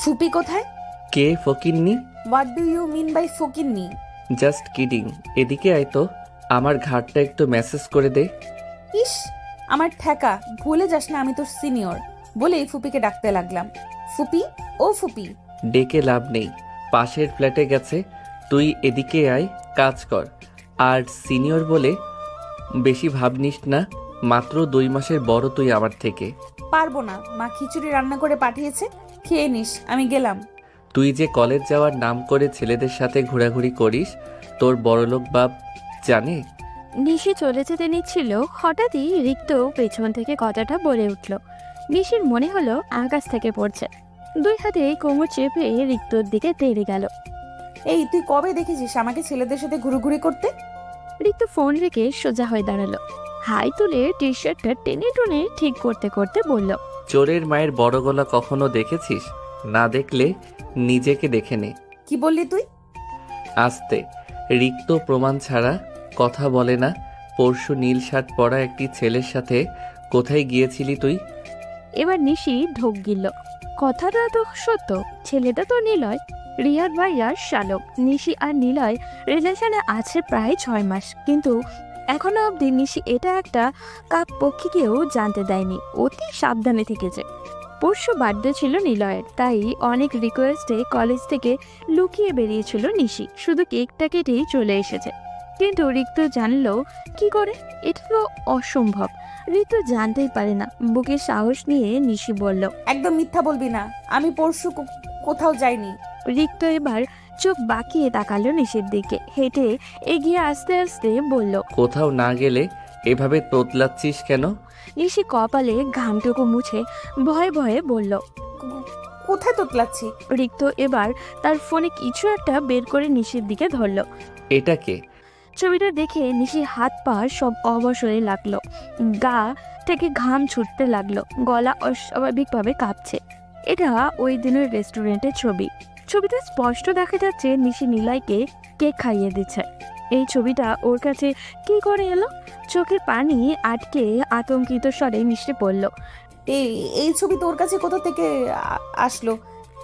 ফুপি কোথায়? কে ফকিন্নি? What do you mean by ফকিন্নি? Just kidding. এদিকে আয় তো, আমার ঘাটটা একটু মেসেজ করে দে। ইস, আমার ঠেকা, ভুলে যাস না আমি তোর সিনিয়র। বলেই ফুপিকে ডাকতে লাগলাম। ফুপি, ও ফুপি। ডেকে লাভ নেই, পাশের ফ্ল্যাটে গেছে। তুই এদিকে আয়, কাজ কর। আর সিনিয়র বলে বেশি ভাবনিস না, মাত্র 2 মাসের বড় তুই আমার থেকে। পারবো না, মা খিচুড়ি রান্না করে পাঠিয়েছে, খেয়ে নিস, আমি গেলাম। তুই যে কলেজ যাওয়ার নাম করে ছেলেদের সাথে ঘোরাঘুরি করিস, তোর বড়লোক বাপ জানে? নিশি চলে যেতে নিচ্ছিল, হঠাৎই রিক্ত পেছন থেকে কথাটা বলে উঠল। নিশির মনে হলো আকাশ থেকে পড়ছে। 2 হাতে কোমর চেপে রিক্তর দিকে তেড়ে গেল। এই, তুই কবে দেখেছিস আমাকে ছেলেদের সাথে ঘুরোঘুরি করতে? রিক্ত ফোন রেখে সোজা হয়ে দাঁড়ালো। হাই তুলে টি শার্টটা টেনে টুনে ঠিক করতে করতে বলল, চোরের মায়ের বড় গলা কখনো দেখেছিস? না দেখলে নিজেকে দেখে নে। কি বললি তুই? আস্তে। রিক্ত প্রমাণ ছাড়া কথা বলে না। পরশু নীল শার্ট পরা একটি ছেলের সাথে কোথায় গিয়েছিলি তুই? এবার নিশি ঢোক গিলল। কথাটা তো সত্য, ছেলেটা তো নিলয়, রিয়াদ ভাইয়ার শালক। নিশি আর নিলয় রিলেশনে আছে প্রায় 6 মাস, কিন্তু এখনো অবধি নিশি এটা একটা কাক পক্ষীকেও জানতে দেয়নি, অতি সাবধানে থেকেছে। পরশু বার্থডে ছিল নিলয়ের, তাই অনেক রিকোয়েস্টে কলেজ থেকে লুকিয়ে বেরিয়েছিল নিশি, শুধু কেকটা কেটেই চলে এসেছে। কিন্তু রিক্ত জানলো কি করে? এটা তো অসম্ভব। ঋতু জানতেই পারে না। বুকে সাহস নিয়ে নিশি বলল, একদম মিথ্যা বলবি না, আমি পরশু কোথাও যাইনি। রিক্ত এবার চোখ বাঁকিয়ে তাকালো নিশির দিকে, হেঁটে এগিয়ে আস্তে আস্তে বলল, কোথাও না গেলে এভাবে তোতলাচ্ছিস কেন? নিশি কপালে ঘামটুকু মুছে ভয়ে ভয়ে বলল। কোথায় তোতলাচ্ছি? রিক্ত এবার তার ফোনে কিছু একটা বের করে নিশির দিকে ধরল। এটা কে? ছবিটা দেখে নিশি হাত পা সব অবশ হয়ে লাগলো, গা থেকে ঘাম ছুটতে লাগলো, গলা অস্বাভাবিকভাবে কাঁপছে। এটা ওই দিনের রেস্টুরেন্টের ছবি। ছবিতে স্পষ্ট দেখা যাচ্ছে নিশি নিলয়কে কেক খাইয়ে দিচ্ছে। এই ছবিটা ওর কাছে কি করে এলো? চোখের পানি আটকে আতঙ্কিত স্বরে মিশে পড়ল। এই এই ছবি তোর কাছে কোথা থেকে আসলো?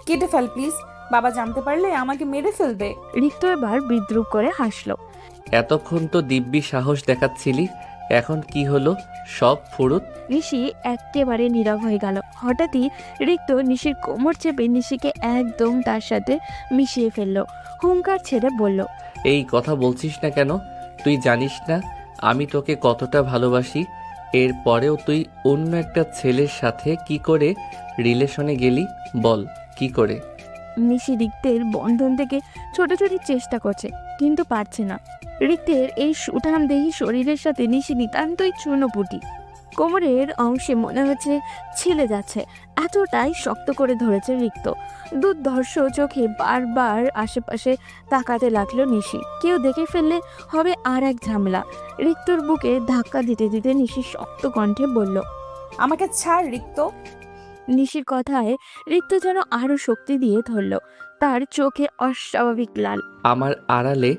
কেটে ফেল প্লিজ, বাবা জানতে পারলে আমাকে মেরে ফেলবে। রিক্ত এবার বিদ্রুপ করে হাসলো। এতক্ষণ তো দিব্যি সাহস দেখাচ্ছিলি, এখন কি হলো সব ফুরুত? নিশি একেবারে নীরব হয়ে গেল। হঠাৎই রিক্ত নিশির কোমর চেপে নিশিকে একদম তার সাথে মিশিয়ে ফেললো। হুঙ্কার ছেড়ে বলল, এই কথা বলছিস না কেন? তুই জানিস না আমি তোকে কতটা ভালোবাসি? এর পরেও তুই অন্য একটা ছেলের সাথে কি করে রিলেশনে গেলি? বল, কি করে? নিশি রিক্তের বন্ধন থেকে ছোটাছুটির চেষ্টা করছে, কিন্তু পারছে না। রিক্তের এই সুঠাম দেহি শরীরের সাথে নিশি নিতান্তই চূর্ণপুটি। কোমরের অংশে মনে হচ্ছে ছিলে যাচ্ছে, এতটাই শক্ত করে ধরেছে রিক্ত। দুর্ধর্ষ চোখে বারবার আশেপাশে তাকাতে লাগলো নিশি। কেউ দেখে ফেললে হবে আর এক ঝামেলা। রিক্তর বুকে ধাক্কা দিতে দিতে নিশি শক্ত কণ্ঠে বলল, আমাকে ছাড় রিক্ত। নিশির কথায় রিক্ত যেন আরো শক্তি দিয়ে ধরল। তার চোখে অস্বাভাবিক লাল। আমার আড়ালে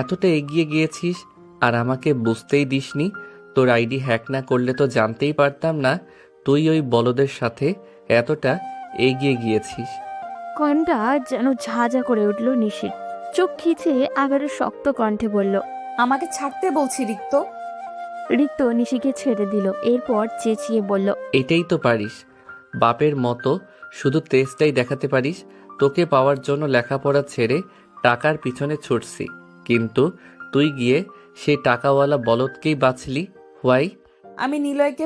এতটা এগিয়ে গিয়েছিস আর আমাকে বুঝতেই দিসনি? তোর আইডি হ্যাক না করলে তো জানতেই পারতাম না তুই ওই বলদের সাথে এতটা এগিয়ে গিয়েছিস। কণ্ঠটা যেন ঝাঁঝা করে উঠল নিশির। চোখ খিচে আবারও শক্ত কণ্ঠে বলল, আমাকে ছাড়তে বলছি রিক্ত। রিক্ত নিশিকে ছেড়ে দিল, এরপর চেঁচিয়ে বলল, এটাই তো পারিস, বাপের মতো শুধু তেজটাই দেখাতে পারিস। তোকে পাওয়ার জন্য লেখাপড়া ছেড়ে টাকার পিছনে ছুটছি, কিন্তু তুই গিয়ে সেই টাকাওয়ালা বলদকেই বাঁচলি। হোয়াই? আমি নিলয়কে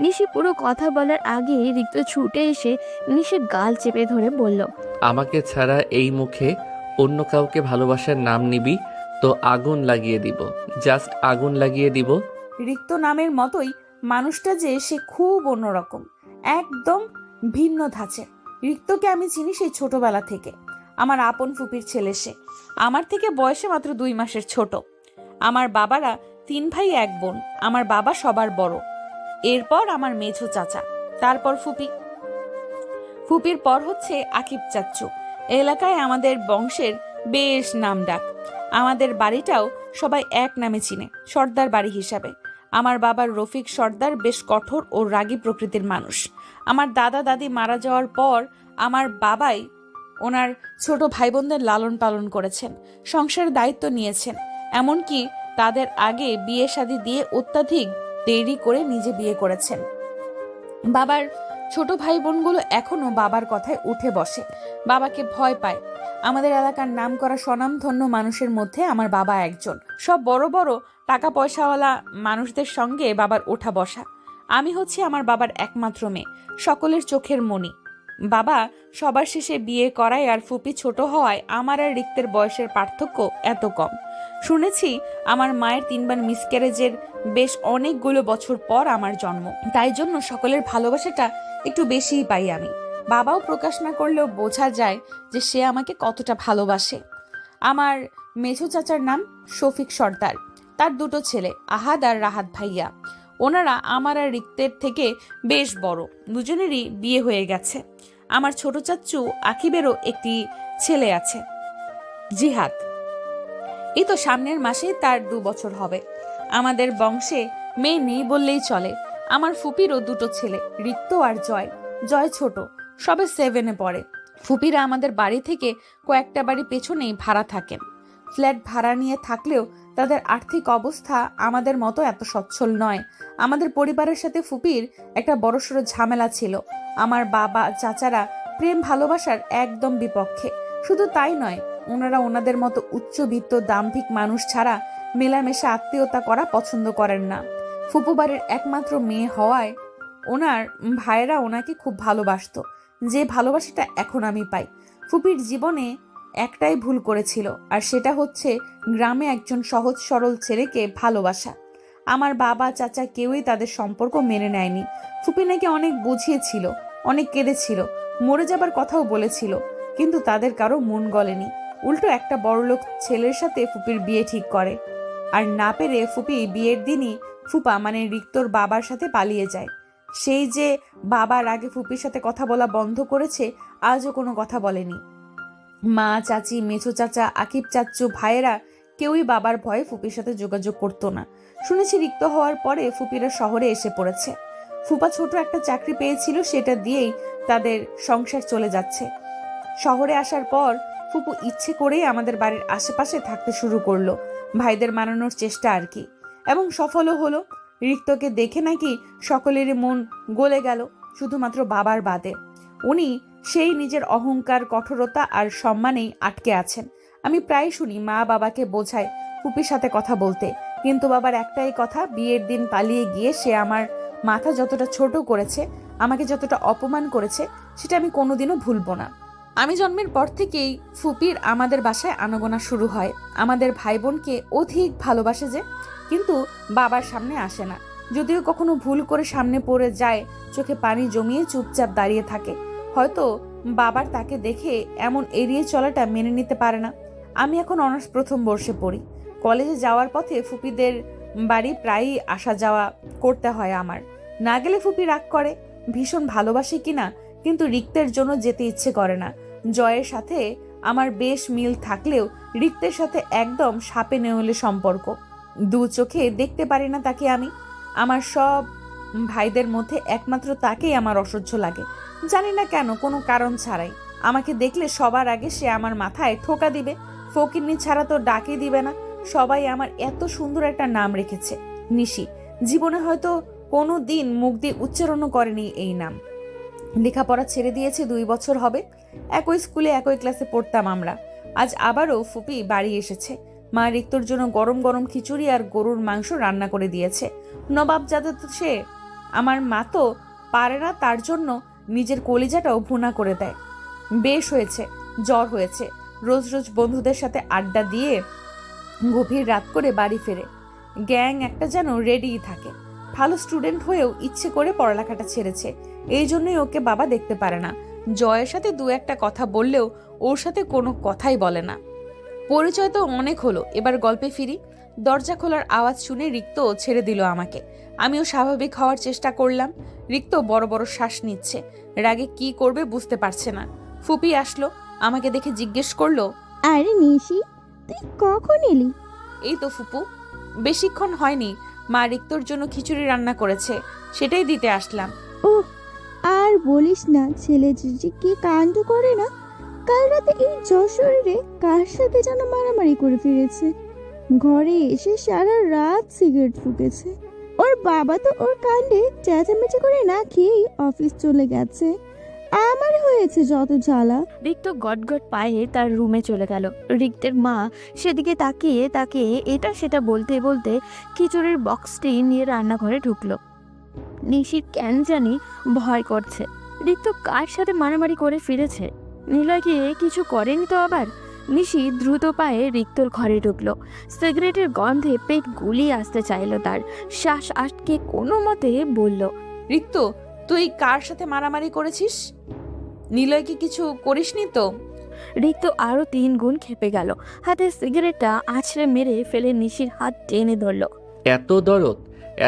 নিশি পুরো কথা বলার আগে রিক্ত ছুটে এসে নিশির গাল চেপে ধরে বলল, আমাকে ছাড়া এই মুখে অন্য কাউকে ভালোবাসার নাম নিবি তো আগুন লাগিয়ে দিব, জাস্ট আগুন লাগিয়ে দিব। রিক্ত নামের মতোই মানুষটা যে সে খুব অন্যরকম, একদম ভিন্ন ধাঁচে। রিক্তকে আমি চিনি সেই ছোটবেলা থেকে। আমার আপন ফুপির ছেলে সে। আমার থেকে বয়সে মাত্র 2 মাসের ছোট। আমার বাবারা 3 ভাই 1 বোন। আমার বাবা সবার বড়, এরপর আমার মেঝো চাচা, তারপর ফুপি। ফুপির পর হচ্ছে আকিব চাচ্চু। এলাকায় আমাদের বংশের বেশ নাম ডাক। আমাদের বাড়িটাও সবাই এক নামে চিনে, সর্দার বাড়ি হিসাবে। আমার বাবার রফিক সর্দার বেশ কঠোর ও রাগী প্রকৃতির মানুষ। আমার দাদা দাদি মারা যাওয়ার পর আমার বাবাই ওনার ছোট ভাই বোনদের লালন পালন করেছেন, সংসারের দায়িত্ব নিয়েছেন। এমনকি তাদের আগে বিয়ে শাদী দিয়ে অত্যাধিক দেরি করে নিজে বিয়ে করেছেন। বাবার ছোট ভাই বোনগুলো এখনো বাবার কথায় উঠে বসে, বাবাকে ভয় পায়। আমাদের এলাকার নামকরা স্বনামধন্য মানুষের মধ্যে আমার বাবা একজন। সব বড় বড় টাকা পয়সাওয়ালা মানুষদের সঙ্গে বাবার ওঠা বসা। আমি হচ্ছি আমার বাবার একমাত্র মেয়ে, সকলের চোখের মণি। বাবা সবার শেষে বিয়ে করায় আর ফুপি ছোট হওয়ায় আমার আর রিক্তের বয়সের পার্থক্য এত কম। শুনেছি আমার মায়ের 3 বার মিসক্যারেজের বেশ অনেকগুলো বছর পর আমার জন্ম, তাই জন্য সকলের ভালোবাসাটা একটু বেশিই পাই আমি। বাবাও প্রকাশ না করলেও বোঝা যায় যে সে আমাকে কতটা ভালোবাসে। আমার মেঝো চাচার নাম শফিক সর্দার, তার 2টো ছেলে আহাদ আর রাহাত ভাইয়া। ওনারা আমার আর রিক্তের থেকে বেশ বড়, দুজনেরই বিয়ে হয়ে গেছে। আমার ছোট চাচ্চু আকিবেরও একটি ছেলে আছে, জিহাদ। এই তো সামনের মাসে তার 2 বছর হবে। আমাদের বংশে মেয়ে নেই বললেই চলে। আমার ফুপিরও 2টো ছেলে, রিক্ত আর জয়। জয় ছোট, সবে 7-এ পড়ে। ফুপিরা আমাদের বাড়ি থেকে কয়েকটা বাড়ি পেছনেই ভাড়া থাকেন। ফ্ল্যাট ভাড়া নিয়ে থাকলেও তাদের আর্থিক অবস্থা আমাদের মতো এত সচ্ছল নয়। আমাদের পরিবারের সাথে ফুপির একটা বড়সড় ঝামেলা ছিল। আমার বাবা চাচারা প্রেম ভালোবাসার একদম বিপক্ষে। শুধু তাই নয়, ওনারা ওনাদের মতো উচ্চবিত্ত দাম্ভিক মানুষ ছাড়া মেলামেশা আত্মীয়তা করা পছন্দ করেন না। ফুপু বাড়ির একমাত্র মেয়ে হওয়ায় ওনার ভাইয়েরা ওনাকে খুব ভালোবাসতো, যে ভালোবাসাটা এখন আমি পাই। ফুপির জীবনে একটাই ভুল করেছিল, আর সেটা হচ্ছে গ্রামে একজন সহজ সরল ছেলেকে ভালোবাসা। আমার বাবা চাচা কেউই তাদের সম্পর্ক মেনে নেয়নি। ফুপি নাকি অনেক বুঝিয়েছিল, অনেক কেঁদেছিল, মরে যাবার কথাও বলেছিল, কিন্তু তাদের কারো মন গলেনি। উল্টো একটা বড়লোক ছেলের সাথে ফুপির বিয়ে ঠিক করে। আর না পেরে ফুপি বিয়ের দিনই ফুপা মানে রিক্তর বাবার সাথে পালিয়ে যায়। সেই যে বাবার আগে ফুপির সাথে কথা বলা বন্ধ করেছে, আজও কোনো কথা বলেনি। মা, চাচি, মেছো চাচা, আকিব চাচ্চু, ভাইয়েরা কেউই বাবার ভয়ে ফুপির সাথে যোগাযোগ করতো না। শুনেছি রিক্ত হওয়ার পরে ফুপিরা শহরে এসে পড়েছে। ফুপা ছোট একটা চাকরি পেয়েছিল, সেটা দিয়েই তাদের সংসার চলে যাচ্ছে। শহরে আসার পর ফুপু ইচ্ছে করেই আমাদের বাড়ির আশেপাশে থাকতে শুরু করলো, ভাইদের মানানোর চেষ্টা আর কি, এবং সফলও হলো। রিক্তকে দেখে নাকি সকলেরই মন গলে গেল, শুধুমাত্র বাবার বাদে। উনি সেই নিজের অহংকার, কঠোরতা আর সম্মানেই আটকে আছেন। আমি প্রায় শুনি মা বাবাকে বোঝায় ফুপির সাথে কথা বলতে, কিন্তু বাবার একটাই কথা, বিয়ের দিন পালিয়ে গিয়ে সে আমার মাথা যতটা ছোট করেছে, আমাকে যতটা অপমান করেছে, সেটা আমি কোনোদিনও ভুলবো না। আমি জন্মের পর থেকেই ফুপির আমাদের বাসায় আনাগোনা শুরু হয়। আমাদের ভাই বোনকে অধিক ভালোবাসে যে, কিন্তু বাবার সামনে আসে না। যদিও কখনো ভুল করে সামনে পড়ে যায়, চোখে পানি জমিয়ে চুপচাপ দাঁড়িয়ে থাকে। হয়তো বাবার তাকে দেখে এমন এড়িয়ে চলাটা মেনে নিতে পারে না। আমি এখন অনার্স প্রথম বর্ষে পড়ি। কলেজে যাওয়ার পথে ফুপিদের বাড়ি প্রায়ই আসা যাওয়া করতে হয় আমার। না গেলে ফুপি রাগ করে, ভীষণ ভালোবাসি কিনা, কিন্তু রিক্তের জন্য যেতে ইচ্ছে করে না। জয়ের সাথে আমার বেশ মিল থাকলেও রিক্তের সাথে একদম সাপে নেউলে সম্পর্ক। 2 চোখে দেখতে পারি না তাকে আমি। আমার সব ভাইদের মধ্যে একমাত্র তাকেই আমার অসহ্য লাগে, জানি না কেন, কোনো কারণ ছাড়াই। আমাকে দেখলে সবার আগে সে আমার মাথায় ঠোকা দিবে। ফকিন্নি ছাড়া তো ডাকই দিবে না। সবাই আমার এত সুন্দর একটা নাম রেখেছে, নিশি। জীবনে হয়তো কোনো দিন মুখ দিয়ে উচ্চারণও করেনি এই নাম। লেখাপড়া ছেড়ে দিয়েছে 2 বছর হবে। একই স্কুলে একই ক্লাসে পড়তাম আমরা। আজ আবারও ফুপি বাড়ি এসেছে। মা রিক্তর জন্য গরম গরম খিচুড়ি আর গরুর মাংস রান্না করে দিয়েছে। নবাবজাদা তো সে, আমার মা তো পারে না, তার জন্য নিজের কলিজাটাও ভুনা করে দেয়। বেশ হয়েছে, জ্বর হয়েছে। রোজ রোজ বন্ধুদের সাথে আড্ডা দিয়ে গভীর রাত করে বাড়ি ফেরে। গ্যাং একটা যেন রেডিই থাকে। ভালো স্টুডেন্ট হয়েও ইচ্ছে করে পড়ালেখাটা ছেড়েছে, এই জন্যই ওকে বাবা দেখতে পারে না। জয়ের সাথে 2-একটা কথা বললেও ওর সাথে কোনো কথাই বলে না। পরিচয় তো অনেক হলো, এবার গল্পে ফিরি। দরজা খোলার আওয়াজ শুনে রিক্ত ছেড়ে দিল আমাকে। আমিও স্বাভাবিক হওয়ার চেষ্টা করলাম। রিক্ত বড় বড় শ্বাস নিচ্ছে, রাগে কি করবে বুঝতে পারছে না। ফুপি আসলো, আমাকে দেখে জিজ্ঞেস করলো, আরে নিশি, তুই কখন এলি? এই তো ফুপু, বেশিক্ষণ হয়নি। মা রিক্তর জন্য খিচুড়ি রান্না করেছে, সেটাই দিতে আসলাম। ও, আর আর বলিস না, ছেলে যে কি কাণ্ড করে না। কাল রাতে এই যশোরে কার সাথে যেন মারামারি করে ফিরেছে। ঘরে এসে সারা রাত সিগারেট ফুকেছে। ওর বাবা তো ওর কাণ্ডে চেঁচামেচি করে না খেয়েই অফিস চলে গেছে। আমার হয়েছে যত জ্বালা। রিক্ত গটগট পায়ে তার রুমে চলে গেল। রিক্তের মা সেদিকে তাকিয়ে তাকে এটা সেটা বলতে বলতে খিচুড়ির বক্সটি নিয়ে রান্নাঘরে ঢুকলো। নিশির কেন জানি ভয় করছে। রিক্ত কার সাথে মারামারি করে ফিরেছে? নিলয়কে কিছু করেনি তো আবার? নিশি দ্রুত পায়ে রিক্তর ঘরে ঢুকলো। সিগারেটের গন্ধে পেট গুলিয়ে আসতে চাইলো তার। শ্বাস আটকে কোনো মতে বলল, রিক্ত, তুই কার সাথে মারামারি করেছিস? নিলয়কে কিছু করিসনি তো? রিক্ত আরো 3 গুণ খেপে গেল। হাতে সিগারেটটা আছড়ে মেরে ফেলে নিশির হাত টেনে ধরল।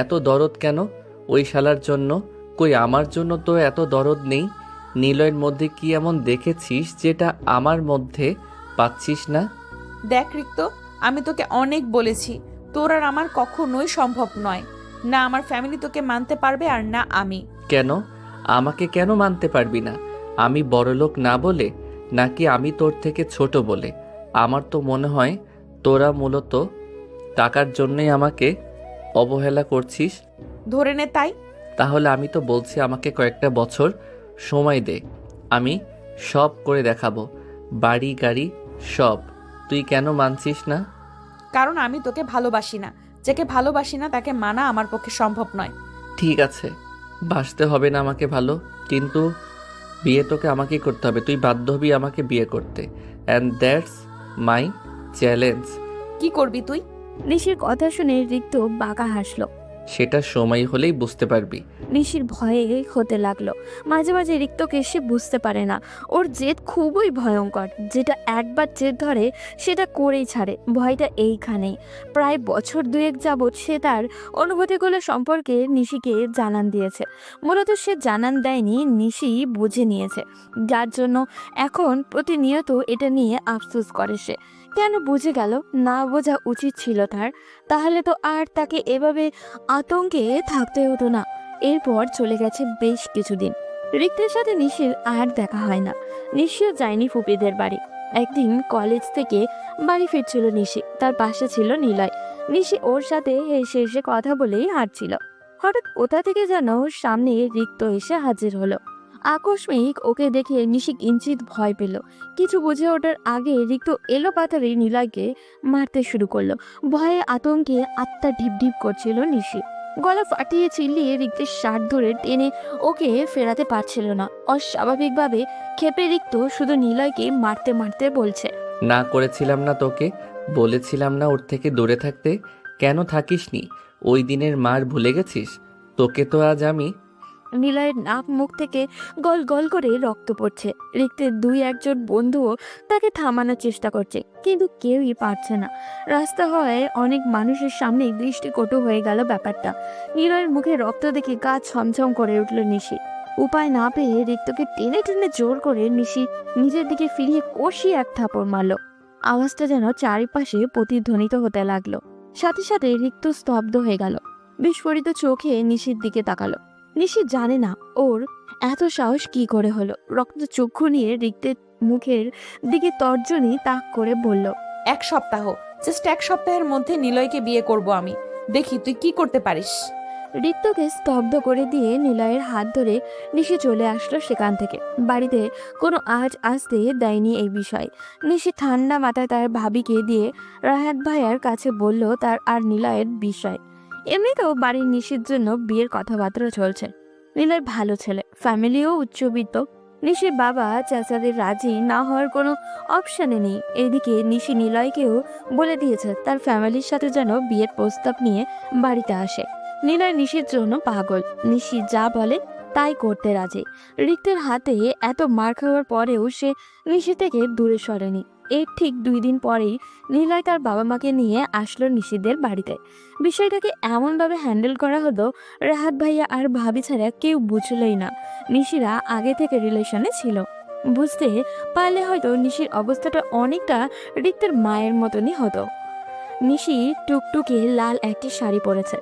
এত দরদ কেন ওই শালার জন্য? কই আমার জন্য তো এত দরদ নেই। নিলয়ের মধ্যে কি এমন দেখেছিস যেটা আমার মধ্যে পাচ্ছিস না? দেখ রিক্ত, আমি তোকে অনেক বলেছি তোর আর আমার কখনোই সম্ভব নয়। না আমার ফ্যামিলি তোকে মানতে পারবে আর না আমি। কেন? আমাকে কেন মানতে পারবি না? আমি বড়লোক না বলে, নাকি আমি তোর থেকে ছোট বলে? আমার তো মনে হয় তোরা মূলত টাকার জন্যই আমাকে অবহেলা করছিস। ধরে নে তাই। তাহলে আমি তো বলছি আমাকে কয়েকটা বছর সময় দে, আমি সব করে দেখাবো, বাড়ি গাড়ি সব। তুই কেন মানছিস না? কারণ আমি তোকে ভালোবাসি না। যাকে ভালোবাসি না তাকে মানা আমার পক্ষে সম্ভব নয়। ঠিক আছে, বাসতে হবে না আমাকে ভালো, কিন্তু বিয়ে তোকে আমাকেই করতে হবে। তুই বাধ্য হবি আমাকে বিয়ে করতে, অ্যান্ড দ্যাটস মাই চ্যালেঞ্জ। কি করবি তুই? নিশির কথা শুনে রিক্ত বাঁকা হাসলো। সেটা সময় হলেই বুঝতে পারবি। নিশির ভয়ে হতে লাগলো। মাঝে মাঝে রিক্তকে সে বুঝতে পারে না। ওর জেদ খুবই ভয়ঙ্কর। যেটা একবার জেদ ধরে সেটা করেই ছাড়ে। ভয়টা এইখানেই। প্রায় বছর 2 যাবৎ সে তার অনুভূতিগুলো সম্পর্কে নিশিকে জানান দিয়েছে। মূলত সে জানান দেয়নি, নিশি বুঝে নিয়েছে। যার জন্য এখন প্রতিনিয়ত এটা নিয়ে আফসোস করে সে। কেন বুঝে গেল? না বোঝা উচিত ছিল তার। তাহলে তো আর তাকে এভাবে আতঙ্কে থাকতে হতো না। এরপর চলে গেছে বেশ কিছুদিন। রিক্তের সাথে নিশির আর দেখা হয় না। নিশিও যায়নি ফুপিদের বাড়ি। একদিন কলেজ থেকে বাড়ি ফিরছিল নিশি। তার পাশে ছিল নিলয়। নিশি ওর সাথে হেসে হেসে কথা বলেই হাঁটছিল। হঠাৎ কোথা থেকে যেন সামনে রিক্ত এসে হাজির হলো। আকস্মিক ওকে দেখে নিশি কিঞ্চিত ভয় পেল। কিছু বুঝে ওঠার আগে রিক্ত এলো পাতারে নিলয়কে মারতে শুরু করলো। ভয়ে আতঙ্কে আত্মা ঢিপ ঢিপ করছিল নিশি। গলা ফাটিয়ে চিল্লিয়ে রিক্তের শার্ট ধরে টেনে ওকে ফেরাতে পারছিল না। অস্বাভাবিকভাবে ক্ষেপে রিক্ত শুধু নিলয়কে মারতে মারতে বলছে, না করেছিলাম না তোকে? বলেছিলাম না ওর থেকে দূরে থাকতে? কেন থাকিসনি? ওই দিনের মার ভুলে গেছিস? তোকে তো আজ আমি। নিলয়ের নাক মুখ থেকে গল গল করে রক্ত পড়ছে। রিক্তের 2-1 বন্ধুও তাকে থামানোর চেষ্টা করছে, কিন্তু কেউই পারছে না। রাস্তা হয় অনেক মানুষের সামনে দৃষ্টিকটু হয়ে গেল ব্যাপারটা। নিলয়ের মুখে রক্ত দেখে গা ছমছম করে উঠল নিশি। উপায় না পেয়ে রিক্তকে টেনে টেনে জোর করে নিশি নিজের দিকে ফিরিয়ে কষিয়ে এক থাপড় মারল। আওয়াজটা যেন চারিপাশে প্রতিধ্বনিত হতে লাগলো। সাথে সাথে রিক্ত স্তব্ধ হয়ে গেল। বিস্ফোরিত চোখে নিশির দিকে তাকালো। নিশি জানে না ওর এত সাহস কি করে হলো। রক্ত চক্ষু নিয়ে রিক্তের মুখের দিকে তর্জনী তাক করে বলল, 1 সপ্তাহ, জাস্ট 1 সপ্তাহের মধ্যে নিলয়কে বিয়ে করব আমি। দেখি তুই কি করতে পারিস। রিক্তকে স্তব্ধ করে দিয়ে নিলয়ের হাত ধরে নিশি চলে আসলো সেখান থেকে। বাড়িতে কোনো আজ আসতে দেয়নি এই বিষয়। নিশি ঠান্ডা মাথায় তার ভাবিকে দিয়ে রাহাত ভাইয়ার কাছে বলল তার আর নিলয়ের বিষয়। এমনিতেও বাড়ির নিশির জন্য বিয়ের কথাবার্তা চলছে। নিলয় ভালো ছেলে, ফ্যামিলিও উচ্চবিত্ত। নিশির বাবা চাচাদের রাজি না হওয়ার কোনো অপশানে নেই। এদিকে নিশি নিলয়কেও বলে দিয়েছে তার ফ্যামিলির সাথে যেন বিয়ের প্রস্তাব নিয়ে বাড়িতে আসে। নিলয় নিশির জন্য পাগল। নিশি যা বলে তাই করতে রাজি। রিক্তের হাতে এত মার খাওয়ার পরেও সে নিশি থেকে দূরে সরেনি। এর ঠিক 2 দিন পরেই নিলয় তার বাবা মাকে নিয়ে আসলো নিশিদের বাড়িতে। বিষয়টাকে এমনভাবে হ্যান্ডেল করা হলো, রাহাত ভাইয়া আর ভাবি ছাড়া কেউ বুঝলই না নিশিরা আগে থেকে রিলেশনে ছিল। বুঝতে পারলে হয়তো নিশির অবস্থাটা অনেকটা রিক্তের মায়ের মতনই হতো। নিশি টুকটুকে লাল একটি শাড়ি পরেছে,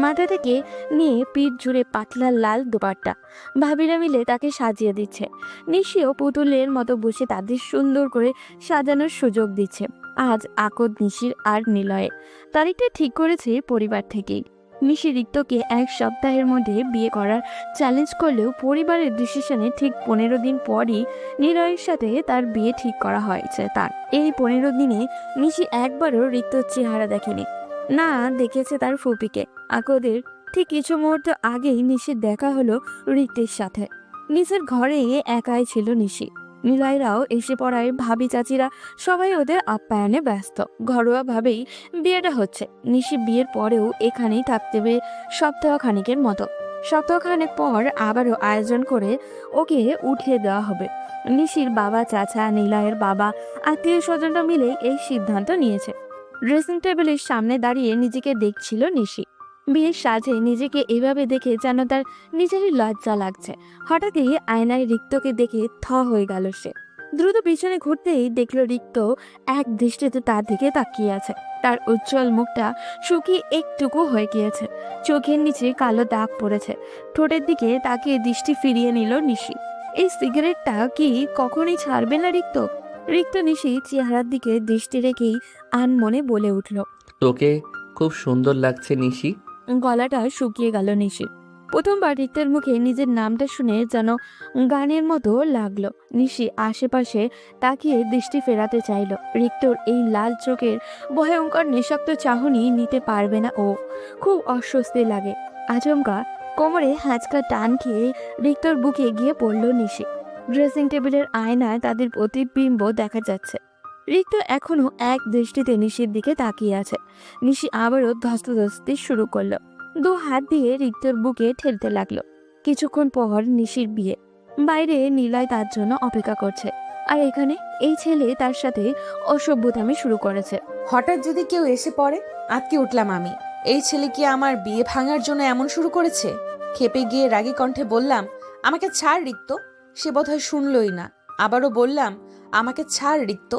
মাথা থেকে নিয়ে পিঠ জুড়ে পাতলা লাল দোপাট্টা। ভাবিরা মিলে তাকে সাজিয়ে দিচ্ছে। নিশিও পুতুলের মতো বসে তাদের সুন্দর করে সাজানোর সুযোগ দিচ্ছে। আজ আকদ, নিশির আর নিলয়ের তারিখটা ঠিক করেছে পরিবার থেকেই। নিশি রিক্তকে 1 সপ্তাহের মধ্যে বিয়ে করার চ্যালেঞ্জ করলেও পরিবারের ডিসিশনে ঠিক 15 দিন পরই নিলয়ের সাথে তার বিয়ে ঠিক করা হয়েছে। তার এই 15 দিনে নিশি একবারও রিক্তর চেহারা দেখেনি, না দেখেছে তার ফুপিকে। আকদের ঠিক কিছু মুহূর্ত আগেই নিশির দেখা হলো রিক্তের সাথে। নিজের ঘরে একাই ছিল নিশি। নিলয়রাও এসে পড়ায় ভাবি চাচিরা সবাই ওদের আপ্যায়নে ব্যস্ত। ঘরোয়াভাবেই বিয়েটা হচ্ছে। নিশি বিয়ের পরেও এখানেই থাকতে হবে সপ্তাহখানেকের মতো। সপ্তাহখানেক পর আবারও আয়োজন করে ওকে উঠিয়ে দেওয়া হবে। নিশির বাবা, চাচা, নিলয়ের বাবা, আত্মীয় স্বজনরা মিলে এই সিদ্ধান্ত নিয়েছে। ড্রেসিং টেবিলের সামনে দাঁড়িয়ে নিজেকে দেখছিল নিশি। বিয়ের সাজে নিজেকে এভাবে দেখে যেন তার নিজেরই লজ্জা লাগছে। হঠাৎই আয়নায় রিক্তকে দেখে থ হয়ে গেল সে। দ্রুত পিছনে ঘুরতেই দেখলো রিক্ত এক দৃষ্টিতে তার দিকে তাকিয়ে আছে। তার উজ্জ্বল মুখটা শুকিয়ে একটুকু হয়ে গিয়েছে, চোখের নিচে কালো দাগ পড়েছে। ঠোঁটের দিকে তাকিয়ে দৃষ্টি ফিরিয়ে নিল নিশি। এই সিগারেটটা কি কখনই ছাড়বে না রিক্ত? রিক্ত নিশি চেহারার দিকে দৃষ্টি রেখেই আনমনে বলে উঠল। তোকে খুব সুন্দর লাগছে নিশি। গলাটা শুকিয়ে গেল নিশির। প্রথমবার রিক্তের মুখে নিজের নামটা শুনে যেন গানের মতো লাগলো। নিশি আশেপাশে তাকিয়ে দৃষ্টি ফেরাতে চাইল। রিক্তর এই লাল চোখের ভয়ঙ্কর নিঃশব্দ চাহনি নিতে পারবে না ও। খুব অস্বস্তি লাগে। আচমকা কোমরে হ্যাঁচকা টান খেয়ে রিক্তর বুকে গিয়ে পড়ল নিশি। ড্রেসিং টেবিলের আয়নায় তাদের প্রতিবিম্ব দেখা যাচ্ছে। রিক্ত এখনো এক দৃষ্টিতে নিশির দিকে তাকিয়ে আছে। নিশি আবারও ধস্তাধস্তি শুরু করলো। 2 হাত দিয়ে রিক্তর বুকে ঠেলতে লাগলো। কিছুক্ষণ পর নিশির বিয়ে। বাইরে নিলয় তার জন্য অপেক্ষা করছে, আর এখানে এই ছেলে তার সাথে অসভ্যতামি শুরু করেছে। হঠাৎ যদি কেউ এসে পড়ে, আটকে উঠলাম আমি। এই ছেলে কি আমার বিয়ে ভাঙার জন্য এমন শুরু করেছে? খেপে গিয়ে রাগী কণ্ঠে বললাম, আমাকে ছাড় রিক্ত। সে বোধহয় শুনলই না। আবারও বললাম, আমাকে ছাড় রিক্ত।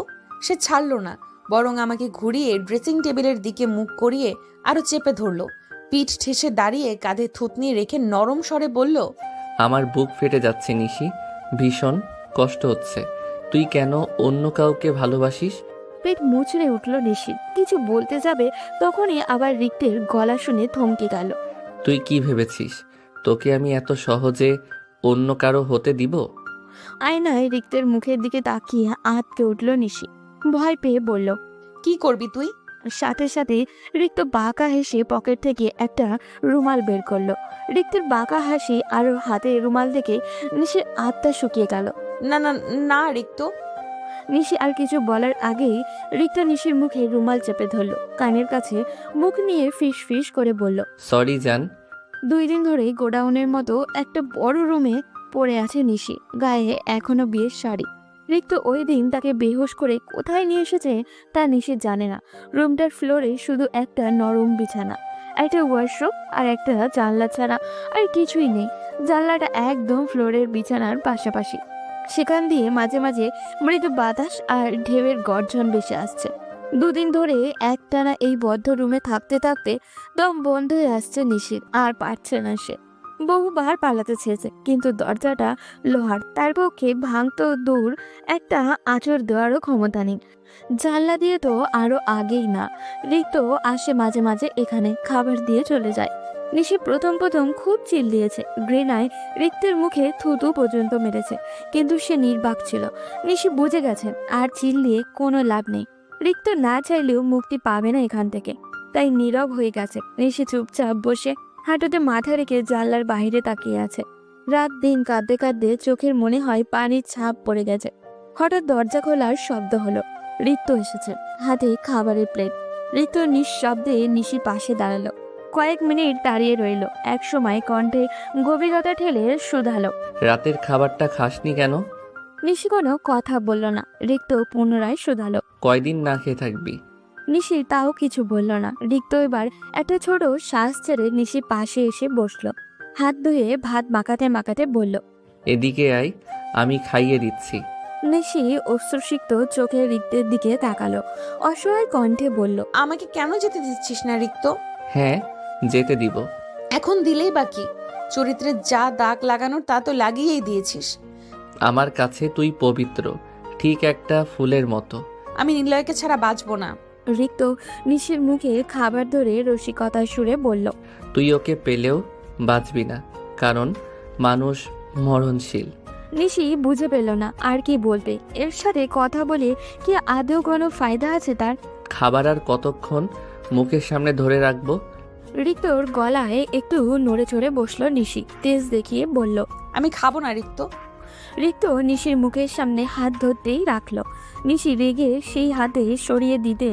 সে ছাড়লো না, বরং আমাকে ঘুরিয়ে ড্রেসিং টেবিলের দিকে মুখ করিয়ে আরো চেপে ধরলো। পিঠ ঠেসে দাঁড়িয়ে কাঁধে থুতনি রেখে নরম স্বরে বলল, আমার বুক ফেটে যাচ্ছে নিশি, ভীষণ কষ্ট হচ্ছে। তুই কেন অন্য কাউকে ভালোবাসিস? পেট মুচড়ে উঠল নিশি। কিছু বলতে যাবে তখনই আবার রিক্তের গলা শুনে থমকে গেল। তুই কি ভেবেছিস তোকে আমি এত সহজে অন্য কারো হতে দিব? আয়নায় রিক্তের মুখের দিকে তাকিয়ে আঁতকে উঠল নিশি। ভয় পেয়ে বলল, কি করবি তুই? সাথে সাথে রিক্ত বাঁকা হেসে পকেট থেকে একটা রুমাল বের করলো। রিক্তের বাঁকা হাসি আর হাতে রুমাল দেখে নিশির আত্মা শুকিয়ে গেল। না না না রিক্ত। নিশি আর কিছু বলার আগেই রিক্ত নিশির মুখে রুমাল চেপে ধরলো। কানের কাছে মুখ নিয়ে ফিস ফিস করে বলল, সরি জান। 2 দিন ধরে গোডাউনের মতো একটা বড় রুমে পড়ে আছে নিশি, গায়ে এখনো বিয়ের শাড়ি। রিক্ত ওই দিন তাকে বেহুশ করে কোথায় নিয়ে এসেছে তা নিশি জানে না। রুমটার ফ্লোরে শুধু একটা নরম বিছানা, একটা ওয়াশরুম আর একটা জানলা ছাড়া আর কিছুই নেই। জানলাটা একদম ফ্লোরের বিছানার পাশাপাশি। সেখান দিয়ে মাঝে মাঝে মৃদু বাতাস আর ঢেউয়ের গর্জন ভেসে আসছে। 2 দিন ধরে একটানা এই বদ্ধ রুমে থাকতে থাকতে দম বন্ধ হয়ে আসছে নিশির, আর পারছে না সে। বহুবার পালাতে চেয়েছে, কিন্তু দরজাটা লোহার, তার পক্ষে ভাঙতো দূর একটা আঁচড় দেওয়ারও ক্ষমতা নেই। জানলা দিয়ে তো আরো আগেই না। রিক্ত আসে মাঝে মাঝে এখানে, খাবার দিয়ে চলে যায়। নিশি প্রথম খুব চিল দিয়েছে, ঘৃণায় রিক্তের মুখে থুতু পর্যন্ত মেরেছে, কিন্তু সে নির্বাক ছিল। নিশি বুঝে গেছেন আর চিল দিয়ে কোনো লাভ নেই। রিক্ত না চাইলেও মুক্তি পাবে না এখান থেকে, তাই নীরব হয়ে গেছে। নিশি চুপচাপ বসে হাঁটুতে মাথা রেখে জানলার বাইরে তাকিয়ে আছে। রাত দিন কাঁদতে কাঁদতে চোখের মনে হয় পানির ছাপ পড়ে গেছে। হঠাৎ দরজা খোলার শব্দ হলো। রিক্ত এসেছে, হাতে খাবারের প্লেট। রিক্ত নিঃশব্দে নিশির পাশে দাঁড়ালো। কয়েক মিনিট দাঁড়িয়ে রইল। একসময় কণ্ঠে গভীরতা ঠেলে শুধালো, রাতের খাবারটা খাসনি কেন? নিশি কোনো কথা বলল না। রিক্ত পুনরায় শুধালো, কয়দিন না খেয়ে থাকবি? নিশি তাও কিছু বলল না। রিক্ত এবার একটা ছোট শ্বাস ছেড়ে নিশির পাশে এসে বসলো। হাত ধুয়ে ভাত মাখাতে মাখাতে বলল, এদিকে আয়, আমি খাইয়ে দিচ্ছি। নিশি অশ্রুসিক্ত চোখে রিক্তের দিকে তাকালো, অসহায় কণ্ঠে বলল, আমাকে কেন যেতে দিচ্ছিস না রিক্ত? হ্যাঁ, যেতে দিব। এখন দিলেই বাকি, চরিত্রে যা দাগ লাগানোর তা তো লাগিয়েই দিয়েছিস। আমার কাছে তুই পবিত্র, ঠিক একটা ফুলের মতো। আমি নিলয়কে ছাড়া বাঁচবো না। রিক্ত নিশির মুখে খাবার ধরে রসিকতার সুরে বলল, তুই ওকে পেলেও বাঁচবি না, কারণ মানুষ মরণশীল। নিশি বুঝে পেল না আর কি বলবে। এর সাথে কথা বলে কি আদৌ কোনো ফায়দা আছে তার? খাবার আর কতক্ষণ মুখের সামনে ধরে রাখবো? রিক্তর গলায় একটু নড়ে চড়ে বসলো নিশি, তেজ দেখিয়ে বলল। আমি খাবো না রিক্ত। রিক্ত নিশির মুখের সামনে হাত ধরতেই রাখলো। নিশি রেগে সেই হাতে সরিয়ে দিতে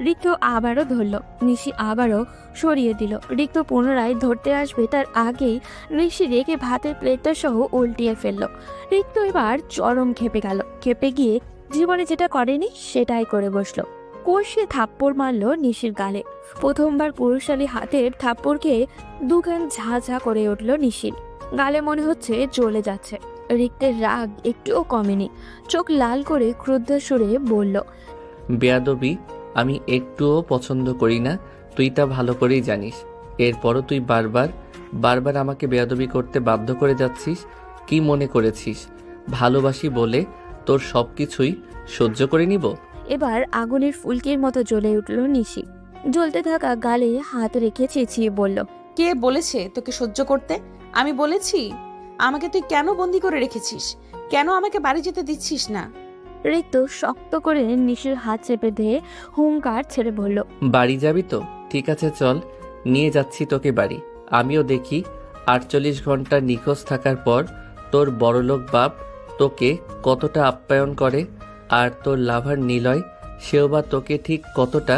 রিক্ত আবারও ধরল। নিশি আবারও সরিয়ে দিল। রিক্ত পুনরায় ধরতে আসবে তার আগেই নিশি রেগে ভাতের প্লেটটা সহ উল্টিয়ে ফেললো। রিক্ত এবার চরম খেপে গেল। খেপে গিয়ে জীবনে যেটা করেনি সেটাই করে বসলো। কষে থাপ্পড় মারলো নিশির গালে। প্রথমবার পুরুষালী হাতের থাপ্পড় খেয়ে দুখান ঝা ঝা করে উঠল নিশির। গালে মনে হচ্ছে জ্বলে যাচ্ছে। রিক্তের রাগ একটুও কমেনি। চোখ লাল করে ক্রুদ্ধ সুরে বলল, বেয়াদবি আমি একটুও পছন্দ করি না, তুই তা ভালো করেই জানিস। এরপরও তুই বারবার বারবার আমাকে বেয়াদবি করতে বাধ্য করে যাচ্ছিস। কি মনে করেছিস ভালোবাসি বলে তোর সব কিছুই সহ্য করে নিব? এবার আগুনের ফুলকির মতো জ্বলে উঠল নিশি। জ্বলতে থাকা গালে হাত রেখে চেঁচিয়ে বলল, কে বলেছে তোকে সহ্য করতে? আমি বলেছি? আমাকে তুই কেন বন্দি করে রেখেছিস? কেন আমাকে বাড়ি যেতে দিচ্ছিস না? রিক্ত শক্ত করে নিশির হাত চেপে দিয়ে হুঙ্কার ছেড়ে বলল, বাড়ি যাবি তো? ঠিক আছে চল, নিয়ে যাচ্ছি তোকে বাড়ি। আমিও দেখি 48 ঘন্টা নিখোঁজ থাকার পর তোর বড়লোক বাপ তোকে কতটা আপ্যায়ন করে, আর তোর লাভার নিলয় সেও বা তোকে ঠিক কতটা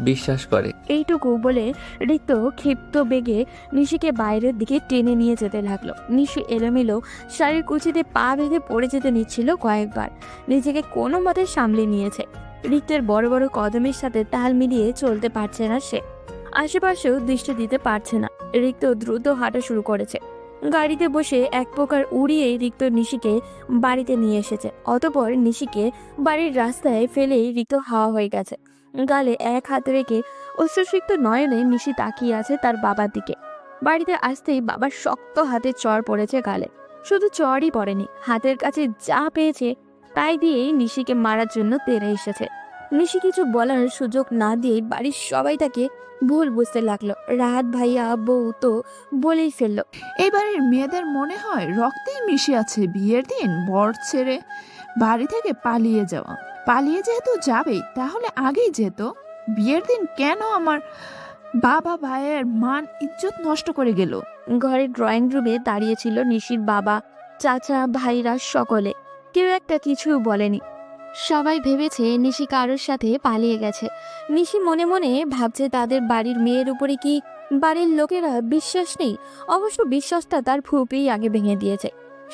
বিশ্বাস করে। এইটুকু বলে রিক্ত ক্ষিপ্ত বেগে নিশিকে বাইরের দিকে টেনে নিয়ে যেতে লাগলো। নিশি এলোমেলো শাড়ির কুচিতে পা বেঁধে পড়ে যেতে নিচ্ছিল কয়েকবার। নিজেকে কোনো মতে সামলে নিয়েছে। রিক্তের বড় বড় কদমের সাথে তাল মিলিয়ে চলতে পারছে না সে। আশেপাশেও দৃষ্টি দিতে পারছে না। রিক্ত দ্রুত হাঁটা শুরু করেছে। গাড়িতে বসে এক প্রকার উড়িয়ে রিক্ত নিশিকে বাড়িতে নিয়ে এসেছে। অতঃপর নিশিকে বাড়ির রাস্তায় ফেলেই রিক্ত হাওয়া হয়ে গেছে। গালে এক হাত রেখে অশ্রুসিক্ত নয়নে নিশি তাকিয়ে আছে তার বাবার দিকে। বাড়িতে আসতেই বাবার শক্ত হাতে চড় পড়েছে গালে। শুধু চড়ই পড়েনি, হাতের কাছে যা পেয়েছে তাই দিয়েই নিশিকে মারার জন্য তেড়ে এসেছে। নিশি কিছু বলার সুযোগ না দিয়েই বাড়ির সবাই তাকে ভুল বুঝতে লাগলো। রাত ভাইয়া বউ তো বলেই ফেললো, এইবারের মেয়েদের মনে হয় রক্তেই মিশে আছে বিয়ের দিন বর ছেড়ে বাড়ি থেকে পালিয়ে যাওয়া। পালিয়ে যেহেতু যাবেই তাহলে আগেই যেত। বিয়ের দিন কেন আমার বাবা ভাইয়ের মান ইজ্জত নষ্ট করে গেল? ঘরের ড্রয়িং রুমে দাঁড়িয়েছিল নিশির বাবা, চাচা, ভাইরা সকলে। কেউ একটা কিছু বলেনি। সবাই ভেবেছে নিশি কারোর সাথে পালিয়ে গেছে। নিশি মনে মনে ভাবছে তাদের বাড়ির মেয়ের উপরে কি বাড়ির লোকেরা বিশ্বাস নেই? অবশ্য বিশ্বাসটা তার ফুপেই আগে ভেঙে দিয়েছে।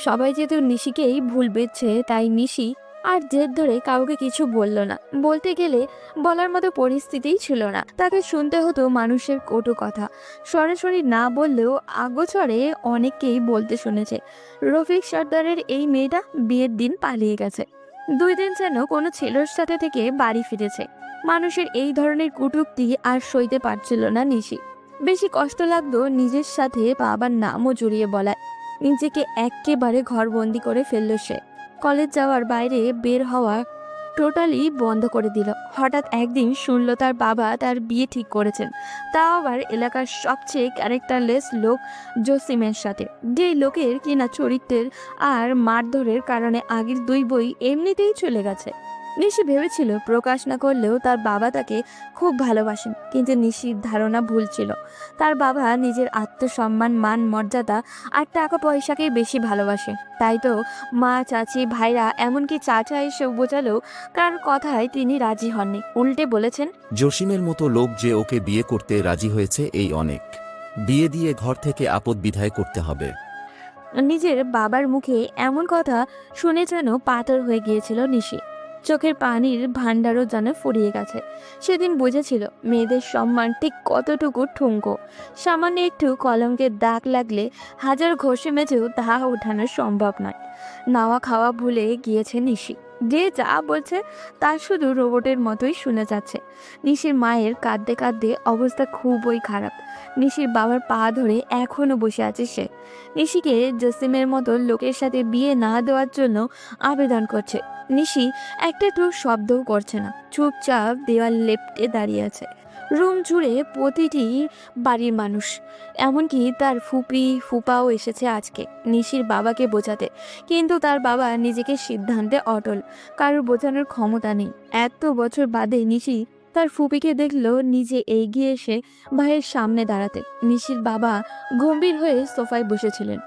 সবাই যেহেতু নিশিকেই ভুল বুঝছে, তাই নিশি আর জেদ ধরে কাউকে কিছু বলল না। বলতে গেলে বলার মতো পরিস্থিতিই ছিল না। তাকে শুনতে হতো মানুষের কটু কথা। সরাসরি না বললেও আগোচরে অনেককেই বলতে শুনেছে, রফিক সর্দারের এই মেয়েটা বিয়ের দিন পালিয়ে গেছে। 2 দিন যেন কোনো ছেলের সাথে থেকে বাড়ি ফিরেছে। মানুষের এই ধরনের কটূক্তি আর সইতে পারছিল না নিশি। বেশি কষ্ট লাগতো নিজের সাথে বাবার নামও জড়িয়ে বলায়। নিজেকে একেবারে ঘরবন্দি করে ফেলল সে। কলেজ যাওয়ার বাইরে বের হওয়া টোটালি বন্ধ করে দিল। হঠাৎ একদিন শুনল তার বাবা তার বিয়ে ঠিক করেছেন, তাও আবার এলাকার সবচেয়ে ক্যারেক্টারলেস লোক জসিমের সাথে, যে লোকের কিনা চরিত্রের আর মারধরের কারণে আগের 2 বই এমনিতেই চলে গেছে। নিশি ভেবেছিল প্রকাশ না করলেও তার বাবা তাকে খুব ভালোবাসেন, কিন্তু নিশির ধারণা ভুল ছিল। তার বাবা নিজের আত্মসম্মান, মান, মর্যাদা আর টাকা পয়সাকেই বেশি ভালোবাসে। তাই তো মা, চাচি, ভাইরা, এমনকি চাচা এসেও বোঝালেও কার কথায় তিনি রাজি হননি। উল্টে বলেছেন, জসিমের মতো লোক যে ওকে বিয়ে করতে রাজি হয়েছে এই অনেক। বিয়ে দিয়ে ঘর থেকে আপদ বিদায় করতে হবে। নিজের বাবার মুখে এমন কথা শুনে যেন পাথর হয়ে গিয়েছিল নিশি। চোখের পানির ভান্ডারও যেন ফুরিয়ে গেছে। সেদিন বুঝেছিল মেয়েদের সম্মান ঠিক কতটুকু ঠুনকো। সামান্য একটু কলঙ্কের দাগ লাগলে হাজার ঘষে মেজেও তাহা ওঠানো সম্ভব নয়। নাওয়া খাওয়া ভুলে গিয়েছে নিশি। যে যা বলছে তা শুধু রোবটের মতোই শুনে যাচ্ছে। নিশির মায়ের কাঁদতে কাঁদতে অবস্থা খুবই খারাপ। নিশির বাবার পা ধরে এখনো বসে আছে সে। নিশিকে জসিমের মতো লোকের সাথে বিয়ে না দেওয়ার জন্য আবেদন করছে। নিশি একটা টু শব্দও করছে না, চুপচাপ দেওয়াল লেপ্টে দাঁড়িয়ে আছে। রুম জুড়ে প্রতিটি বাড়ির মানুষ, এমনকি তার ফুপাও এসেছে আজকে নিশির বাবাকে বোঝাতে, কিন্তু তার বাবা নিজেকে সিদ্ধান্তে অটল, কারোর বোঝানোর ক্ষমতা নেই। এত বছর বাদে নিশি তার ফুপিকে দেখলো নিজে এগিয়ে এসে ভাইয়ের সামনে দাঁড়াতে। নিশির বাবা গম্ভীর হয়ে সোফায় বসেছিলেন।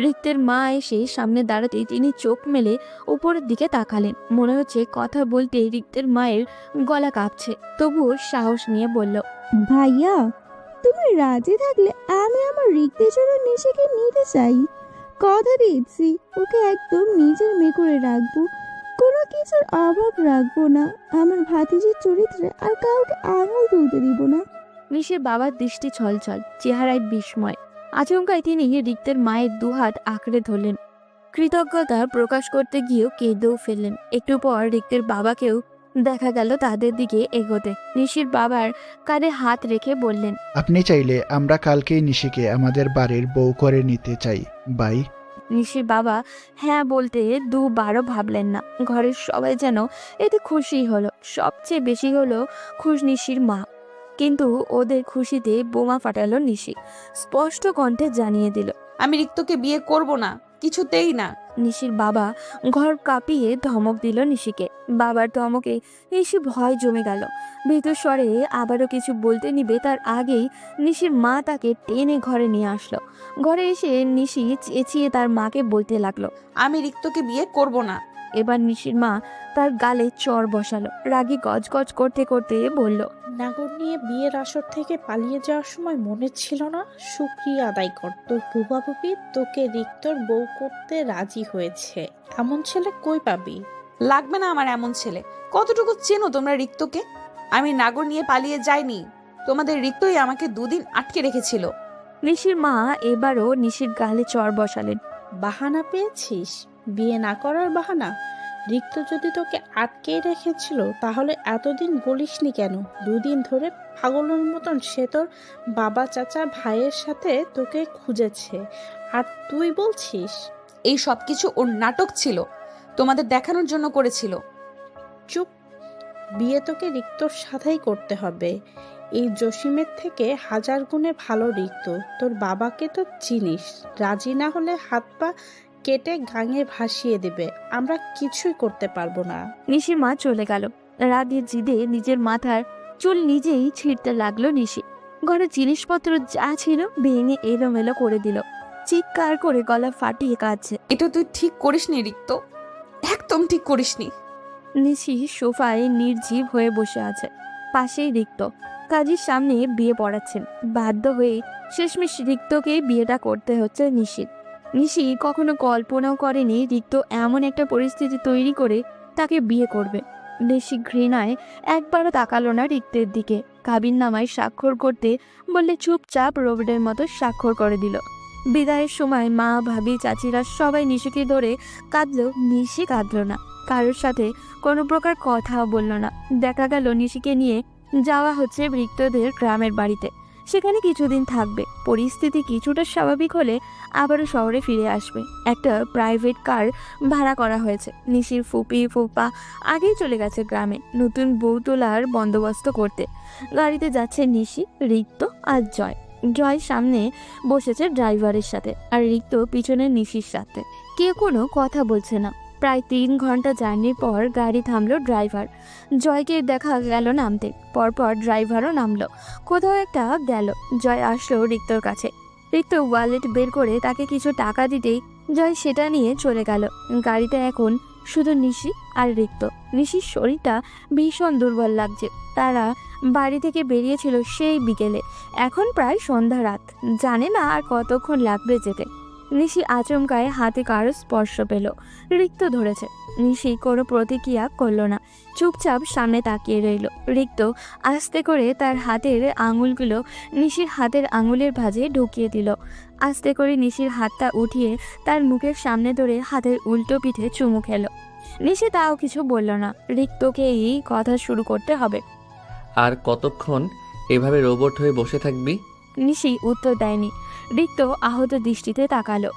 রিক্তের মা এসে সামনে দাঁড়াতেই তিনি চোখ মেলে উপরের দিকে তাকালেন। মনে হচ্ছে কথা বলতে রিক্তের মায়ের গলা কাঁপছে, তবুও সাহস নিয়ে বলল, ভাইয়া, তুমি রাজি থাকলে আমি আমার রিক্তের জন্য নিশিকে নিতে চাই। কথা দিচ্ছি, ওকে একদম নিজের মেয়ে করে রাখবো, কোনো কিছুর অভাব রাখবো না। আমার ভাতিজির চরিত্রে আর কাউকে আঙুল তুলতে দিব না। নিশির বাবার দৃষ্টি ছলছল, চেহারায় বিস্ময়। আচমকায় তিনি রিক্তের মায়ের দুহাত আঁকড়ে ধরলেন। কৃতজ্ঞতা প্রকাশ করতে গিয়েও কেঁদেও ফেললেন। একটু পর রিক্তের বাবাকেও দেখা গেল তাদের দিকে এগোতে। নিশির বাবার কাঁধে হাত রেখে বললেন, আপনি চাইলে আমরা কালকেই নিশিকে আমাদের বাড়ির বউ করে নিতে চাই ভাই। নিশির বাবা হ্যাঁ বলতে দুবারও ভাবলেন না। ঘরের সবাই যেন এতে খুশি হলো, সবচেয়ে বেশি হলো খুশ নিশির মা। কিন্তু ওদের খুশিতে বোমা ফাটালো নিশি, স্পষ্ট কণ্ঠে জানিয়ে দিল, আমি রিক্তকে বিয়ে করব না, কিছুতেই না। নিশির বাবা ঘর কাঁপিয়ে ধমক দিল নিশিকে। বাবার ধমকে নিশি ভয় জমে গেল। ভীতু স্বরে আবারও কিছু বলতে নিবে তার আগেই নিশির মা তাকে টেনে ঘরে নিয়ে আসলো। ঘরে এসে নিশি চেঁচিয়ে তার মাকে বলতে লাগলো, আমি রিক্তকে বিয়ে করব না। এবার নিশির মা তার গালে চড় বসালো। রাগী গজগজ করতে করতে বলল, নাগর নিয়ে বিয়ের আসর থেকে পালিয়ে যাওয়ার সময় মনে ছিল না? শুকরিয়া আদায় কর, তোর বুবাবুবি তোকে রিক্তর বউ করতে রাজি হয়েছে। এমন ছেলে কই পাবি? লাগবে না আমার এমন ছেলে। কতটুকু চেনো তোমরা রিক্তকে? আমি নাগর নিয়ে পালিয়ে যাইনি, তোমাদের রিক্তই আমাকে 2 দিন আটকে রেখেছিল। নিশির মা এবারও নিশির গালে চড় বসালেন। বাহানা পেয়েছিস? বিয়ে না করার বাহানা? রিক্ত যদি তোকে আটকেই রেখেছিল তাহলে এতদিন বলিসনি কেন? 2 দিন ধরে পাগলের মতন সে তোর বাবা, চাচা, ভাইয়ের সাথে তোকে খুঁজেছে, আর তুই বলছিস? এই সব কিছু ওর নাটক ছিল, তোমাদের দেখানোর জন্য করেছিল। চুপ! বিয়ে তোকে রিক্তর সাথেই করতে হবে। এই জসিমের থেকে 1000 গুণে ভালো রিক্ত। তোর বাবাকে তো চিনিস, রাজি না হলে হাত পা কেটে গাঙে ভাসিয়ে দেবে। আমরা কিছুই করতে পারবো না। নিশির মা চলে গেল। রাগে জিদে নিজের মাথার চুল নিজেই ছিঁড়তে লাগলো নিশি। ঘরের জিনিসপত্র যা ছিল ভেঙে এলোমেলো করে দিল। চিৎকার করে গলা ফাটিয়ে কাঁদছে। এটা তুই ঠিক করিসনি রিক্ত, একদম ঠিক করিসনি। নিশি সোফায় নির্জীব হয়ে বসে আছে, পাশেই রিক্ত কাজীর সামনে বিয়ে পড়াচ্ছেন। বাধ্য হয়ে শেষমেশ রিক্তকেই বিয়েটা করতে হচ্ছে নিশির। নিশি কখনো কল্পনাও করেনি রিক্ত এমন একটা পরিস্থিতি তৈরি করে তাকে বিয়ে করবে। নিশি ঘৃণায় একবারও তাকালো না রিক্তের দিকে। কাবিননামায় স্বাক্ষর করতে বললে চুপচাপ রোবটের মতো স্বাক্ষর করে দিল। বিদায়ের সময় মা, ভাবি, চাচিরা সবাই নিশিকে ধরে কাঁদলো। নিশি কাঁদলো না, কারোর সাথে কোনো প্রকার কথাও বলল না। দেখা গেল নিশিকে নিয়ে যাওয়া হচ্ছে রিক্তদের গ্রামের বাড়িতে। সেখানে কিছুদিন থাকবে। পরিস্থিতি কিছুটা স্বাভাবিক হলে আবারও শহরে ফিরে আসবে। একটা প্রাইভেট কার ভাড়া করা হয়েছে। নিশির ফুপা আগেই চলে গেছে গ্রামে নতুন বউ তোলার বন্দোবস্ত করতে। গাড়িতে যাচ্ছে নিশি, রিক্ত আর জয়। জয় সামনে বসেছে ড্রাইভারের সাথে, আর রিক্ত পিছনে নিশির সাথে। কেউ কোনো কথা বলছে না। প্রায় 3 ঘন্টা জার্নির পর গাড়ি থামলো। ড্রাইভার জয়কে দেখা গেল নামতে, পরপর ড্রাইভারও নামলো। কোথাও একটা গেল। জয় আসলো রিক্তর কাছে। রিক্ত ওয়ালেট বের করে তাকে কিছু টাকা দিতেই জয় সেটা নিয়ে চলে গেল। গাড়িতে এখন শুধু নিশি আর রিক্ত। নিশির শরীরটা ভীষণ দুর্বল লাগছে। তারা বাড়ি থেকে বেরিয়েছিল সেই বিকেলে, এখন প্রায় সন্ধ্যা রাত। জানে না আর কতক্ষণ লাগবে যেতে। নিশি আচমকায় হাতে কারো স্পর্শ পেল। রিক্ত ধরেছে। নিশি কোনো প্রতিক্রিয়া করল না, চুপচাপ সামনে তাকিয়ে রইল। রিক্ত আস্তে করে তার হাতের আঙুলগুলো নিশির হাতের আঙুলের ভাঁজে ঢুকিয়ে দিল। আস্তে করে নিশির হাতটা উঠিয়ে তার মুখের সামনে ধরে হাতের উল্টো পিঠে চুমু খেলো। নিশি তাও কিছু বলল না। রিক্তকে এই কথা শুরু করতে হবে। আর কতক্ষণ এভাবে রোবট হয়ে বসে থাকবি? নিশি উত্তর দেয়নি। রিক্ত আহত দৃষ্টিতে তাকালো।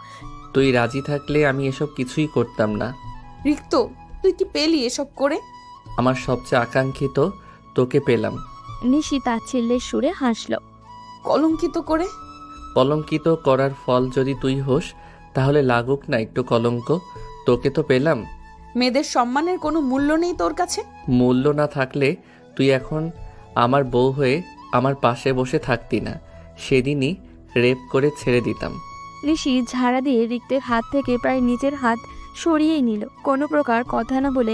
তুই রাজি থাকলে আমি এসব কিছুই করতাম না। রিক্ত, তুই কি পেলি এসব করে? আমার সবচেয়ে আকাঙ্ক্ষিত তোকে পেলাম। নিশি তাচ্ছিল্যের সুরে হাসল। কলঙ্কিত করে? কলঙ্কিত করার ফল যদি তুই হোস তাহলে লাগুক না একটু কলঙ্ক। তোকে তো পেলাম। মেয়েদের সম্মানের কোনো মূল্য নেই তোর কাছে? মূল্য না থাকলে তুই এখন আমার বউ হয়ে আমার পাশে বসে থাকতি না। সেদিনই রেপ করে ছেড়ে দিতাম। নিশি ঝাড়া দিয়ে রিক্তের হাত থেকে প্রায় নিজের হাত সরিয়েই নিল। কোনো প্রকার কথা না বলে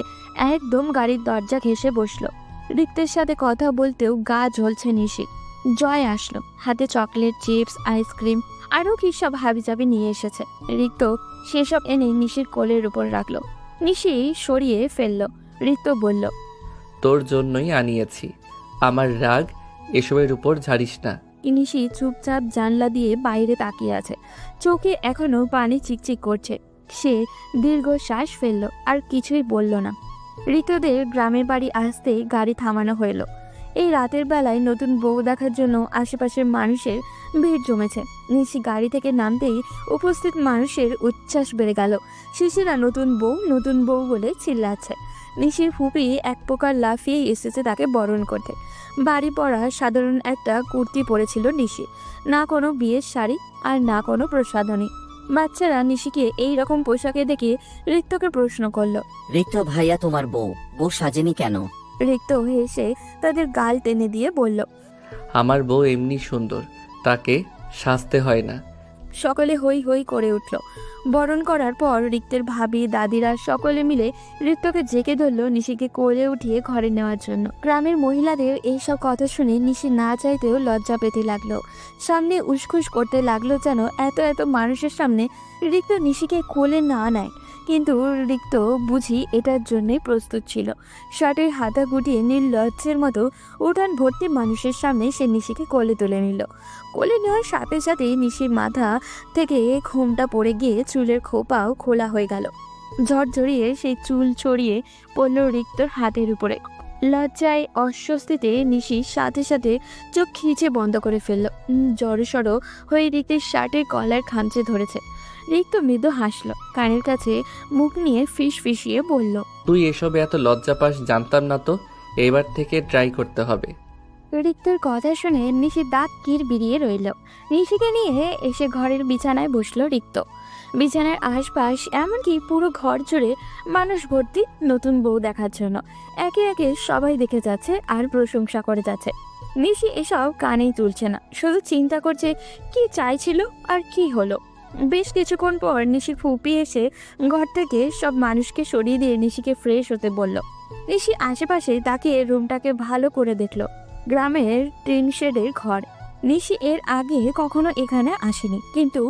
একদম গাড়ির দরজা ঘেঁষে বসলো। রিক্তের সাথে কথা বলতেও গা জ্বলছে নিশি। জয় আসলো, হাতে চকলেট, চিপস, আইসক্রিম আরও কি সব হাবিজাবি নিয়ে এসেছে। রিক্ত সেসব এনে নিশির কোলের উপর রাখলো। নিশি সরিয়ে ফেলল। রিক্ত বলল, তোর জন্যই আনিয়েছি। আমার রাগ এসবের উপর ঝাড়িস না। নিশি চুপচাপ জানলা দিয়ে বাইরে তাকিয়ে আছে। চোখে এখনো পানি চিকচিক করছে। সে দীর্ঘশ্বাস ফেলল, আর কিছুই বলল না। ঋতুদের গ্রামের বাড়ি আসতে গাড়ি থামানো হলো। এই রাতের বেলায় নতুন বউ দেখার জন্য আশেপাশের মানুষের ভিড় জমেছে। নিশি গাড়ি থেকে নামতেই উপস্থিত মানুষের উচ্ছ্বাস বেড়ে গেল। শিশিরা নতুন বউ বলে চিল্লাচ্ছে। নিশির ফুপি এক প্রকার লাফিয়ে এসেছে তাকে বরণ করতে। বাড়ি পরা সাধারণ একটা কুর্তি পরেছিল নিশি। না কোনো বিয়ের শাড়ি আর না কোনো প্রসাধনী। বাচ্চারা নিশিকে এই রকম পোশাকে দেখে ঋক্তকে প্রশ্ন করলো। রিক্ত ভাইয়া, তোমার বউ সাজেনি কেন? ঋক্ত হেসে তাদের গাল টেনে দিয়ে বলল, আমার বউ এমনি সুন্দর, তাকে সাজতে হয় না। সকলে হই হই করে উঠল। বরণ করার পর রিক্তের ভাবি, দাদিরা সকলে মিলে ঋক্তকে জেকে ধরল নিশিকে কোলে উঠিয়ে ঘরে নেওয়ার জন্য। গ্রামের মহিলাদের এইসব কথা শুনে নিশি না চাইতেও লজ্জা পেতে লাগলো। সামনে উসখুস করতে লাগলো যেন এত মানুষের সামনে রিক্ত নিশিকে কোলে না নেয়। কিন্তু রিক্ত বুঝি এটার জন্যই প্রস্তুত ছিল। শার্টের হাতা গুটিয়ে নির্লজ্জের মতো উঠান ভর্তি মানুষের সামনে সে নিশিকে কোলে তুলে নিল। কোলে নেওয়ার সাথে সাথেই নিশির মাথা থেকে ঘোমটা পড়ে গিয়ে চুলের খোপাও খোলা হয়ে গেল। ঝরঝরিয়ে সেই চুল ছড়িয়ে পড়ল রিক্তর হাতের উপরে। লজ্জায় অস্বস্তিতে নিশি সাথে সাথে চোখ খিচে বন্ধ করে ফেলল। জড়সড় হয়ে রিক্তের শার্টের কলার খামচে ধরেছে। রিক্ত মৃদু হাসল, কানের কাছে মুখ নিয়ে ফিসফিসিয়ে বলল, তুই এসবে এত লজ্জা পাস জানতাম না তো। এবার থেকে ট্রাই করতে হবে। রিক্তর কথা শুনে নিশি দাঁত কির বিরিয়ে রইল। নিশিকে নিয়ে এসে ঘরের বিছানায় বসলো রিক্ত। বিছানার আশপাশ এমনকি পুরো ঘর জুড়ে মানুষ ভর্তি নতুন বউ দেখার জন্য। একে একে সবাই দেখে যাচ্ছে আর প্রশংসা করে যাচ্ছে। নিশি এসব কানেই তুলছে না, শুধু চিন্তা করছে কি চাইছিল আর কি হলো। বেশ কিছুক্ষণ পর নিশির ফুপি এসে ঘর থেকে সব মানুষকে সরিয়ে দিয়ে নিশিকে ফ্রেশ হতে বলল। নিশি আশেপাশে তাকিয়ে রুমটাকে ভালো করে দেখল। গ্রামের টিন শেডের ঘর। নিশি এর আগে কখনো এখানে আসেনি, কিন্তু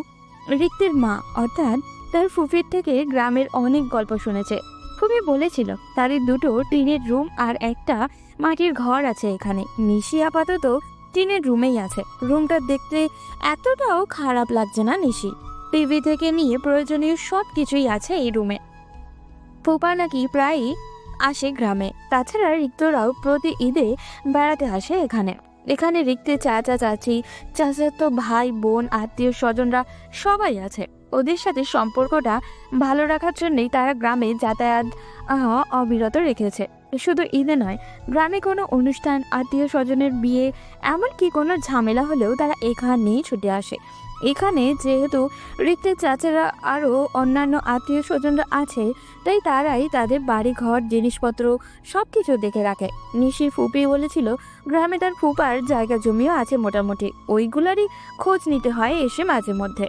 রিক্তের মা অর্থাৎ তার ফুপির থেকে গ্রামের অনেক গল্প শুনেছে। ফুপি বলেছিল তাদের দুটো টিনের রুম আর একটা মাটির ঘর আছে এখানে। নিশি আপাতত টিনের রুমেই আছে। রুমটা দেখতে এতটাও খারাপ লাগছে না নিশি। টিভি থেকে নিয়ে প্রয়োজনীয় সব কিছুই আছে এই রুমে। ফুপা নাকি প্রায়ই আসে গ্রামে। তাছাড়া রিক্তরাও প্রতি ঈদে বেড়াতে আসে এখানে। এখানে রিক্তের চাচা চাচি, চাচাতো ভাই বোন, আত্মীয় স্বজনরা সবাই আছে। ওদের সাথে সম্পর্কটা ভালো রাখার জন্যই তারা গ্রামে যাতায়াত অবিরত রেখেছে। শুধু ঈদে নয়, গ্রামে কোনো অনুষ্ঠান, আত্মীয় স্বজনের বিয়ে, এমনকি কোনো ঝামেলা হলেও তারা এখানেই ছুটে আসে। এখানে যেহেতু রিক্তের চাচারা আরও অন্যান্য আত্মীয় স্বজনরা আছে, তাই তারাই তাদের বাড়ি ঘর জিনিসপত্র সব কিছু দেখে রাখে। নিশির ফুপি বলেছিল গ্রামে তার ফুপার জায়গা জমিও আছে মোটামুটি, ওইগুলারই খোঁজ নিতে হয় এসে মাঝে মধ্যে।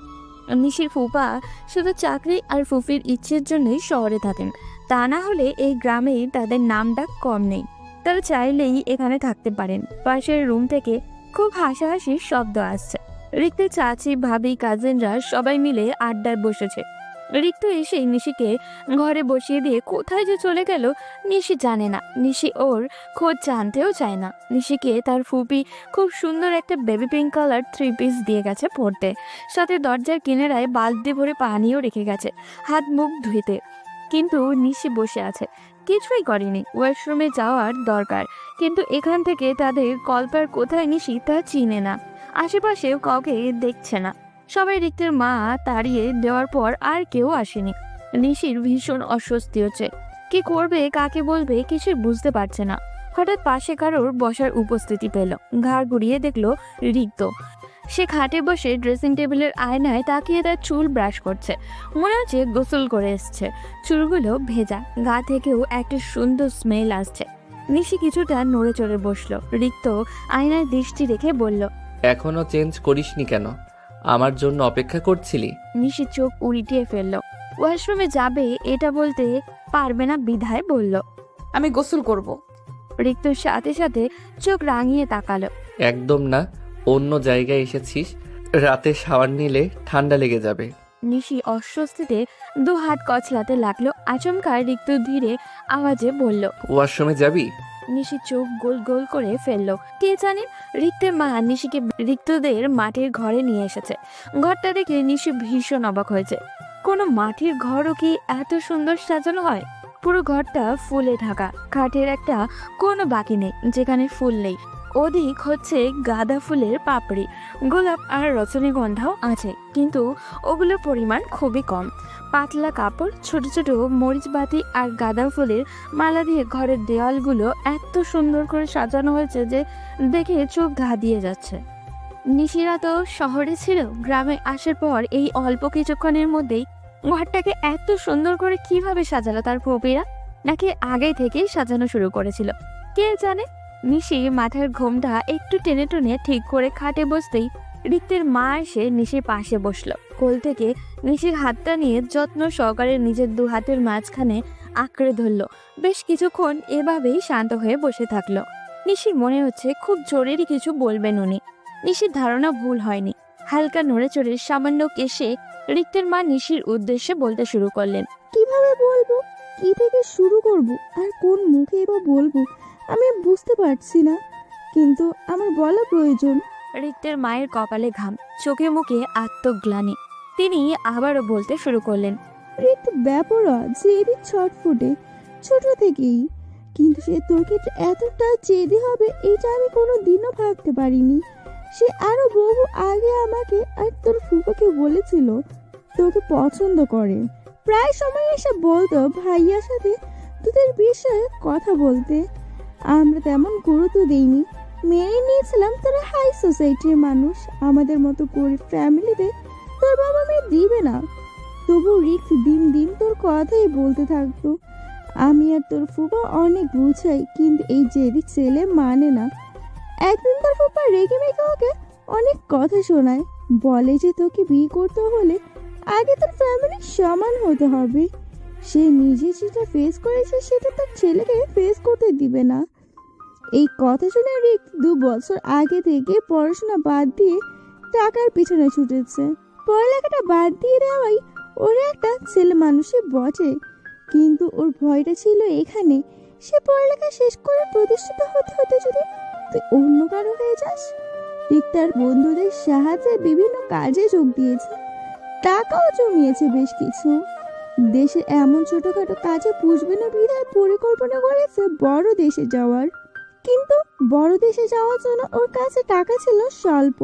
নিশির ফুপা শুধু চাকরি আর ফুপির ইচ্ছের জন্যই শহরে থাকেন, তা না হলে এই গ্রামেই তাদের নাম ডাক কম নেই। তারা চাইলেই এখানে থাকতে পারেন। পাশের রুম থেকে খুব হাসাহাসির শব্দ আসছে। রিক্তের চাচি, ভাবি, কাজিনরা সবাই মিলে আড্ডায় বসেছে। রিক্ত এসে নিশিকে ঘরে বসিয়ে দিয়ে কোথায় যে চলে গেল নিশি জানে না। নিশি ওর খোঁজ জানতেও চায় না। নিশিকে তার ফুপি খুব সুন্দর একটা বেবি পিঙ্ক কালার 3 পিস দিয়ে গেছে পরতে, সাথে দরজার কিনারায় বালতি ভরে পানিও রেখে গেছে হাত মুখ ধুইতে। কিন্তু নিশি বসে আছে, কিছুই করেনি। ওয়াশরুমে যাওয়ার দরকার, কিন্তু এখান থেকে তাদের কল্পার কোথায় নিশি তা চিনে না। আশেপাশেও কাউকে দেখছে না। সবাই রিক্তের মা তাড়িয়ে দেওয়ার পর আর কেউ আসেনি। নিশির ভীষণ অস্বস্তি হচ্ছে, কি করবে কাকে বলবে কিছুই বুঝতে পারছে না। হঠাৎ পাশে কারোর বসার উপস্থিতি পেল, ঘাড় ঘুরিয়ে দেখলো রিক্ত। সে খাটে বসে ড্রেসিং টেবিলের আয়নায় তাকিয়ে তার চুল ব্রাশ করছে। মনে হচ্ছে গোসল করে এসছে। চুলগুলো ভেজা, গা থেকেও একটা সুন্দর স্মেল আসছে। নিশি কিছুটা নড়ে চড়ে বসলো। রিক্ত আয়নায় দৃষ্টি রেখে বলল, এখনো চেঞ্জ করিসনি কেন? আমার জন্য অপেক্ষা করছিলি? নিশি চোখ উল্টিয়ে ফেলল। ওয়াশরুমে যাবে এটা বলতে পারবে না বিধায় বলল। আমি গোসল করব। রিক্তর সাথে সাথে চোখ রাঙিয়ে তাকালো। একদম না, অন্য জায়গায় এসেছিস। রাতে শাওয়ার নিলে ঠান্ডা লেগে যাবে। নিশি অস্বস্তিতে দু হাত কচলাতে লাগলো। আচমকা রিক্ত ধীরে আওয়াজে বলল, ওয়াশরুমে যাবি? নিশি চোখ গোল গোল করে ফেললো। কে জানে রিক্তের মা নিশিকে রিক্তদের মাটির ঘরে নিয়ে এসেছে। ঘরটা দেখে নিশি ভীষণ অবাক হয়েছে। কোনো মাটির ঘরও কি এত সুন্দর সাজানো হয়? পুরো ঘরটা ফুলে ঢাকা। খাটের একটা কোনো বাকি নেই যেখানে ফুল নেই। অধিক হচ্ছে গাঁদা ফুলের পাপড়ি, গোলাপ আর রজনীগন্ধাও আছে, কিন্তু ওগুলোর পরিমাণ খুবই কম। পাতলা কাপড়, ছোট ছোট মরিচবাতি আর গাঁদা ফুলের মালা দিয়ে ঘরের দেওয়ালগুলো এত সুন্দর করে সাজানো হয়েছে যে দেখে চোখ ধাঁধিয়ে যাচ্ছে। নিশিরা তো শহরে ছিল, গ্রামে আসার পর এই অল্প কিছুক্ষণের মধ্যেই ঘরটাকে এত সুন্দর করে কিভাবে সাজালো তার ফুপিরা, নাকি আগে থেকেই সাজানো শুরু করেছিল কে জানে। নিশি মাথার ঘোমটা একটু টেনে টেনে ঠিক করে খাটে বসতেই রিক্তের মা এসে নিশির পাশে বসলো। কোল থেকে নিশির হাতটা নিয়ে যত্ন সহকারে নিজের দু হাতের মাঝখানে আঁকড়ে ধরলো। বেশ কিছুক্ষণ এভাবেই শান্ত হয়ে বসে থাকলো। নিশির মনে হচ্ছে খুব জরুরি কিছু বলবেন উনি। নিশির ধারণা ভুল হয়নি। হালকা নড়ে চড়ে সামান্য কেশে রিক্তের মা নিশির উদ্দেশ্যে বলতে শুরু করলেন। কিভাবে বলবো, কি থেকে শুরু করব, আর কোন মুখে বা বলবো আমি বুঝতে পারছি না, কিন্তু আমার বলা প্রয়োজন। রিক্তের মায়ের কপালে ঘাম, চোখে মুখে আত্মগ্লানি। তিনি আবারও বলতে শুরু করলেন। রিক্ত ব্যাপারা জেদি ছটফুটে ছোট থেকেই, কিন্তু সে তোকে এতটা জেদি হবে এটা আমি কোনো দিনও ভাবতে পারিনি। সে আরো বহু আগে আমাকে আর তোর ফুফাকে বলেছিল তোকে পছন্দ করে। প্রায় সময় এসে বলতো ভাইয়ার সাথে তোদের বিষয়ে কথা বলতে। আমরা তেমন গুরুত্ব দেইনি, মেনে নিয়েছিলাম তারা হাই সোসাইটির মানুষ, আমাদের মতো গরিব ফ্যামিলিতে তোর বাবা মেয়ে দিবে না। তবু রিক্স দিন দিন তোর কথাই বলতে থাকতো। আমি আর তোর ফুফা অনেক বুঝাই, কিন্তু এই জেদি ছেলে মানে না। একদিন তোর ফুফা রেগে মেগে ওকে অনেক কথা শোনায়, বলে যে তোকে বিয়ে করতে হলে আগে তোর ফ্যামিলির সমান হতে হবে। সে নিজে যেটা ফেস করেছে সেটা তার ছেলেকে ফেস করতে দিবে না। এই কথা শুনে রিক 2 বছর আগে থেকে পড়াশোনা বাদ দিয়ে টাকার পিছনে ছুটেছে। পড়ালেখাটা বাদ দিয়ে দেওয়াই ওর একটা ছেলে মানুষই বটে, কিন্তু ওর ভয়টা ছিল এখানে সে পড়ালেখা শেষ করে প্রতিষ্ঠিত হতে হতে যদি তুই অন্য কারো হয়ে যাস। রিক তার বন্ধুদের সাহায্যে বিভিন্ন কাজে যোগ দিয়েছে, টাকাও জমিয়েছে বেশ কিছু। দেশের এমন ছোটখাটো কাজে পুষবে না বিধায় পরিকল্পনা করেছে বড় দেশে যাওয়ার, কিন্তু বড় দেশে যাওয়ার জন্য ওর কাছে টাকা ছিল স্বল্প।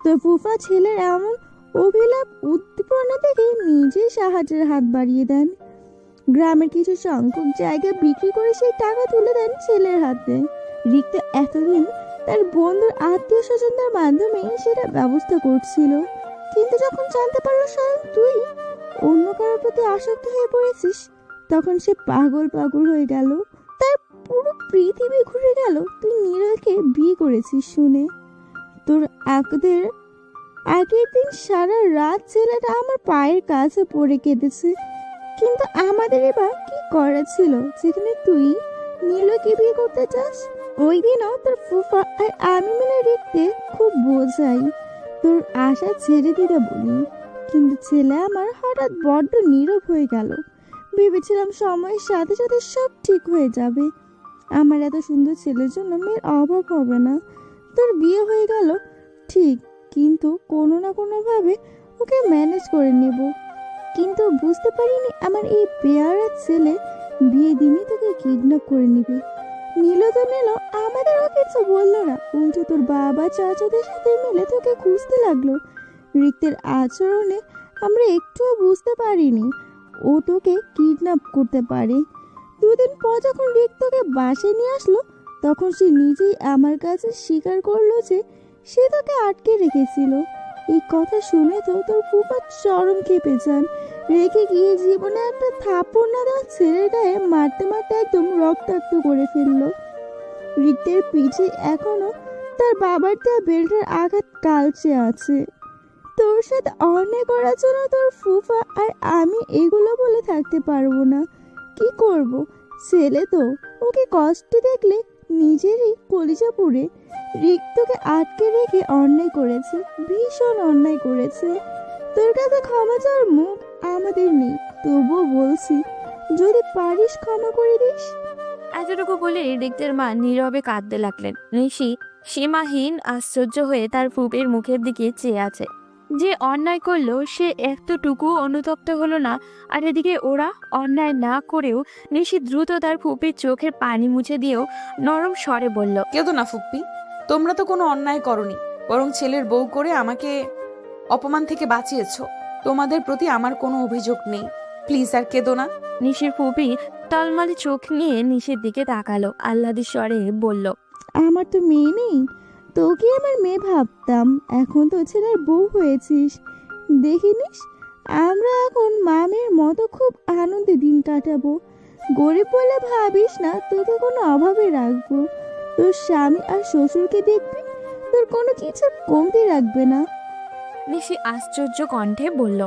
তো ফুফা ছেলের এমন অভিলাপ উদ্দীপনা থেকে নিজেই সাহায্যের হাত বাড়িয়ে দেন। গ্রামের কিছু সংখ্যক জায়গা বিক্রি করে সেই টাকা তুলে দেন ছেলের হাতে। রিক্ত এতদিন তার বন্ধুর আত্মীয় স্বজনদের মাধ্যমে সেটা ব্যবস্থা করছিল, কিন্তু যখন জানতে পারলো স্বয়ং তুই অন্য কারোর প্রতি আসক্ত হয়ে পড়েছিস, তখন সে পাগল পাগল হয়ে গেল। তার পুরো পৃথিবী ঘুরে গেল তুই নীরকে বিয়ে করেছিস শুনে। তোর আগের দিন সারা রাত ছেলেটা আমার পায়ের কাছে পড়ে কেঁদেছে, কিন্তু আমাদের এবার কি করা ছিল যেখানে তুই নীলকে বিয়ে করতে চাস? ওই দিনও তোর ফুফা আর আমি মিলে রিক্তে খুব বোঝাই তোর আশা ছেড়ে দিতে বলি, কিন্তু ছেলে আমার হঠাৎ বড্ড নীরব হয়ে গেল। ভেবেছিলাম সময়ের সাথে সাথে সব ঠিক হয়ে যাবে, আমার এত সুন্দর ছেলের জন্য মেয়ের অভাব হবে না। তোর বিয়ে হয়ে গেল ঠিক, কিন্তু কোনো না কোনোভাবে ওকে ম্যানেজ করে নেব। কিন্তু বুঝতে পারিনি আমার এই পেয়ারা ছেলে বিয়ে দিনই তোকে কিডন্যাপ করে নিবে। নিল তো নিল, আমাদেরও কিছু বললো না, উল্টো তোর বাবা চাচাদের সাথে মিলে তোকে খুঁজতে লাগলো। রিক্তের আচরণে আমরা একটুও বুঝতে পারিনি ও তোকে কিডন্যাপ করতে পারে। দুদিন পর যখন রিক্ত তোকে বাসায় নিয়ে আসলো, তখন সে নিজেই আমার কাছে স্বীকার করলো যে সে তোকে আটকে রেখেছিল। এই কথা শুনে তো তোর ফুফা চরম খেপে যান, রেখে গিয়ে জীবনে একটা থাপ্পড় না দেওয়া ছেলের গায়ে মারতে মারতে একদম রক্তাক্ত করে ফেললো। রিক্তের পিঠে এখনো তার বাবার দেওয়া বেল্টের আঘাত কালচে আছে। তোর সাথে অন্যায় করার জন্য তোর ফুফা আর আমি এগুলো বলে থাকতে পারবো না। কি করব, ছেলে তো, ওকে কষ্ট দেখলে নিজেরই কলিজা পুড়ে। রিক্তকে আটকে রেখে অন্যায় করেছে, ভীষণ অন্যায় করেছে। তোর কাছে ক্ষমা চাওয়ার মুখ আমাদের নেই, তবুও বলছি যদি পারিস ক্ষমা করে দিস। এতটুকু বলে রিক্তের মা নীরবে কাঁদতে লাগলেন। নিশি সীমাহীন আশ্চর্য হয়ে তার ফুপের মুখের দিকে চেয়ে আছে। যে অন্যায় করলো সে এতটুকু অনুতপ্ত হলো না, আর এদিকে ওরা অন্যায় না করেও নিশি দ্রুত তার ফুপির চোখের পানি মুছে দিয়েও নরম স্বরে বলল, কেঁদো না ফুপ্পি, তোমরা তো কোনো অন্যায় করনি, বরং ছেলের বউ করে আমাকে অপমান থেকে বাঁচিয়েছো। তোমাদের প্রতি আমার কোনো অভিযোগ নেই, প্লিজ আর কেঁদো না। নিশির ফুপি টলমলে চোখ নিয়ে নিশির দিকে তাকালো, আহ্লাদের স্বরে বলল, আমার তো মেয়ে নেই, তোকে আমার মেয়ে ভাবতাম, এখন তো ছেলের বউ হয়েছিস। দেখিনিস আমরা এখন মামের মতো খুব আনন্দে দিন কাটাবো। গরিব বলে ভাবিস না তোকে কোনো অভাবে রাখবো। তোর স্বামী আর শ্বশুরকে দেখবি, তোর কোনো কিছু কমতি রাখবে না। নিশি আশ্চর্য কণ্ঠে বলল,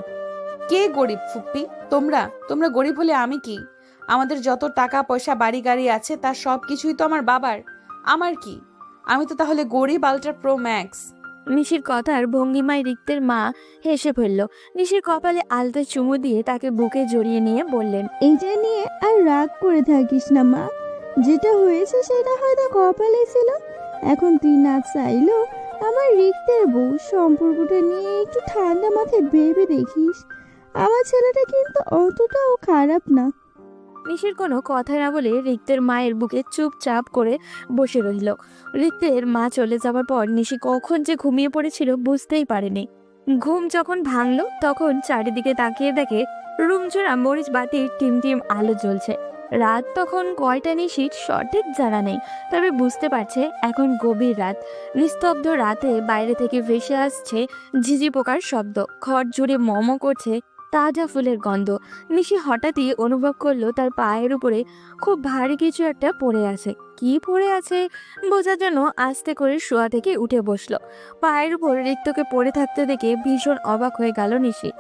কে গরিব ফুপ্পি? তোমরা তোমরা গরিব হলে আমি কি? আমাদের যত টাকা পয়সা বাড়ি গাড়ি আছে তার সব কিছুই তো আমার বাবার, আমার কি? আমি তো তাহলে গরিব আল্ট্রা প্রো ম্যাক্স। নিশির কথার ভঙ্গিমায় রিক্তের মা হেসে ফেলল। নিশির কপালে আলতো চুমু দিয়ে তাকে বুকে জড়িয়ে নিয়ে বললেন, এইটা নিয়ে আর রাগ করে থাকিস না মা, যেটা হয়েছে সেটা হয়তো কপালে ছিল। এখন তুই না চাইলেও আমার রিক্তের বউ, সম্পর্কটা নিয়ে একটু ঠান্ডা মাথায় ভেবে দেখিস। আমার ছেলেটা কিন্তু অতটাও খারাপ না। নিশির কোনো কথা না বলে রিক্তের মায়ের বুকে চুপচাপ করে বসে রইল। রিক্তের মা চলে যাওয়ার পর নিশি কখন যে ঘুমিয়ে পড়েছিল বুঝতেই পারেনি। ঘুম যখন ভাঙলো তখন চারিদিকে তাকিয়ে দেখে রুমজোড়া মরিচ বাতির টিমটিম আলো জ্বলছে। রাত তখন কয়টা নিশির সঠিক জানা নেই, তবে বুঝতে পারছে এখন গভীর রাত। নিস্তব্ধ রাতে বাইরে থেকে ভেসে আসছে ঝিঝি পোকার শব্দ, ঘর জুড়ে মম করছে তাজা ফুলের গন্ধ। নিশি হঠাৎই অনুভব করলো তার পায়ের উপরে খুব ভারী কিছু একটা পড়ে আছে। কি পড়ে আছে বোঝার জন্য আস্তে করে শোয়া থেকে উঠে বসলো। পায়ের উপর রিক্তকে পড়ে থাকতে দেখে ভীষণ অবাক হয়ে গেল নিশি।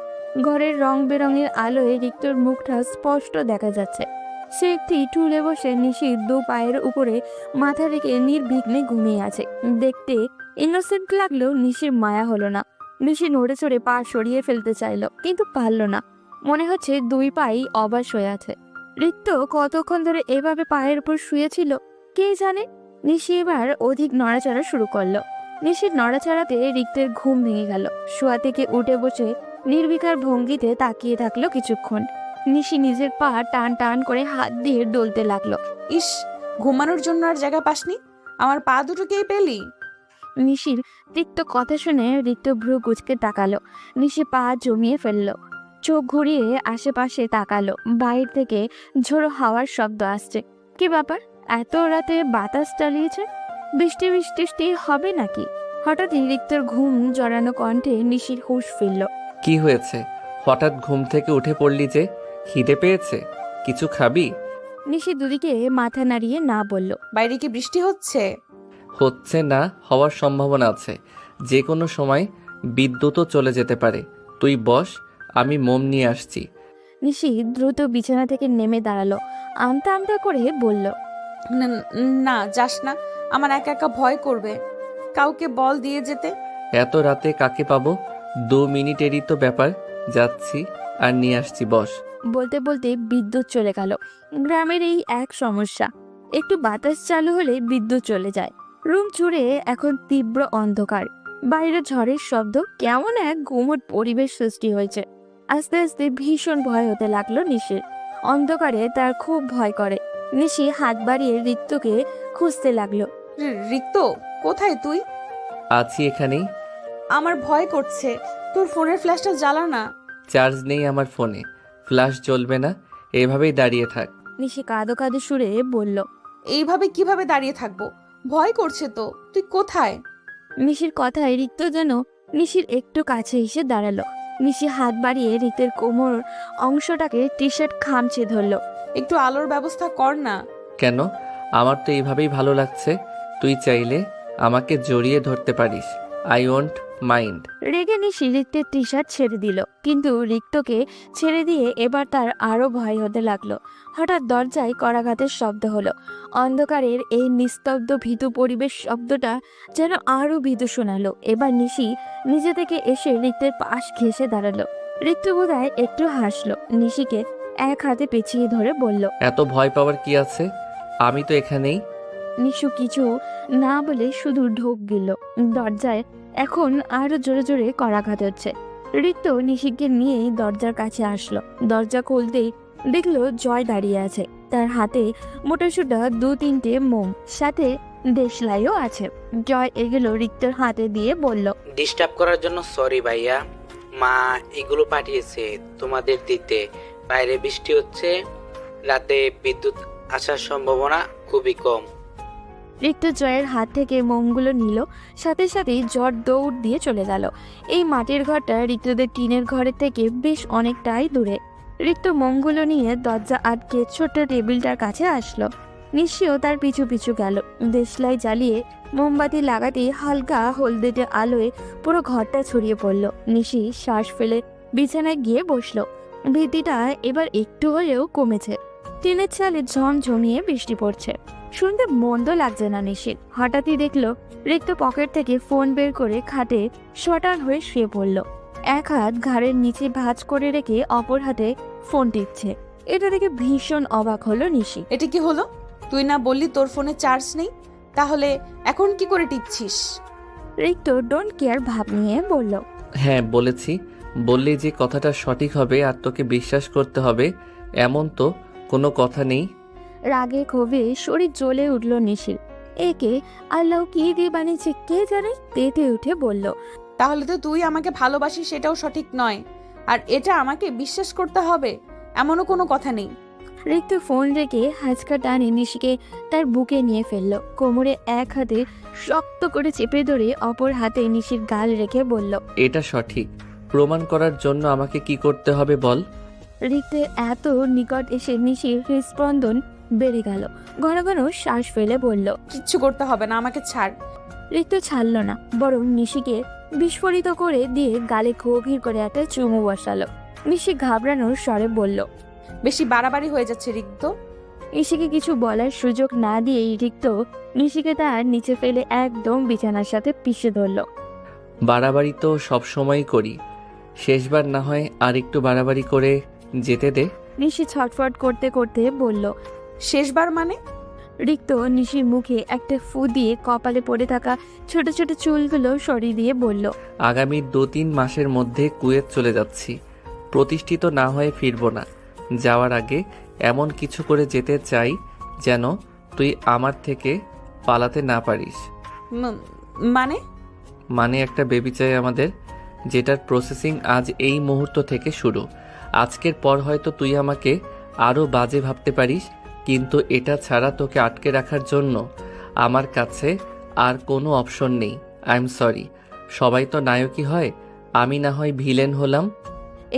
ঘরের রং বেরঙের আলোয় রিক্তর মুখটা স্পষ্ট দেখা যাচ্ছে। সে একটি টুলে বসে নিশি দু পায়ের উপরে মাথা রেখে নির্বিঘ্নে ঘুমিয়ে আছে। দেখতে ইনোসেন্ট লাগলেও নিশির মায়া হলো না। নিশি নড়ে চড়ে পা সরিয়ে ফেলতে চাইলো, কিন্তু পারল না। মনে হচ্ছে দুই পাই অবাস হয়ে আছে। রিক্ত কতক্ষণ ধরে এভাবে পায়ের উপর শুয়েছিল কে জানে। নিশি এবার অধিক নড়াচড়া শুরু করলো। নিশির নড়াচড়াতে রিক্তের ঘুম ভেঙে গেল। শোয়া থেকে উঠে বসে নির্বিকার ভঙ্গিতে তাকিয়ে থাকলো কিছুক্ষণ। নিশি নিজের পা টান টান করে হাত দিয়ে ডলতে লাগলো। ইস, ঘুমানোর জন্য আর জায়গা পাসনি, আমার পা দুটোকেই পেলি। নিশির তিক্ত কথা শুনে রিক্ত ভ্রু কুঁচকে তাকালো। নিশি পা জমিয়ে ফেললো, চোখ ঘুরিয়ে আশেপাশে তাকালো। বাইরে থেকে ঝোড়ো হাওয়ার শব্দ আসছে। কি ব্যাপার, এত রাতে বাতাস চালিয়েছে? বৃষ্টি বৃষ্টি হবে নাকি? হঠাৎই রিক্তর ঘুম জড়ানো কণ্ঠে নিশির হুঁশ ফিরল। কি হয়েছে? হঠাৎ ঘুম থেকে উঠে পড়লি যে? খিদে পেয়েছে? কিছু খাবি? নিশি দুদিকে মাথা নাড়িয়ে না বলল। বাইরে কি বৃষ্টি হচ্ছে? হচ্ছে না, হওয়ার সম্ভাবনা আছে। যে কোনো সময় বিদ্যুৎও চলে যেতে পারে। তুই বস, আমি মোম নিয়ে আসছি। নিশি দ্রুত বিছানা থেকে নেমে দাঁড়ালো, আমতা আমতা করে বলল, না না, যাস না, আমার একা একা ভয় করবে। কাউকে বল দিয়ে যেতে। এত রাতে কাকে পাবো? 2 মিনিটেরই তো ব্যাপার। যাচ্ছি আর নিয়ে আসছি, বস। বলতে বলতে বিদ্যুৎ চলে গেল। গ্রামের এই এক সমস্যা, একটু বাতাস চালু হলে বিদ্যুৎ চলে যায়। রুম জুড়ে এখন তীব্র অন্ধকার। বাইরে ঝড়ের শব্দ, কেমন এক গুমট পরিবেশ সৃষ্টি হয়েছে। আস্তে আস্তে ভীষণ ভয় হতে লাগলো নিশির। অন্ধকারে তার খুব ভয় করে। নিশি হাত বাড়িয়ে ঋতুকে খুঁজতে লাগলো। রিক্ত, কোথায় তুই? আছি এখানেই। আমার ভয় করছে, তোর ফোনের ফ্ল্যাশটা জ্বালা না। চার্জ নেই আমার ফোনে, ফ্ল্যাশ জ্বলবে না, এভাবেই দাঁড়িয়ে থাক। নিশি কাঁদো কাঁদো সুরে বলল। এইভাবে কিভাবে দাঁড়িয়ে থাকবো? ভয় করছে তো। তুই কোথায়? নিশির কথায় ঋতু যেন নিশির একটু কাছে এসে দাঁড়ালো। নিশি হাত বাড়িয়ে ঋতের কোমর অংশটাকে টি শার্ট খামচে ধরলো। একটু আলোর ব্যবস্থা কর না। কেন? আমার তো এইভাবেই ভালো লাগছে। তুই চাইলে আমাকে জড়িয়ে ধরতে পারিস। I won't mind. রেগে নিশি রিক্তের টি শার্ট ছেড়ে দিল, কিন্তু রিক্তকে ছেড়ে দিয়ে এবার তার আরো ভয় হতে লাগলো। হঠাৎ দরজায় করাঘাতের শব্দ হলো। অন্ধকারের এই নিস্তব্ধ ভীতু পরিবেশ শব্দটা যেন আরো ভীতু শোনালো। এবার নিশি নিজে থেকে এসে রিক্তের পাশ ঘেঁষে দাঁড়ালো। রিক্ত বোধহয় একটু হাসলো, নিশিকে এক হাতে পেঁচিয়ে ধরে বলল। এত ভয় পাওয়ার কি আছে? আমি তো এখানেই। নিশু কিছু না বলে শুধু ঢোক গেল। দরজায় এখন আরো জোরে জোরে করাঘাত হচ্ছে। ঋতু নিশিকে নিয়েই দরজার কাছে আসলো। দরজা খুলতেই দেখলো জয় দাঁড়িয়ে আছে। তার হাতে মোটাসোটা 2-3টে মোম, সাথে দেশলাইও আছে। জয় এগুলো ঋতুর হাতে দিয়ে বলল। ডিস্টার্ব করার জন্য সরি ভাইয়া, মা এগুলো পাঠিয়েছে তোমাদের দিতে। বাইরে বৃষ্টি হচ্ছে, রাতে বিদ্যুৎ আসার সম্ভাবনা খুবই কম। ঋতু জয়ের হাত থেকে মোমগুলো নিল, সাথে সাথেই জ্বর দৌড় দিয়ে চলে গেল। এই মাটির ঘরটা ঋতুদের টিনের ঘরের থেকে বেশ অনেকটাই দূরে। ঋতু মোমগুলো নিয়ে দরজা আটকে ছোট্ট টেবিলটার কাছে আসলো। নিশিও তার পিছু পিছু গেল। দেশলাই জ্বালিয়ে মোমবাতি লাগাতেই হালকা হলদেটে আলোয় পুরো ঘরটা ছড়িয়ে পড়ল। নিশি শ্বাস ফেলে বিছানায় গিয়ে বসলো। ভীতিটা এবার একটু হলেও কমেছে। টিনের চালে ঝমঝমিয়ে বৃষ্টি পড়ছে। শুনতে মন্দ লাগছে না নিশির। হঠাৎই দেখলো রিক্ত পকেট থেকে ফোন বের করে খাটে শটান হয়ে শুয়ে পড়ল। এক হাত ঘাড়ের নিচে ভাঁজ করে রেখে অপর হাতে ফোন টিপছে। এটা দেখে ভীষণ অবাক হলো নিশি। এটা কি হলো? তুই না বললি তোর ফোনে চার্জ নেই? তাহলে এখন কি করে টিপছিস? রিক্ত ডোন্ট কেয়ার ভাব নিয়ে বলল। হ্যাঁ বলেছি, বললে যে কথাটা সঠিক হবে আর তোকে বিশ্বাস করতে হবে এমন তো কোনো কথা নেই। রাগে ক্ষোভে শরীর জ্বলে উঠল নিশির। একে আল্লাহ কি দিয়ে বানিয়েছে কে জানে, তেতে উঠে বলল। তাহলে তো তুই আমাকে ভালোবাসিস সেটাও সঠিক নয়, আর এটা আমাকে বিশ্বাস করতে হবে এমনও কোনো কথা নেই। রিক্ত ফোন রেখে হাঁচকা টানে নিশিকে তার বুকে নিয়ে ফেললো। কোমরে এক হাতে শক্ত করে চেপে ধরে অপর হাতে নিশির গাল রেখে বলল। এটা সঠিক প্রমাণ করার জন্য আমাকে কি করতে হবে বল? রিক্তের এত নিকট এসে নিশির হৃদস্পন্দন বেড়ে গেল। ঘন ঘন শ্বাস ফেলে বলল। কিচ্ছু করতে হবে না, আমাকে ছাড়। রিক্ত ছাড়ল না, বরং নিশিকে বিস্ফোরিত করে দিয়ে গালে গভীর করে একটা চুমু বসালো। নিশি ঘাবড়ানোর স্বরে বলল। বেশি বাড়াবাড়ি হয়ে যাচ্ছে রিক্ত। নিশিকে কিছু বলার সুযোগ না দিয়েই রিক্ত নিশিকে তার নিচে ফেলে একদম বিছানার সাথে পিষে ধরল। বাড়াবাড়ি তো সব সময়ই করি, শেষবার না হয় আর একটু বাড়াবাড়ি করে যেতে দে। নিশি ছটফট করতে করতে বলল। শেষবার মানে? রিক্ত নিশির মুখে একটা ফু দিয়ে কপালে পড়ে থাকা ছোট ছোট চুলগুলো সরিয়ে দিয়ে বলল। আগামী 2-3 মাসের মধ্যে কুয়েত চলে যাচ্ছি। প্রতিষ্ঠিত না হয়ে ফিরবো না। যাওয়ার আগে এমন কিছু করে যেতে চাই যেন তুই আমার থেকে পালাতে না পারিস। মানে? মানে একটা বেবি চাই আমাদের, যেটার প্রসেসিং আজ এই মুহূর্ত থেকে শুরু। আজকের পর হয়তো তুই আমাকে আরও বাজে ভাবতে পারিস, কিন্তু এটা ছাড়া তোকে আটকে রাখার জন্য আমার কাছে আর কোনো অপশন নেই। I am sorry. সবাই তো নায়কই হয়, আমি না হয় ভিলেন হলাম।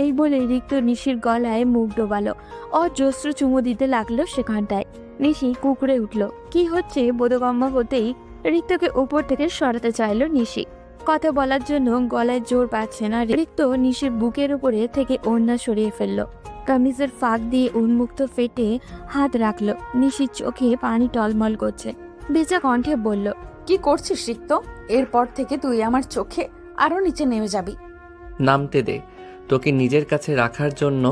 এই বলে রিক্ত নিশির গলায় মুখ ডোবালো। অজস্র চুমু দিতে লাগলো সেখানটায়। নিশি কুকড়ে উঠল। কি হচ্ছে বোধগম্য হতেই রিক্তকে উপর থেকে সরাতে চাইল নিশি। কথা বলার জন্য গলায় জোর পাচ্ছে না। রিক্ত নিশির বুকের উপরে থেকে ওড়না সরিয়ে ফেললো। কামিজের ফাঁক দিয়ে উন্মুক্ত ফেটে হাত রাখলো। নিশির চোখে পানি টলমল করছে। ভেজা কণ্ঠে বলল। কি করছিস রিক্ত? এরপর থেকে তুই আমার চোখে আরো নিচে নেমে যাবি। নামতে দে। তোকে নিজের কাছে রাখার জন্য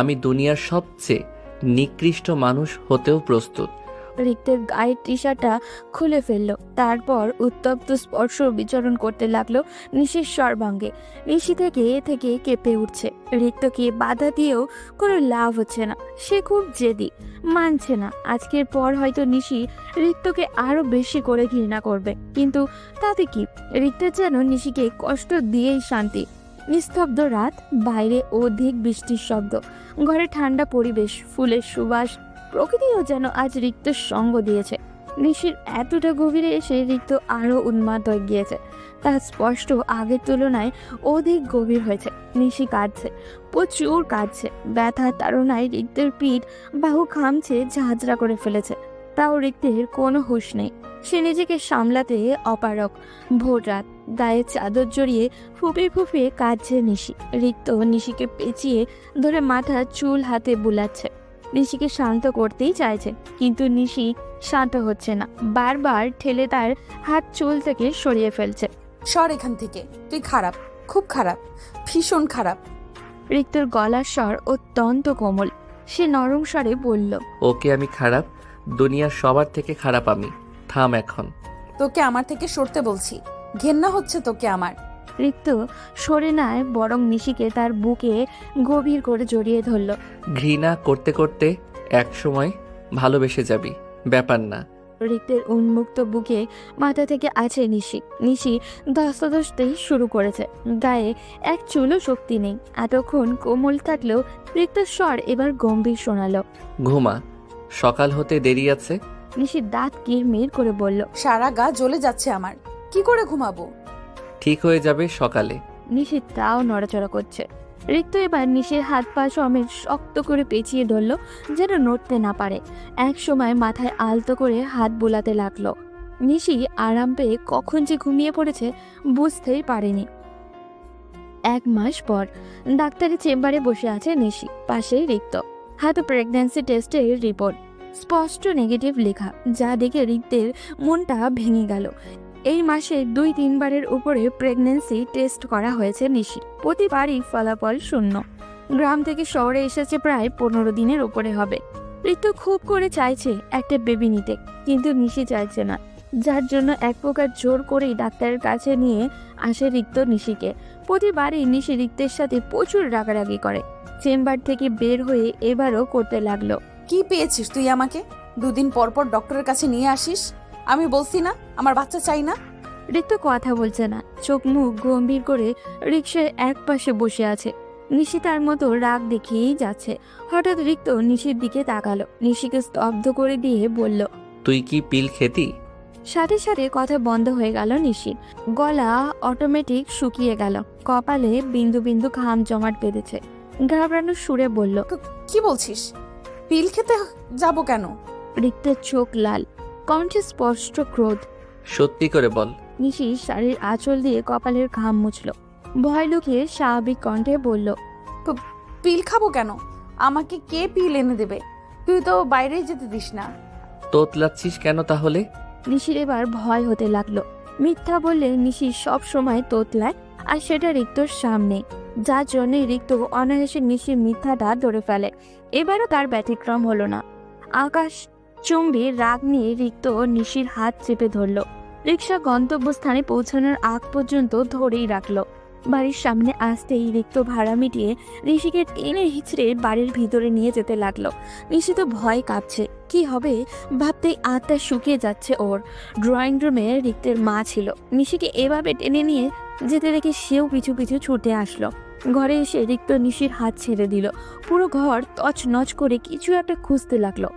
আমি দুনিয়ার সবচেয়ে নিকৃষ্ট মানুষ হতেও প্রস্তুত। রিক্তের গায়ের টি শার্টটা খুলে ফেললো। তারপর উত্তপ্ত স্পর্শ বিচরণ করতে লাগলো নিশির সর্বাঙ্গে। নিশি থেকে থেকে কেঁপে উঠছে। রিক্তকে বাধা দিয়েও কোনো লাভ হচ্ছে না। সে খুব জেদি, মানছে না। আজকের পর হয়তো নিশি রিক্তকে আরো বেশি করে ঘৃণা করবে, কিন্তু তাতে কি? রিক্তের যেন নিশিকে কষ্ট দিয়েই শান্তি। নিস্তব্ধ রাত, বাইরে অধিক বৃষ্টির শব্দ, ঘরে ঠান্ডা পরিবেশ, ফুলের সুবাস। প্রকৃতিও যেন আজ রিক্তের সঙ্গ দিয়েছে। নিশির এতটা গভীরে এসে রিক্ত আরো উন্মাদ হয়ে গিয়েছে। তার স্পষ্ট আগের তুলনায় অধিক গভীর হয়েছে। নিশি কাঁদছে, প্রচুর কাঁদছে। ব্যথার তাড়নায় রিক্তের পিঠ বাহু খামছে, ঝাঁঝরা করে ফেলেছে। তাও রিক্তের কোনো হুঁশ নেই। সে নিজেকে সামলাতে অপারগ। ভোর রাত, গায়ে চাদর জড়িয়ে ফুপিয়ে ফুপিয়ে কাঁদছে নিশি। রিক্ত নিশিকে পেঁচিয়ে ধরে মাথা চুল হাতে বুলাচ্ছে। নিশিকে শান্ত করতেই চাইছে, কিন্তু নিশি শান্ত হচ্ছে না। বারবার ঠেলে তার হাত চুল থেকে সরিয়ে ফেলছে। সর এখান থেকে, তুই খারাপ, খুব খারাপ, ভীষণ খারাপ। রিক্তর গলার স্বর অত্যন্ত কোমল। সে নরম স্বরে বলল, ওকে আমি খারাপ, দুনিয়ার সবার থেকে খারাপ আমি। থাম এখন। তোকে আমার থেকে সরতে বলছি, ঘেন্না হচ্ছে তোকে আমার। রিক্ত সরে নেয়, বরং নিশিকে তার বুকে গভীর করে জড়িয়ে ধরল। ঘৃণা করতে করতে এক সময় ভালোবেসে যাবি, ব্যাপার না। রিক্তের উন্মুক্ত বুকে মাথা থেকে আছে নিশি। নিশি ধস্তাধস্তি শুরু করেছে। গায়ে এক চুলও শক্তি নেই। এতক্ষণ কোমল থাকলেও রিক্তের স্বর এবার গম্ভীর শোনালো। ঘুমা, সকাল হতে দেরি আছে। নিশি দাঁত কিরমির করে বলল, সারা গা জ্বলে যাচ্ছে আমার, কি করে ঘুমাবো? ঠিক হয়ে যাবে সকালে। নিশি তাও নড়াচড়া করছে। রিক্ত এবার নিশির হাত পা সমেত শক্ত করে পেঁচিয়ে ধরল, যেন নড়তে না পারে। এক সময় মাথায় আলতো করে হাত বোলাতে লাগলো। নিশি আরাম পেয়ে কখন যে ঘুমিয়ে পড়েছে বুঝতেই পারেনি। 1 মাস পর ডাক্তারের চেম্বারে বসে আছে নিশি, পাশেই রিক্ত। হাতে প্রেগন্যান্সি টেস্টের রিপোর্ট, স্পষ্ট নেগেটিভ লেখা, যা দেখে রিক্তের মনটা ভেঙে গেল। এই মাসে 2-3 বারের উপরে প্রেগন্যান্সি টেস্ট করা হয়েছে নিশির, প্রতিবারই ফলাফল শূন্য। গ্রাম থেকে শহরে এসেছে প্রায় 15 দিনের উপরে হবে। ঋতু খুব করে চাইছে একটা বেবি নিতে, কিন্তু নিশি চাইছে না, যার জন্য এক প্রকার জোর করেই ডাক্তারের কাছে নিয়ে আসে রিক্ত নিশিকে। প্রতিবারই নিশি রিক্তের সাথে প্রচুর রাগারাগি করে। চেম্বার থেকে বের হয়ে এবারও করতে লাগলো। কি পেয়েছিস তুই আমাকে? 2 দিন পর পর ডক্টরের কাছে নিয়ে আসিস। আমি বলছি না আমার বাচ্চা চাই না। রিক্ত কথা বলছে না, চোখ মুখ গম্ভীর করে রিক্সায় এক পাশে বসে আছে। নিশি তার মতো রাগ দেখিয়েই যাচ্ছে। হঠাৎ রিক্ত নিশির দিকে তাকালো, নিশিকে স্তব্ধ করে দিয়ে বলল, তুই কি পিল খেতি? সাথে সাথে কথা বন্ধ হয়ে গেল নিশির। গলা অটোমেটিক শুকিয়ে গেল, কপালে বিন্দু বিন্দু ঘাম জমাট বেঁধেছে। ঘাবড়ানো সুরে বলল, কি বলছিস? পিল খেতে যাব কেন? রিক্তের চোখ লাল, কণ্ঠে স্পষ্ট ক্রোধ। সত্যি করে বল। নিশি শাড়ির আঁচল দিয়ে কপালের ঘাম মুছল, ভয় লুকিয়ে স্বাভাবিক কণ্ঠে বলল, পিল খাবো কেন? আমাকে কে পিল এনে দেবে? তুই তো বাইরেই যেতে দিস না। তোতলাচ্ছিস কেন তাহলে? নিশির এবার ভয় হতে লাগলো। মিথ্যা বললে নিশি সব সময় তোতলায়, আর সেটা রিক্তর সামনে, যার জন্য রিক্ত অনায়াসে নিশির মিথ্যাটা ধরে ফেলে। এবারও তার ব্যতিক্রম হলো না। আকাশ চুম্বি রাগ নিয়ে রিক্ত নিশির হাত চেপে ধরল। রিক্সা গন্তব্যস্থানে পৌঁছানোর আগ পর্যন্ত ধরেই রাখলো। বাড়ির সামনে আসতেই রিক্ত ভাড়া মিটিয়ে ঋষিকে টেনে হিচড়ে বাড়ির ভিতরে নিয়ে যেতে লাগলো। ঋষি তো ভয় কাঁপছে, কি হবে ভাবতেই আত্মা শুকিয়ে যাচ্ছে ওর। ড্রয়িং রুমে রিক্তের মা ছিল। নিশিকে এভাবে টেনে নিয়ে যেতে দেখে সেও পিছু পিছু ছুটে আসলো। ঘরে এসে রিক্ত নিশির হাত ছেড়ে দিল। পুরো ঘর তছনছ করে কিছু একটা খুঁজতে লাগলো।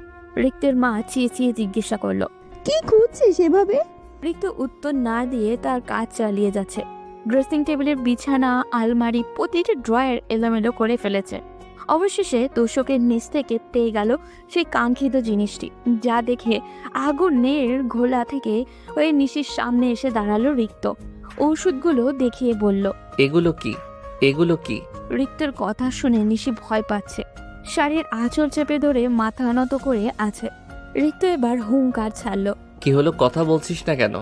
রিক্তের মা চেঁচিয়ে জিজ্ঞাসা করলো, কি খুঁজছিস এভাবে? রিক্ত উত্তর না দিয়ে তার কাজ চালিয়ে যাচ্ছে। ড্রেসিং টেবিলের বিছানা, আলমারি, প্রতিটি ড্রয়ার এলোমেলো করে ফেলেছে। অবশেষে তোষকের নিচ থেকে পেয়ে গেল সেই কাঙ্ক্ষিত জিনিসটি, যা দেখে আগুনের ঘোলা থেকে ওই নিশির সামনে এসে দাঁড়ালো রিক্ত। ওষুধগুলো দেখিয়ে বলল, এগুলো কি? এগুলো কি? রিক্তের কথা শুনে নিশি ভয় পাচ্ছে, শাড়ির আঁচল চেপে ধরে মাথা নত করে আছে। রিক্ত এবার হুঙ্কার ছাড়লো। কি হলো, কথা বলছিস না কেন?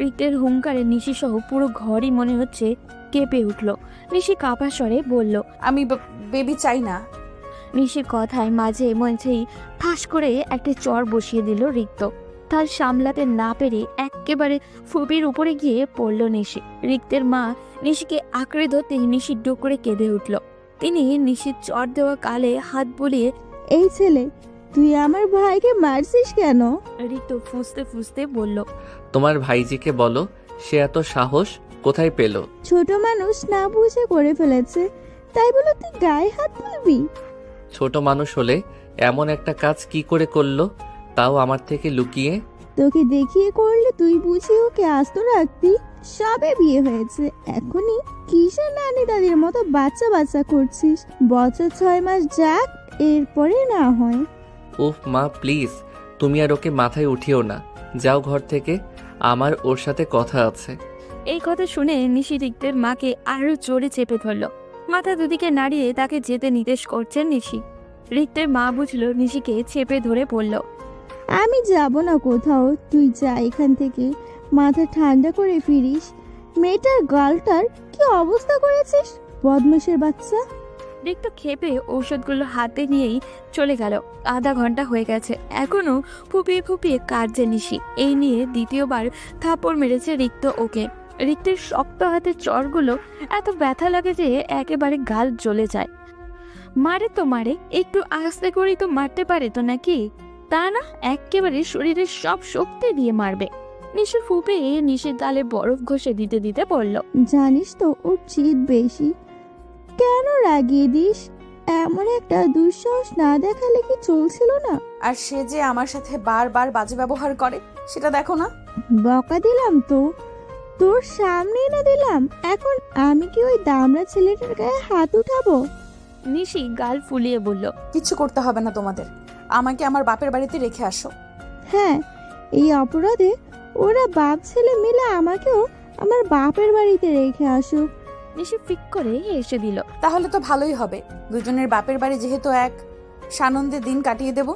রিক্তের হুঙ্কারে নিশি সহ পুরো ঘরই মনে হচ্ছে কেঁপে উঠল। নিশি কাঁপা স্বরে বলল, আমি বেবি চাই না। নিশির কথায় মাঝে মধ্যেই ঠাস করে একটা চর বসিয়ে দিল রিক্ত। তার সামলাতে না পেরে একেবারে ফুপির উপরে গিয়ে পড়ল নিশি। রিক্তের মা নিশিকে আঁকড়ে ধরতেই নিশি ডুক করে কেঁদে উঠল। তিনি নিশির চর দেওয়া কালে হাত বুলিয়ে, এই ছেলে, তুই আমার ভাইকে মারছিস কেন? রিক্ত ফুঁসতে ফুঁসতে বলল, তোমার ভাইজিকে বলো, সে এত সাহস কোথায় পেল? ছোট মানুষ না বুঝে করে ফেলেছে, তাই বলে তুই গায়ে হাত তুলবি? ছোট মানুষ হলে এমন একটা কাজ কি করে করলো, তাও আমার থেকে লুকিয়ে? তোকে দেখিয়ে করলে তুই বুঝি ওকে আস্ত রাখতি? সবে বিয়ে হয়েছে, এখনই কিসের নানি দাদির মতো বাচ্চা বাচ্চা করছিস? বছর 6 মাস যাক, এরপরে না হয়। উফ মা প্লিজ, তুমি আর ওকে মাথায় উঠিও না, যাও ঘর থেকে, আমার ওর সাথে কথা আছে। এই কথা শুনে নিশি রিক্তের মাকে আরো জোরে চেপে ধরল। মাথা দুদিকে নাড়িয়ে তাকে যেতে নির্দেশ করছেন নিশি। রিক্তের মা বুঝলো নিশিকে চেপে ধরে বলল, আমি যাব না কোথাও, তুই যা এখান থেকে, মাথা ঠান্ডা করে ফিরিস। মেয়েটার গালটার কি অবস্থা করেছিস, বদমাশের বাচ্চা! রিক্ত খেপে ঔষধগুলো হাতে নিয়েই চলে গেল। আধা ঘন্টা হয়ে গেছে, এখনো ফুপিয়ে ফুপিয়ে কাঁদছে নিশি। এই নিয়ে দ্বিতীয়বার থাপড় মেরেছে রিক্ত ওকে। রিক্তের শক্ত হাতের চরগুলো এত ব্যথা লাগে যে একেবারে গাল জ্বলে যায়। মারে তো মারে, একটু আস্তে করেই তো মারতে পারে তো নাকি? তা না, একেবারে শরীরের সব শক্তি দিয়ে মারবে। নিশি ফুপিয়ে নিশির গালে বরফ ঘষে দিতে দিতে বলল, জানিস তো ওর জিদ বেশি, কেন রাগিয়ে দিস? এমন একটা দুঃসাহস না দেখালে কি চলছিল না? আর সে যে আমার সাথে বারবার বাজে ব্যবহার করে সেটা দেখো না। বকা দিলাম তো, তোর সামনেই না দিলাম, এখন আমি কি ওই দামড়া ছেলেটার গায়ে হাত উঠাবো? নিশি গাল ফুলিয়ে বলল, কিচ্ছু করতে হবে না তোমাদের, আমাকে আমার বাপের বাড়িতে রেখে আসো। হ্যাঁ, এই অপরাধে ওরা বাপ ছেলে মিলে আমাকেও আমার বাপের বাড়িতে রেখে আসুক। নিশি ফিক করে এসে দিল। তাহলে তো ভালোই হবে, দুজনের বাপের বাড়ি যেহেতু এক, সানন্দে দিন কাটিয়ে দেব।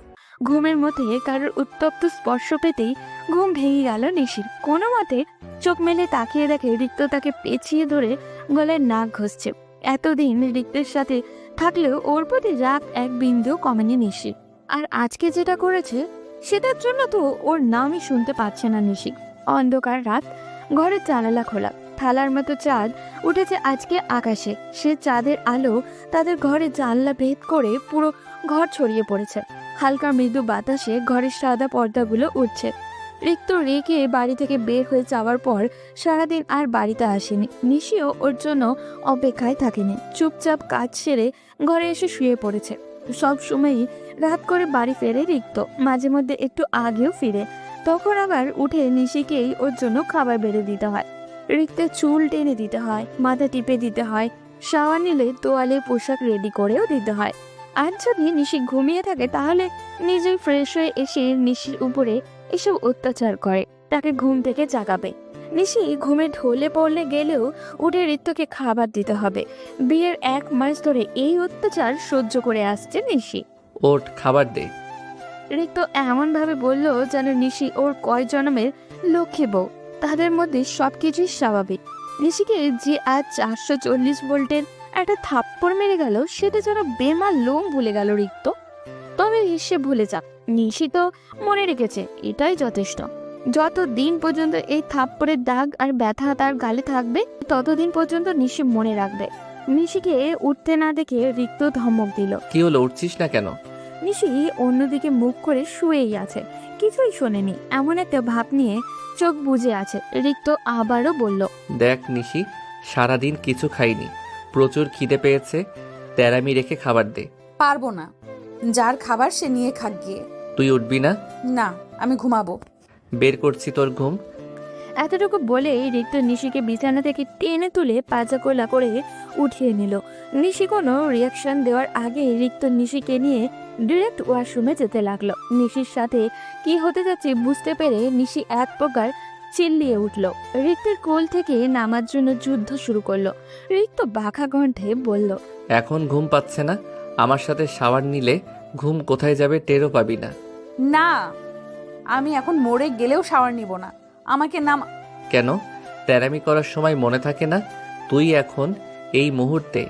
ঘুমের মধ্যে কারোর উত্তপ্ত স্পর্শ পেতেই ঘুম ভেঙে গেল নিশির। কোনো মতে চোখ মেলে তাকিয়ে দেখে রিক্ত তাকে পেঁচিয়ে ধরে গলায় নাক ঘষছে। এতদিন রিক্তের সাথে থাকলেও ওর প্রতি রাগ এক বিন্দু কমেনি নিশির। আর আজকে যেটা করেছে সেটার জন্য তো ওর নামই শুনতে পাচ্ছে না নিশি। অন্ধকার রাত, ঘরের জানালা খোলা, থালার মতো চাঁদ উঠেছে আজকে আকাশে। সে চাঁদের আলো তাদের ঘরে জানলা ভেদ করে পুরো ঘর ছড়িয়ে পড়েছে। হালকা মৃদু বাতাসে ঘরের সাদা পর্দাগুলো উঠছে। রিক্ত রেগে বাড়ি থেকে বের হয়ে যাওয়ার পর সারাদিন আর বাড়িতে আসেনি। নিশিও ওর জন্য অপেক্ষায় থাকেনি, চুপচাপ কাজ সেরে ঘরে এসে শুয়ে পড়েছে। সব সময়ই রাত করে বাড়ি ফেরে রিক্ত, মাঝে মধ্যে একটু আগেও ফিরে। তখন আবার উঠে নিশিকেই ওর জন্য খাবার বেড়ে দিতে হয়। রিক্তের চুল টেনে দিতে হয়, মাথা টিপে দিতে হয়, শাওয়ার নিলে তোয়ালে পোশাক রেডি করেও দিতে হয়। আর যদি নিশি ঘুমিয়ে থাকে তাহলে নিজেই ফ্রেশ হয়ে এসে নিশির উপরে এসব অত্যাচার করে, তাকে ঘুম থেকে জাগাবে। নিশি ঘুমে ঢলে পড়লে গেলেও উঠে রিক্তকে খাবার দিতে হবে। বিয়ের 1 মাস ধরে এই অত্যাচার সহ্য করে আসছে নিশি। ওঠ, খাবার দে। রিক্ত এমন ভাবে বলল যেন নিশি ওর কয় জন্মের লক্ষ্মী বউ, তাদের মধ্যে সবকিছুই স্বাভাবিক। নিশিকে যে আজ 440 ভোল্টের একটা থাপ্পড় মেরে গেল সেটা যেন বেমার লোম ভুলে গেল রিক্ত। তবে সে ভুলে যাক, নিশি তো মনে রেখেছে, এটাই যথেষ্ট। যতদিন পর্যন্ত এই থাপ্পড়ের দাগ আর ব্যথা তার গালে থাকবে ততদিন পর্যন্ত নিশি মনে রাখবে। নিশিকে উঠতে না দেখে রিক্ত ধমক দিল। কি হলো, উঠছিস না কেন? নিশি অন্যদিকে মুখ করে শুয়েই আছে, কিছুই শোনেনি, এমন একটা ভাব নিয়ে চোখ বুজে আছে। রিক্ত আবারও বলল, দেখ নিশি, সারাদিন কিছু খাইনি, প্রচুর খিদে পেয়েছে, তেরামি রেখে খাবার দে। পারবো না, যার খাবার সে নিয়ে খাক গিয়ে। তুই উঠবি না? না, আমি ঘুমাবো। বের করছি তোর ঘুম। এতটুকু বলে রিক্ত নিশিকে বিছানা থেকে টেনে তুলে পাজা কোলা করে উঠিয়ে নিল। নিশি কোনো রিয়াকশন দেওয়ার আগে রিক্ত নিশিকে নিয়ে ডিরেক্ট ওয়াশরুমে যেতে লাগলো। নিশির সাথে কি হতে যাচ্ছে বুঝতে পেরে নিশি এক প্রকার চিল্লিয়ে উঠল। রিক্তের কোল থেকে নামার জন্য যুদ্ধ শুরু করলো। রিক্ত বাঁকা কণ্ঠে বলল, এখন ঘুম পাচ্ছে না? আমার সাথে শাওয়ার নিলে ঘুম কোথায় যাবে টেরও পাবি না। না, আমি এখন মরে গেলেও শাওয়ার নিব না, আমাকে নাম। কেন? তেরামি করার সময় মনে থাকে না? তুই এখন এই মুহূর্তে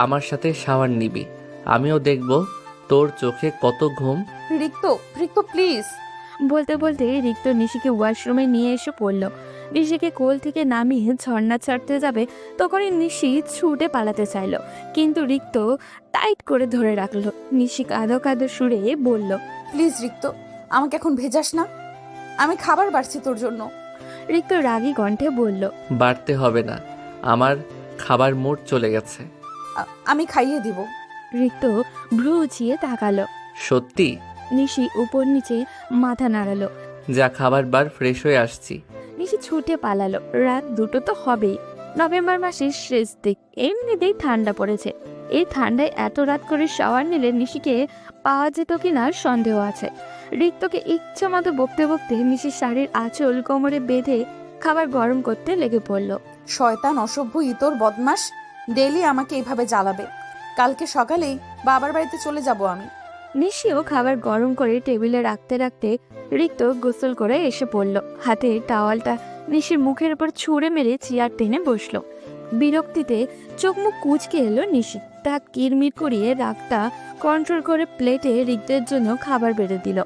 আমার সাথে শাওয়ার নিবি, আমিও দেখব তোর চোখে কত ঘুম। রিক্ত, রিক্ত প্লিজ। বলতে বলতে রিক্ত নিশিকে ওয়াশরুমে নিয়ে এসে পড়ল। নিশিকে কোল থেকে নামিয়ে ঝর্ণা ছাড়তে যাবে তখনই নিশি ছুটে পালাতে চাইল, কিন্তু রিক্ত টাইট করে ধরে রাখলো। নিশি কাঁদো কাঁদো সুরে বলল, প্লিজ রিক্ত, আমাকে এখন ভেজাস না, আমি খাবার বাড়ছি তোর জন্য। রিক্ত রাগী কণ্ঠে বলল, বাড়তে হবে না, আমার খাবার মুড চলে গেছে। আমি খাইয়ে দিব। রিক্ত ভ্রু উঁচিয়ে তাকালো। সত্যি? নিশি উপর নিচে মাথা নাড়ালো। যা, খাবার বার, ফ্রেশ হয়ে আসছি। নিশি ছুটে পালালো। রাত 2টো তো হবেই। নভেম্বর মাসের শেষ দিক, এমনিতেই ঠান্ডা পড়েছে। এই ঠান্ডায় এত রাত করে শাওয়ার নিলে নিশিকে পাওয়া যেত কিনা সন্দেহ আছে। রিক্তকে ইচ্ছা মতো বকতে বকতে নিশির শাড়ির আঁচল কোমরে বেঁধে খাবার গরম করতে লেগে পড়ল। শয়তান, অসভ্য, ইতর, বদমাস, ডেইলি আমাকে এইভাবে জ্বালাবে। কালকে সকালেই বাবার বাড়িতে চলে যাব আমি। নিশিও খাবার গরম করে টেবিলে রাখতে রাখতে রিক্ত গোসল করে এসে পড়ল। হাতে টাওয়ালটা নিশির মুখের উপর ছুঁড়ে মেরে চেয়ার টেনে বসলো। বিরক্তিতে চোখ মুখ কুঁচকে এলো নিশি। দাঁত কিরমির করিয়ে রাগটা কন্ট্রোল করে প্লেটে রিক্তের জন্য খাবার বেড়ে দিল।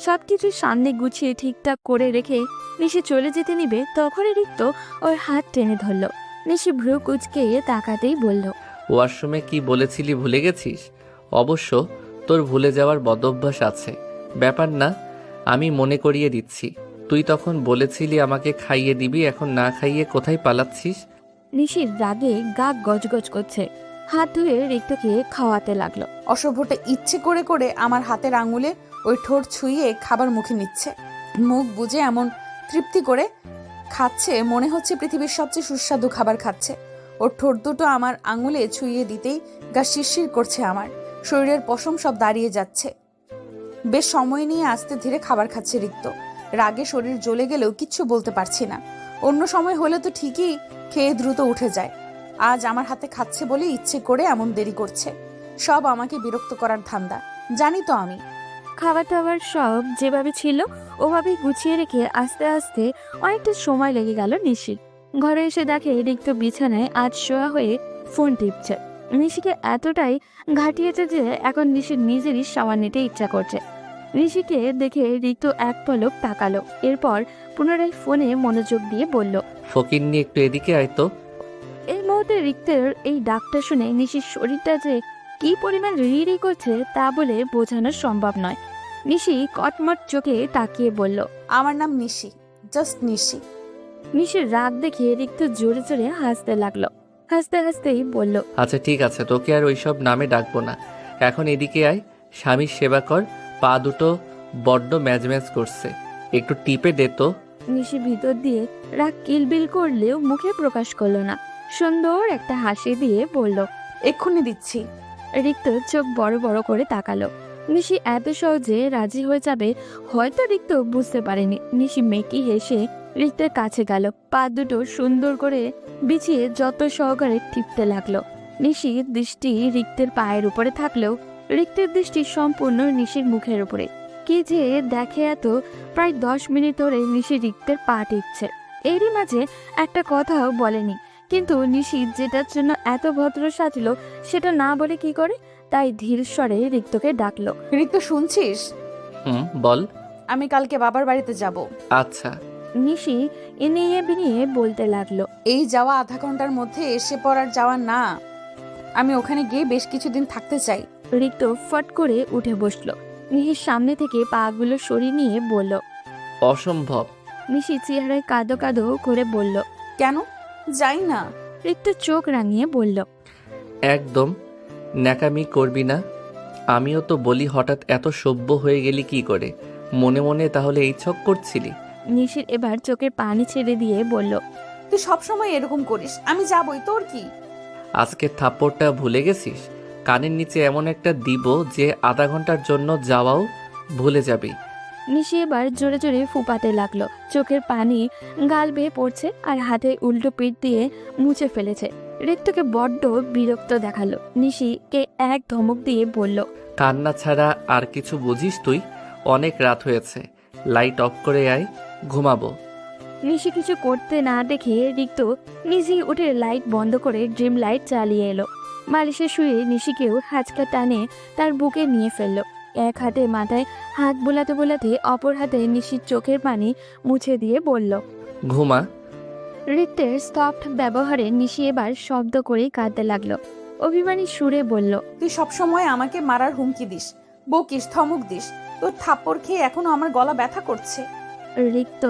সবকিছু সামনে গুছিয়ে ঠিকঠাক করে রেখে নিশি চলে যেতে নিবে, তখনই রিক্ত ওর হাত টেনে ধরল। নিশি ভ্রু কুঁচকে তাকাতেই বলল, ওয়াশরুমে কি বলেছিলি ভুলে গেছিস? অবশ্য তোর ভুলে যাওয়ার বদঅভ্যাস আছে, ব্যাপার না, আমি মনে করিয়ে দিচ্ছি। তুই তখন বলেছিলি আমাকে খাইয়ে দিবি, এখন না খাইয়ে কোথায় পালাচ্ছিস? নিশির রাগে গা গজগজ করছে। হাত ধুয়ে রিক্তকে খাওয়াতে লাগলো। অসভ্যটা ইচ্ছে করে করে আমার হাতের আঙুলে ওই ঠোঁট ছুঁয়ে খাবার মুখে নিচ্ছে। মুখ বুজে এমন তৃপ্তি করে খাচ্ছে, মনে হচ্ছে পৃথিবীর সবচেয়ে সুস্বাদু খাবার খাচ্ছে। ওর ঠোঁট দুটো আমার আঙুলে ছুঁয়ে দিতেই গা শিরশির করছে, আমার শরীরের পশম সব দাঁড়িয়ে যাচ্ছে। বেশ সময় নিয়ে আস্তে ধীরে খাবার খাচ্ছে রিক্ত। রাগে শরীর জ্বলে গেলেও কিচ্ছু বলতে পারছি না। অন্য সময় হলে তো ঠিকই খেয়ে দ্রুত উঠে যায়। আজ আমার হাতে খাচ্ছে বলে ইচ্ছে করে এমন দেরি করছে। সব আমাকে বিরক্ত করার ধান্দা, জানি তো আমি। খাবার টাবার সব যেভাবে ছিল ওভাবেই গুছিয়ে রেখে আস্তে আস্তে অনেকটা সময় লেগে গেল নিশির। ঘরে এসে দেখে রিক্ত বিছানায় আজ শোয়া হয়ে ফোন টিপছে। নিশিকে এতটাই ঘাটিয়েছে যে এখন নিশির নিজেরই শাওয়ার নিতে ইচ্ছা করছে। নিশিকে দেখে রিক্ত এক পলক তাকালো, এরপর পুনরায় ফোনে মনোযোগ দিয়ে বলল, ফকিন্নি, একটু এদিকে আয় তো। এই মুহূর্তে রিক্তের এই ডাকটা শুনে নিশির শরীরটা যে কি পরিমাণ রিড়ি করছে তা বলে বোঝানো সম্ভব নয়। নিশি কটমট চোখে তাকিয়ে বলল, আমার নাম নিশি, জাস্ট নিশি। নিশির রাগ দেখে রিক্ত জোরে জোরে হাসতে লাগলো। হাসতে হাসতেই বলল, আচ্ছা ঠিক আছে, তোকে আর ওইসব নামে ডাকবো না। এখন এদিকে আয়, স্বামীর সেবা কর। পা দুটো বড্ড ম্যাজ ম্যাজ করছে, একটু টিপে দে তো। নিশি ভিতর দিয়ে রাগ কিলবিল করলেও মুখে প্রকাশ করলো না। সুন্দর একটা হাসি দিয়ে বলল, এক্ষুনি দিচ্ছি। রিক্ত চোখ বড় বড় করে তাকালো। নিশি এত সহজে রাজি হয়ে যাবে হয়তো রিক্ত বুঝতে পারেনি। নিশি মেকি হেসে রিক্তের কাছে গেল, পা দুটো সুন্দর করে বিছিয়ে যত সহকারে টিপতে লাগলো। নিশির দৃষ্টি রিক্তের পায়ের উপরে থাকলেও রিক্তের দৃষ্টি সম্পূর্ণ নিশির মুখের উপরে। কি যে দেখে এত, প্রায় 10 মিনিট ধরে নিশি রিক্তের পা টিপছে। এরই মাঝে একটা কথাও বলেনি, কিন্তু নিশি যেটার জন্য এত ভদ্র সাজলো সেটা না বলে কি করে, তাই ধীর স্বরে রিক্তকে ডাকলো। রিক্ত, শুনছিস? বল। আমি কালকে বাবার বাড়িতে যাব। আচ্ছা। নিশি ইনিয়ে বিনিয়ে বলতে লাগলো, এই যাওয়া আধা ঘন্টার মধ্যে এসে পড়ার যাওয়া না, আমি ওখানে গিয়ে বেশ কিছুদিন থাকতে চাই। রিক্ত ফট করে উঠে বসলো। নিশির সামনে থেকে পাগুলো সরিয়ে নিয়ে বলল, অসম্ভব। নিশি চেহারায় কাঁদো কাঁদো করে বলল, কেন? যাই না। রিক্ত চোখ রাঙিয়ে বলল, একদম ন্যাকামি করবি না। আমিও তো বলি, হঠাৎ এত সভ্য হয়ে গেলি কি করে? মনে মনে তাহলে এই ছক করছিলি? নিশির এবার চোখের পানি ছেড়ে দিয়ে বলল, তুই সবসময় এরকম করিস, আমি যাবই, তোর কি? আজকে থাপ্পড়টা ভুলে গেছিস? কানের নিচে এমন একটা দিব যে আধা ঘন্টার জন্য যাওয়াও ভুলে যাবি। নিশি এবার জোরে জোরে ফুপাতে লাগলো। চোখের পানি গাল বেয়ে পড়ছে আর হাতে উল্টো পিঠ দিয়ে মুছে ফেলেছে। রিক্তকে বড্ড বিরক্ত দেখালো। নিশিকে এক ধমক দিয়ে বলল, কান্না ছাড়া আর কিছু বুঝিস তুই? অনেক রাত হয়েছে, লাইট অফ করে আয়, ঘুমাবো। নিশি কিছু করতে না দেখে রিক্ত নিজেই উঠে লাইট বন্ধ করে ড্রিম লাইট চালিয়ে এলো। বালিশে শুয়ে নিশিকেও হাঁচকা টানে তার বুকে নিয়ে ফেলল। এক হাতে মাথায় হাত বোলাতে বোলাতে অপর হাতে নিশির চোখের পানি মুছে দিয়ে বলল। ঘুমা। রিক্তের সফট ব্যবহারে নিশি এবার শব্দ করেই কাঁদতে লাগলো। অভিমানী সুরে বলল, তুই সবসময় আমাকে মারার হুমকি দিস, বকিস, ধমক দিস। তোর থাপ্পড় খেয়ে এখনো আমার গলা ব্যথা করছে। রিক্ত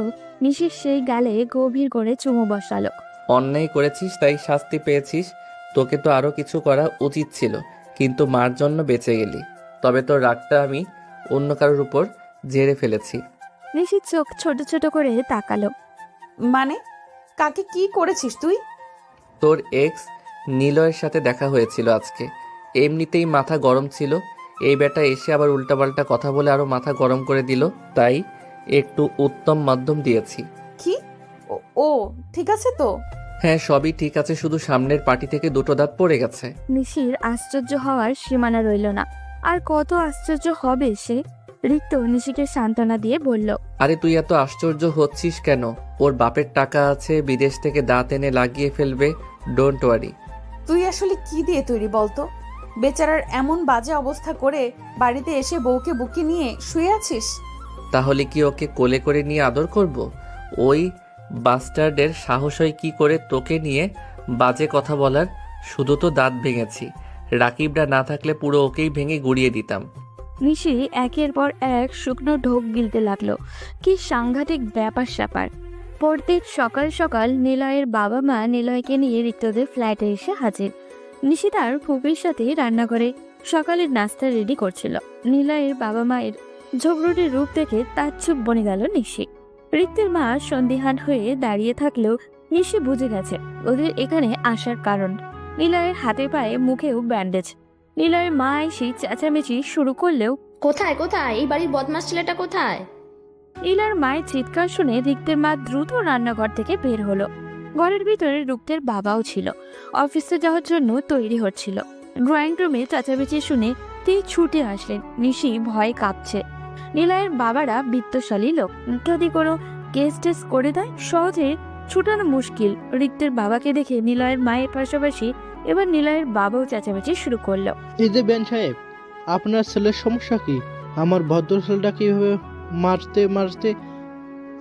নিশির সেই গালে গভীর করে চুমু বসালো। অন্যায় করেছিস তাই শাস্তি পেয়েছিস। তোকে তো আরো কিছু করা উচিত ছিল, কিন্তু মার জন্য বেঁচে গেলি। তবে তোর রাগটা আমি অন্য কারোর উপর ঝেড়ে ফেলেছি। নিশির চোখ ছোট ছোট করে তাকালো। মানে কাকে কি করেছিস তুই? তোর এক্স নিলয়ের সাথে দেখা হয়েছিল আজকে। এমনিতেই মাথা গরম ছিল, এই বেটা এসে আবার উল্টাপাল্টা কথা বলে আরো মাথা গরম করে দিল, তাই একটু উত্তম মাধ্যম দিয়েছি। কি? ও ঠিক আছে তো? হ্যাঁ, সবই ঠিক আছে, শুধু সামনের পাটি থেকে দুটো দাঁত পড়ে গেছে। নিশির আশ্চর্য হওয়ার সীমানা রইল না। আর কত আশ্চর্য হবে সে। রিক্ত নিশিকে সান্ত্বনা দিয়ে বলল, আরে তুই এত আশ্চর্য হচ্ছিস কেন? ওর বাপের টাকা আছে, বিদেশ থেকে দাঁত এনে লাগিয়ে ফেলবে, ডোন্ট ওয়ারি। তুই আসলে কি দিয়ে তৈরি বলতো? বেচারার এমন বাজে অবস্থা করে বাড়িতে এসে বউকে বুকে নিয়ে শুয়ে আছিস। তাহলে কি ওকে কোলে করে নিয়ে আদর করব? ওই বাস্টার্ডের সাহস হয় কি করে তোকে নিয়ে বাজে কথা বলার? শুধু তো দাঁত ভেঙেছি, রাকিবরা না থাকলে পুরো ওকেই ভেঙে গুড়িয়ে দিতাম। নিশি একের পর এক শুকনো ঢোক গিলতে লাগলো। কি সাংঘাতিক ব্যাপার স্যাপার। পরদিন সকাল সকাল নিলয়ের বাবা মা নিলয়কে নিয়ে রিক্তদের ফ্ল্যাটে এসে হাজির। নিশি তার ফুপির সাথে রান্নাঘরে সকালের নাস্তা রেডি করছিল। নিলয়ের বাবা মায়ের ঝগড়ুটির রূপ দেখে তাজ্জব বনে গেল নিশি। রিক্তের মা সন্দিহান হয়ে দাঁড়িয়ে থাকলেও নিশি বুঝে গেছে ওদের এখানে আসার কারণ। নিলয়ের হাতে পায়ে মুখেও ব্যান্ডেজ। নিলয়ের মা এসে চেঁচামেচি শুরু করলেও, কোথায় কোথায় এই বাড়ির বদমাস ছেলেটা কোথায়? নিলয়ের মায়ের চিৎকার শুনে রিক্তের মা দ্রুত রান্নাঘর থেকে বের হলো। ঘরের ভিতরে রিক্তের বাবাও ছিল, অফিসে যাওয়ার জন্য তৈরি হচ্ছিল। ড্রয়িং রুমে চেঁচামেচি শুনে তিনি ছুটে আসলেন। নিশি ভয়ে কাঁপছে। নিলয়ের বাবারা বিত্তশালী লোক, যদি কোনো কেস টেস করে দেয় সহজে ছুটানো মুশকিল। রিক্তের বাবাকে দেখে নিলয়ের মায়ের পাশাপাশি এবার নিলয়ের বাবাও চেঁচামেচি শুরু করলো। এই যে বেন সাহেব, আপনার ছেলের সমস্যা কি? আমার ভদ্র ছেলেটা কিভাবে মারতে মারতে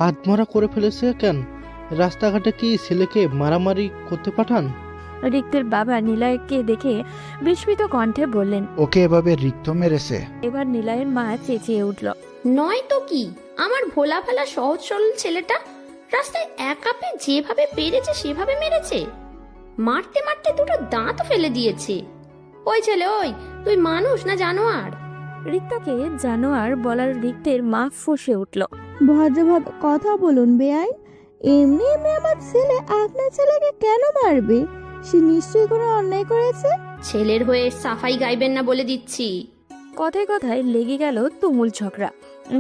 আত্মহত্যা করে ফেলেছে কেন? রাস্তাঘাটে কি ছেলেকে মারামারি করতে পাঠান? রিক্তের বাবা নিলয়কে দেখে বিস্মিত কণ্ঠে বললেন, ওকে এভাবে রিক্ত মেরেছে? এবার নিলয়ের মা চেঁচিয়ে উঠল, নয় তো কি, আমার ভোলা ভালা সহজ সরল ছেলেটা রাস্তায় একা পেয়ে যেভাবে পেরেছে সেভাবে মেরেছে। মারতে মারতে দুটো দাঁত ফেলে দিয়েছে। ওই ছেলে, ওই তুই মানুষ না জানোয়ার? রিক্তাকে জানোয়ার বলার রিক্তের মা ফুঁসে উঠল। ভদ্রভাবে কথা বলুন বেআইন। এমনি এমনি আমার ছেলে আপনার ছেলেকে কেন মারবে? সে নিশ্চয়ই কোনো অন্যায় করেছে। ছেলের হয়ে সাফাই গাইবেন না বলে দিচ্ছি। কথায় কথায় লেগে গেল তুমুল ঝগড়া।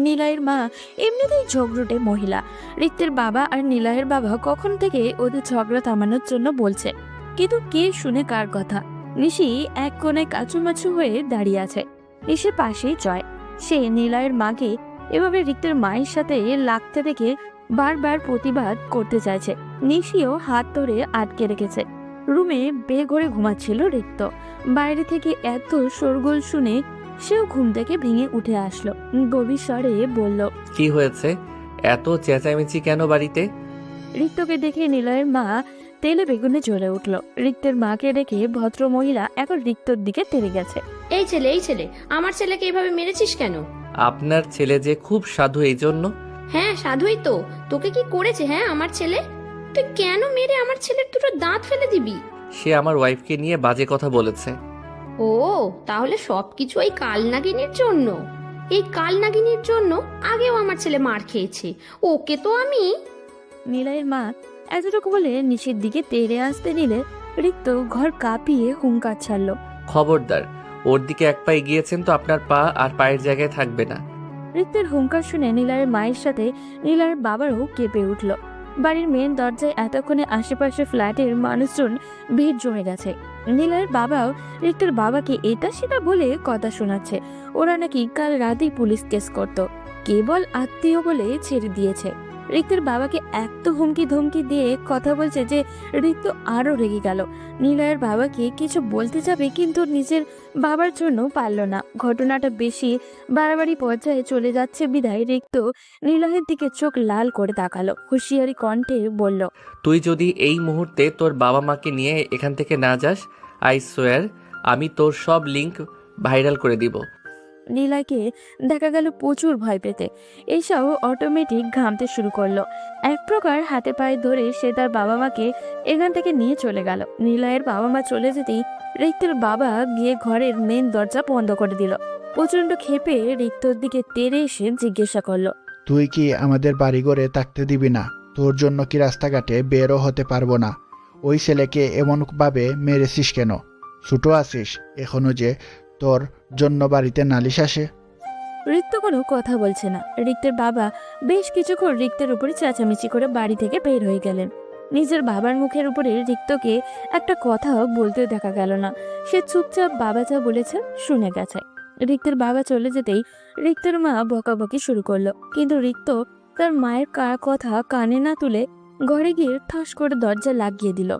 নিলয়ের মা এমনিতেই ঝগড়ুটে মহিলা। রিক্তের বাবা আর নিলয়ের বাবা কখন থেকে ওদের ঝগড়া থামানোর জন্য বলছে, কিন্তু কে শুনে কার কথা। নিশি এক কোণে কাচুমাচু হয়ে দাঁড়িয়ে আছে। নিশির পাশেই জয়। সে নিলয়ের মাকে এভাবে রিক্তের মায়ের সাথে লাগতে দেখে বারবার প্রতিবাদ করতে চাইছে। নিশিও হাত ধরে আটকে রেখেছে। রুমে বেঘরে ঘুমাচ্ছিল রিক্ত। বাইরে থেকে এত শোরগোল শুনে সেও ঘুম থেকে ভেঙে উঠে আসলো। গভীর স্বরে বলল, কি হয়েছে? এত চেঁচামেচি কেন বাড়িতে? রিক্তকে দেখে নিলয়ের মা তেলে বেগুনে জ্বলে উঠল। রিক্তের মাকে দেখে ভদ্র মহিলা এখন রিক্তর দিকে তেড়ে গেছে। এই ছেলে, আমার ছেলেকে এভাবে মেরেছিস কেন? আপনার ছেলে যে খুব সাধু, এই জন্য। হ্যাঁ সাধুই তো। তোকে কি করেছে হ্যাঁ আমার ছেলে? তুই কেন মেরে আমার ছেলের দুটো দাঁত ফেলে দিবি? সে আমার ওয়াইফকে নিয়ে বাজে কথা বলেছে। ও তাহলে সবকিছু এই কালনাগিনীর জন্য? এই কালনাগিনীর জন্য আগেও আমার ছেলে মার খেয়েছে। ওকে তো আমি। নিলয়ের মা এতটুকু বলে নিচের দিকে তেড়ে আসতে নিলে রিক্ত ঘর কাঁপিয়ে হুঙ্কার ছাড়ল, খবরদার, ওর দিকে এক পা এগিয়েছেন তো আপনার পা আর পায়ের জায়গায় থাকবে না। রিক্তের হুঙ্কার শুনে নিলয়ের মায়ের সাথে নিলয়ের বাবারও কেঁপে উঠল। বাড়ির মেন দরজায় এতক্ষণে আশেপাশে ফ্ল্যাটের মানুষজন ভিড় জমে গেছে। নিলয়ের বাবাও রিক্তের বাবাকে এটা সেটা বলে কথা শোনাচ্ছে। ওরা নাকি কাল রাতেই পুলিশ কেস করত, কেবল আত্মীয় বলে ছেড়ে দিয়েছে। রিক্তের বাবাকে এত হুমকি ধমকি দিয়ে কথা বলছে যে রিক্ত আরো রেগে গেল। নিলয়ের বাবাকে কিছু বলতে যাবে কিন্তু নিজের বাবার জন্য পারল না। ঘটনাটা বেশি বাড়াবাড়ি পর্যায়ে চলে যাচ্ছে বিধায় রিক্ত নিলয়ের দিকে চোখ লাল করে তাকালো। হুঁশিয়ারি কণ্ঠে বলল, তুই যদি এই মুহূর্তে তোর বাবা মাকে নিয়ে এখান থেকে না যাস, আই সোয়ার আমি তোর সব লিংক ভাইরাল করে দিব। নীলাকে দেখা গেল প্রচুর ভয় পেতে। এইসব অটোমেটিক ঘামতে শুরু করলো। এক প্রকার হাতে পায়ে ধরে সে তার বাবা মাকে এখান থেকে নিয়ে চলে গেল। নিলয়ের বাবা মা চলে যেতেই রিক্তের বাবা গিয়ে ঘরের মেন দরজা বন্ধ করে দিল। প্রচন্ড ক্ষেপে রিক্তর দিকে তেড়ে এসে জিজ্ঞাসা করলো, তুই কি আমাদের বাড়িঘরে থাকতে দিবি না? তোর জন্য কি রাস্তাঘাটে বেরও হতে পারবো না? ওই ছেলেকে এমনভাবে মেরেছিস কেন? ছোট আছিস এখনো যে তোর জন্য বাড়িতে নালিশ আসে? রিক্ত কোনো কথা বলছে না। রিক্তের বাবা বেশ কিছুক্ষণ রিক্তের উপরে চেঁচামেচি করে বাড়ি থেকে বের হয়ে গেলেন। নিজের বাবার মুখের উপরে রিক্তকে একটা কথাও বলতে দেখা গেল না। সে চুপচাপ বাবা যা বলেছে শুনে গেছে। রিক্তের বাবা চলে যেতেই রিক্তের মা বকাবকি শুরু করলো, কিন্তু রিক্ত তার মায়ের কথা কানে না তুলে ঘরে গিয়ে ঠাস করে দরজা লাগিয়ে দিল।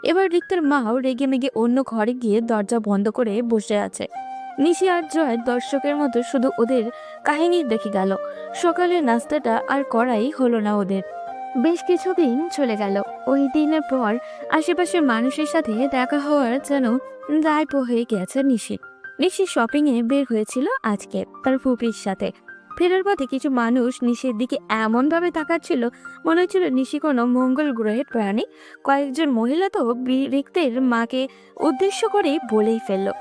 এবার রিক্তের মাও রেগে মেগে অন্য ঘরে গিয়ে দরজা বন্ধ করে বসে আছে। নিশি আর জয় দর্শকের মতো শুধু ওদের কাহিনী দেখে গেল। সকালের নাস্তাটা আর করাই হলো না ওদের। বেশ কিছুদিন চলে গেল। ওই দিনের পর আশেপাশের মানুষের সাথে দেখা হওয়ার যেন দায় হয়ে গেছে নিশি শপিং এ বের হয়েছিল আজকে তার ফুপির সাথে। ফেরার পথে কিছু মানুষ নিশির দিকে এমন ভাবে তাকাচ্ছিল মনে হচ্ছিল নিশি কোনো মঙ্গল গ্রহের প্রাণী। কয়েকজন মহিলা তো রিক্তের মাকে উদ্দেশ্য করে বলেই ফেললো,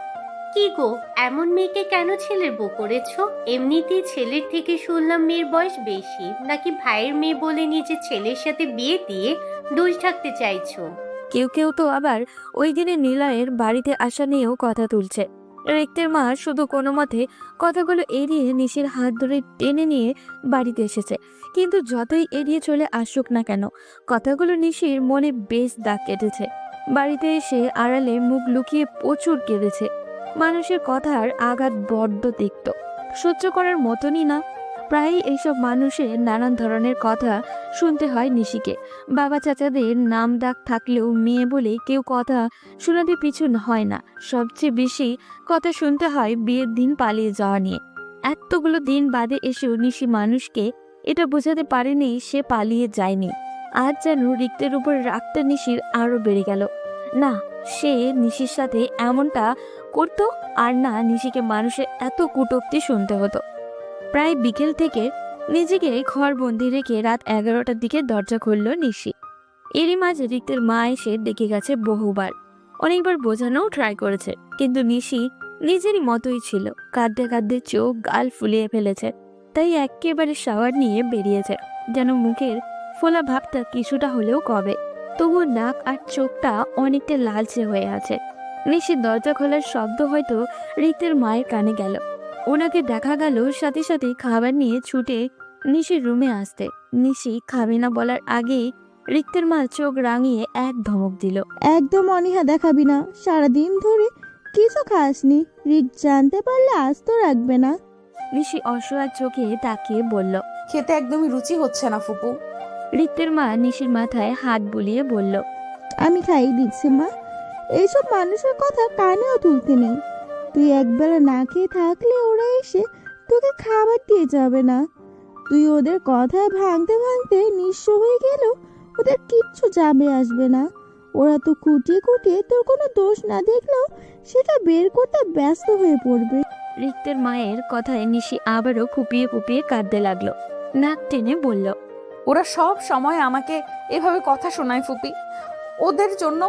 কি গো, এমন মেয়েকে কেন ছেলের বউ করেছো? এমনিতেই ছেলের থেকে শুনলাম মেয়ের বয়স বেশি, নাকি ভাইয়ের মেয়ে বলে নিজের ছেলের সাথে বিয়ে দিয়ে দোষ ঢাকতে চাইছো? কেউ কেউ তো আবার ওই দিনে নিলয়ের বাড়িতে আসা নিয়েও কথা তুলছে। রিক্তের মা শুধু কোনো মতে কথাগুলো এড়িয়ে নিশির হাত ধরে টেনে নিয়ে বাড়িতে এসেছে। কিন্তু যতই এড়িয়ে চলে আসুক না কেন, কথাগুলো নিশির মনে বেশ দাগ কেটেছে। বাড়িতে এসে আড়ালে মুখ লুকিয়ে প্রচুর কেঁদেছে। মানুষের কথার আঘাত বড্ড তিক্ত, সহ্য করার মতনই না। প্রায়ই এইসব মানুষের নানান ধরনের কথা শুনতে হয় নিশিকে। বাবা চাচাদের নাম ডাক থাকলেও মেয়ে বলে কেউ কথা শোনাতে পিছু হয় না। সবচেয়ে বেশি কথা শুনতে হয় বিয়ের দিন পালিয়ে যাওয়া নিয়ে। এতগুলো দিন বাদে এসেও নিশি মানুষকে এটা বোঝাতে পারেনি সে পালিয়ে যায়নি। আজ যেন রিক্তের উপর রাগটা নিশির আরো বেড়ে গেল। না, সে নিশির সাথে এমনটা করতো, আর না নিশিকে মানুষের এত কটূক্তি শুনতে হতো। প্রায় বিকেল থেকে নিজেকে ঘর বন্দি রেখে রাত 11টার দিকে দরজা খুলল নিশি। এরই মাঝে রিক্তের মা এসে ডেকে গেছে বহুবার, অনেকবার বোঝানোও ট্রাই করেছে, কিন্তু নিশি নিজেরই মতোই ছিল। কাঁদতে কাঁদতে চোখ গাল ফুলিয়ে ফেলেছে। তাই একেবারে শাওয়ার নিয়ে বেরিয়েছে, যেন মুখের ফোলা ভাবটা কিছুটা হলেও কবে। তবুও নাক আর চোখটা অনেকটা লালচে হয়ে আছে। নিশির দরজা খোলার শব্দ হয়তো রিক্তের মায়ের কানে গেল। ওনাকে দেখা গেল সাথে সাথে খাবার নিয়ে ছুটে নিশির রুমে আসতে। নিশি খাবে না বলার আগেই রিক্তের মা চোখ রাঙিয়ে এক ধমক দিল, একদম অনীহা দেখাবি না। সারাদিন ধরে কিছু খাসনি, রিক জানতে পারলে আস্ত রাখবে না। নিশি অসহায় চোখে তাকিয়ে বলল, খেতে একদমই রুচি হচ্ছে না ফুপু। রিক্তের মা নিশির মাথায় হাত বুলিয়ে বলল, আমি খাইয়ে দিচ্ছি মা, এইসব মানুষের কথা কানেও তুলতে নেই। তুই একবেলা না খেয়ে থাকলে ওরা এসে তোকে খাবার দিয়ে যাবে না। তুই ওদের কথায় ভাঙতে ভাঙতে নিঃস্ব হয়ে গেলেও ওদের কিচ্ছু যাবে আসবে না। ওরা তো কুটিয়ে কুটিয়ে তোর কোনো দোষ না দেখলেও সেটা বের করতে ব্যস্ত হয়ে পড়বে। রিক্তের মায়ের কথায় নিশি আবারও ফুপিয়ে ফুপিয়ে কাঁদতে লাগলো। নাক টেনে বলল, ওরা সব সময় আমাকে এভাবে কথা শোনায় ফুপি। ওদের জন্য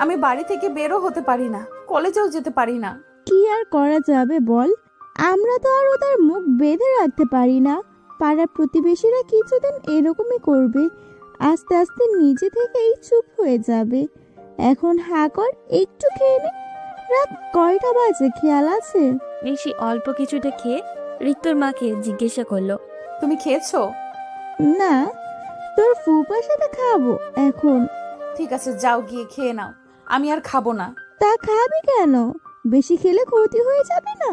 আমি বাড়ি থেকে বেরও হতে পারি না, কলেজেও যেতে পারি না। কি আর করা যাবে বল, আমরা তো আর ওদের মুখ বেঁধে রাখতে পারি না। পাড়ার প্রতিবেশীরা কিছুদিন এরকমই করবে, আস্তে আস্তে নিজে থেকেই চুপ হয়ে যাবে। এখন হা কর, একটু খেয়ে নে। রাত কয়টা বাজে খেয়াল আছে? নিশি অল্প কিছুটা খেয়ে রিক্তর মাকে জিজ্ঞাসা করলো, তুমি খেয়েছো? না, তোর ফুপার সাথে খাবো এখন। ঠিক আছে, যাও গিয়ে খেয়ে নাও, আমি আর খাবো না। তা খাবি কেন? বেশি খেলে ক্ষতি হয়ে যাবে না?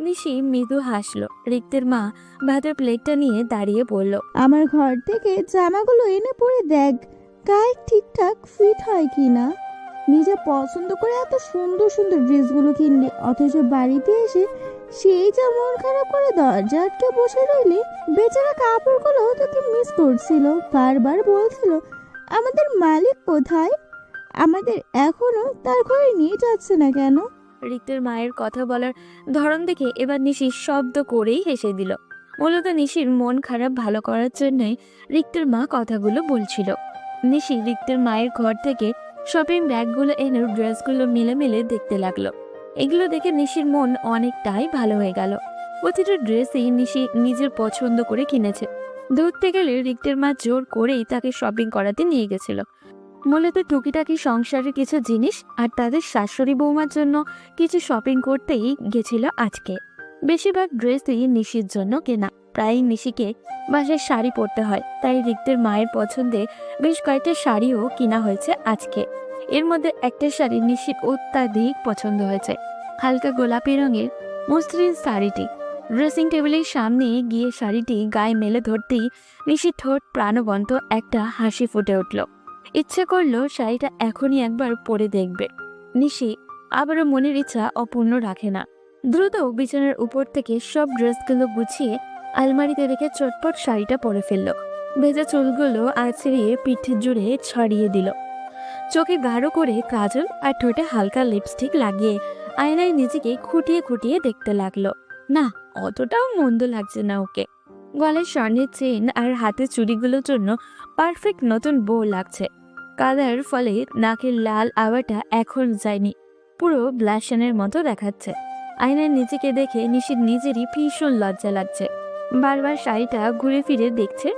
নিশি মৃদু হাসলো। রিক্তের মা ভাতের প্লেটটা নিয়ে দাঁড়িয়ে বলল, আমার ঘর থেকে জামাগুলো এনে পরে দেখ গায়ে ঠিকঠাক ফিট হয় কি না। নিজে পছন্দ করে এত সুন্দর সুন্দর ড্রেসগুলো কিনলি, অথচ বাড়িতে এসে সেই যা মন খারাপ করে দরজা আটকে বসে রইলি। বেচারা কাপড়গুলো তোকে মিস করছিল, বারবার বলছিল আমাদের মালিক কোথায়, আমাদের এখনো তার ঘরে নিয়ে যাচ্ছে না কেন। রিক্তের মায়ের কথা বলার ধরন দেখে এবার নিশি শব্দ করেই হেসে দিল। মূলত নিশির মন খারাপ ভালো করার জন্যই রিক্তের মা কথাগুলো বলছিল। নিশি রিক্তের মায়ের ঘর থেকে শপিং ব্যাগগুলো এনে ড্রেসগুলো মিলে মিলে দেখতে লাগলো। এগুলো দেখে নিশির মন অনেকটাই ভালো হয়ে গেল। প্রতিটা ড্রেসই নিশি নিজের পছন্দ করে কিনেছে। ধরতে গেলে রিক্তের মা জোর করেই তাকে শপিং করাতে নিয়ে গেছিল। মূলত টুকিটাকি সংসারের কিছু জিনিস আর তাদের শাশুড়ি বৌমার জন্য কিছু শপিং করতেই গেছিল আজকে। বেশিরভাগ ড্রেসই নিশির জন্য কেনা। প্রায় নিশিকে বাসায় শাড়ি পরতে হয়, তাই রিক্তের মায়ের পছন্দে বেশ কয়েকটা শাড়িও কিনা হয়েছে আজকে। এর মধ্যে একটা শাড়ি নিশির অত্যাধিক পছন্দ হয়েছে, হালকা গোলাপি রঙের মসৃণ শাড়িটি। ড্রেসিং টেবিলের সামনে গিয়ে শাড়িটি গায়ে মেলে ধরতেই নিশির ঠোঁট প্রাণবন্ত একটা হাসি ফুটে উঠল। ইচ্ছে করলো শাড়িটা এখনই একবার পরে দেখবে। নিশি আবারও মনের ইচ্ছা অপূর্ণ রাখে না। দ্রুত বিছানার উপর থেকে সব ড্রেসগুলো গুছিয়ে আলমারিতে রেখে চটপট শাড়িটা পরে ফেলল। ভেজা চুলগুলো আছড়িয়ে পিঠে জুড়ে ছড়িয়ে দিল। চোখে গাঢ় করে কাজল আর ঠোঁটে হালকা লিপস্টিক লাগিয়ে আয়নায় নিজেকে খুঁটিয়ে খুঁটিয়ে দেখতে লাগলো। না, অতটাও মন্দ লাগছে না ওকে। গলায় স্বর্ণের চেন আর হাতে চুড়িগুলোর জন্য পারফেক্ট নতুন বউ লাগছে। কাদার ফলে নাকের লাল আওয়াটা এখন যায়নি, পুরো ব্লাশনের মতো দেখাচ্ছে। আয়নায় নিজেকে দেখে নিশির নিজেরই ভীষণ লজ্জা লাগছে। বারবার শাড়িটা ঘুরে ফিরে দেখছে।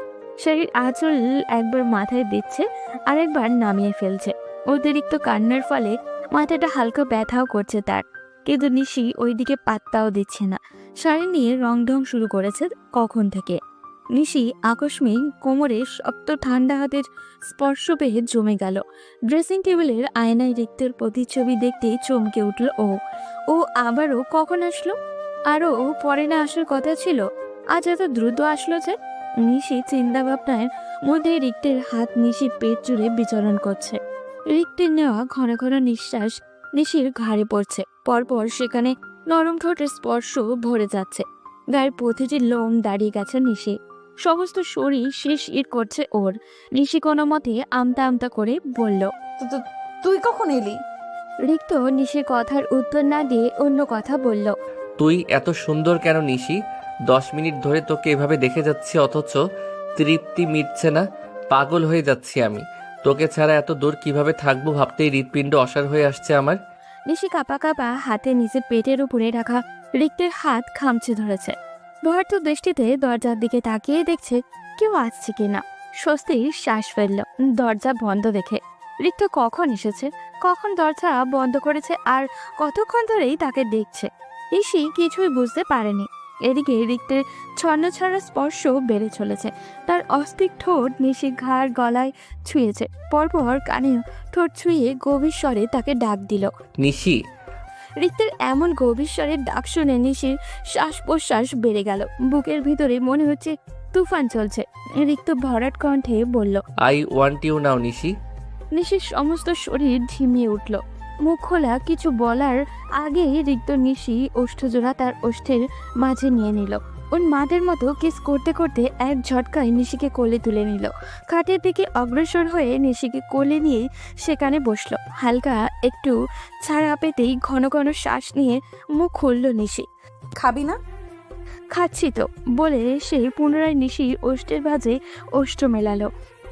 শাড়ির আঁচল একবার মাথায় দিচ্ছে আর একবার নামিয়ে ফেলছে। অতিরিক্ত কান্নার ফলে মাথাটা হালকা ব্যথাও করছে তার, কিন্তু নিশি ওইদিকে পাত্তাও দিচ্ছে না। শাড়ি নিয়ে রংঢং শুরু করেছে কখন থেকে। নিশি আকস্মিক কোমরে শক্ত ঠান্ডা হাতের স্পর্শ পেয়ে জমে গেল। ড্রেসিং টেবিলের আয়নায় রিক্তের প্রতিচ্ছবি দেখতেই চমকে উঠল ও আবারও কখন আসলো? আরও পরে না আসার কথা ছিল, আজ এত দ্রুত আসলো যে? নিশি চিন্তা ভাবনার মধ্যে রিক্তের হাত নিশির পেট জুড়ে বিচরণ করছে। রিক্তের নেওয়া ঘন ঘন নিঃশ্বাস নিশির ঘাড়ে পড়ছে। পরপর সেখানে নরম ঠোঁটের স্পর্শ ভরে যাচ্ছে। গায়ের প্রতিটি লোম দাঁড়িয়ে গেছে নিশি, সমস্ত শরীর শিরশির করছে ওর। নিশি কোনো মতে আমতা আমতা করে বলল, তুই কখন এলি? রিক্ত নিশির কথার উত্তর না দিয়ে অন্য কথা বলল, তুই এত সুন্দর কেন নিশি? 10 মিনিট ধরে তোকে এভাবে দেখে যাচ্ছি, অথচ তৃপ্তি মিটছে না। পাগল হয়ে যাচ্ছি আমি। তোকে ছাড়া এত দূর কিভাবে থাকবো ভাবতেই হৃৎপিণ্ড অসাড় হয়ে আসছে আমার। নিশি কাঁপা কাঁপা হাতে নিজের পেটের উপরে রাখা রিক্তের হাত খামচে ধরেছে। ভয়ার্থ দৃষ্টিতে দরজার দিকে তাকিয়ে দেখছে কেউ আসছে কিনা। স্বস্তির শ্বাস ফেলল দরজা বন্ধ দেখে। রিক্ত কখন এসেছে, কখন দরজা বন্ধ করেছে আর কতক্ষণ ধরেই তাকে দেখছে, নিশি কিছুই বুঝতে পারেনি। এদিকে রিক্তের ছন্নছাড়া স্পর্শ বেড়ে চলেছে। তার অস্থির ঠোঁট নিশির ঘাড় গলায় ছুঁয়েছে। পরপর কানে ঠোঁট ছুঁয়ে গভীর স্বরে তাকে ডাক দিল, নিশি। রিক্তের এমন গভীর স্বরের ডাক শুনে নিশির শ্বাস প্রশ্বাস বেড়ে গেল। বুকের ভিতরে মনে হচ্ছে তুফান চলছে। রিক্ত ভরাট কণ্ঠে বলল, আই ওয়ান্ট ইউ নাও নিশি। নিশির সমস্ত শরীর ঝিমিয়ে উঠল। মুখ খোলা কিছু বলার আগে রিক্ত নিশি ওষ্ঠজোড়া তার ওষ্ঠের মাঝে নিয়ে নিল। উন্মাদের মতো কিস করতে করতে এক ঝটকায় নিশিকে কোলে তুলে নিল। খাটের দিকে অগ্রসর হয়ে নিশিকে কোলে নিয়ে সেখানে বসলো। হালকা একটু ছাড়া পেতেই ঘন ঘন শ্বাস নিয়ে মুখ খুলল নিশি। খাবি না? খাচ্ছি তো বলে সে পুনরায় নিশির ওষ্ঠের ভাঁজে ওষ্ঠ মেলালো।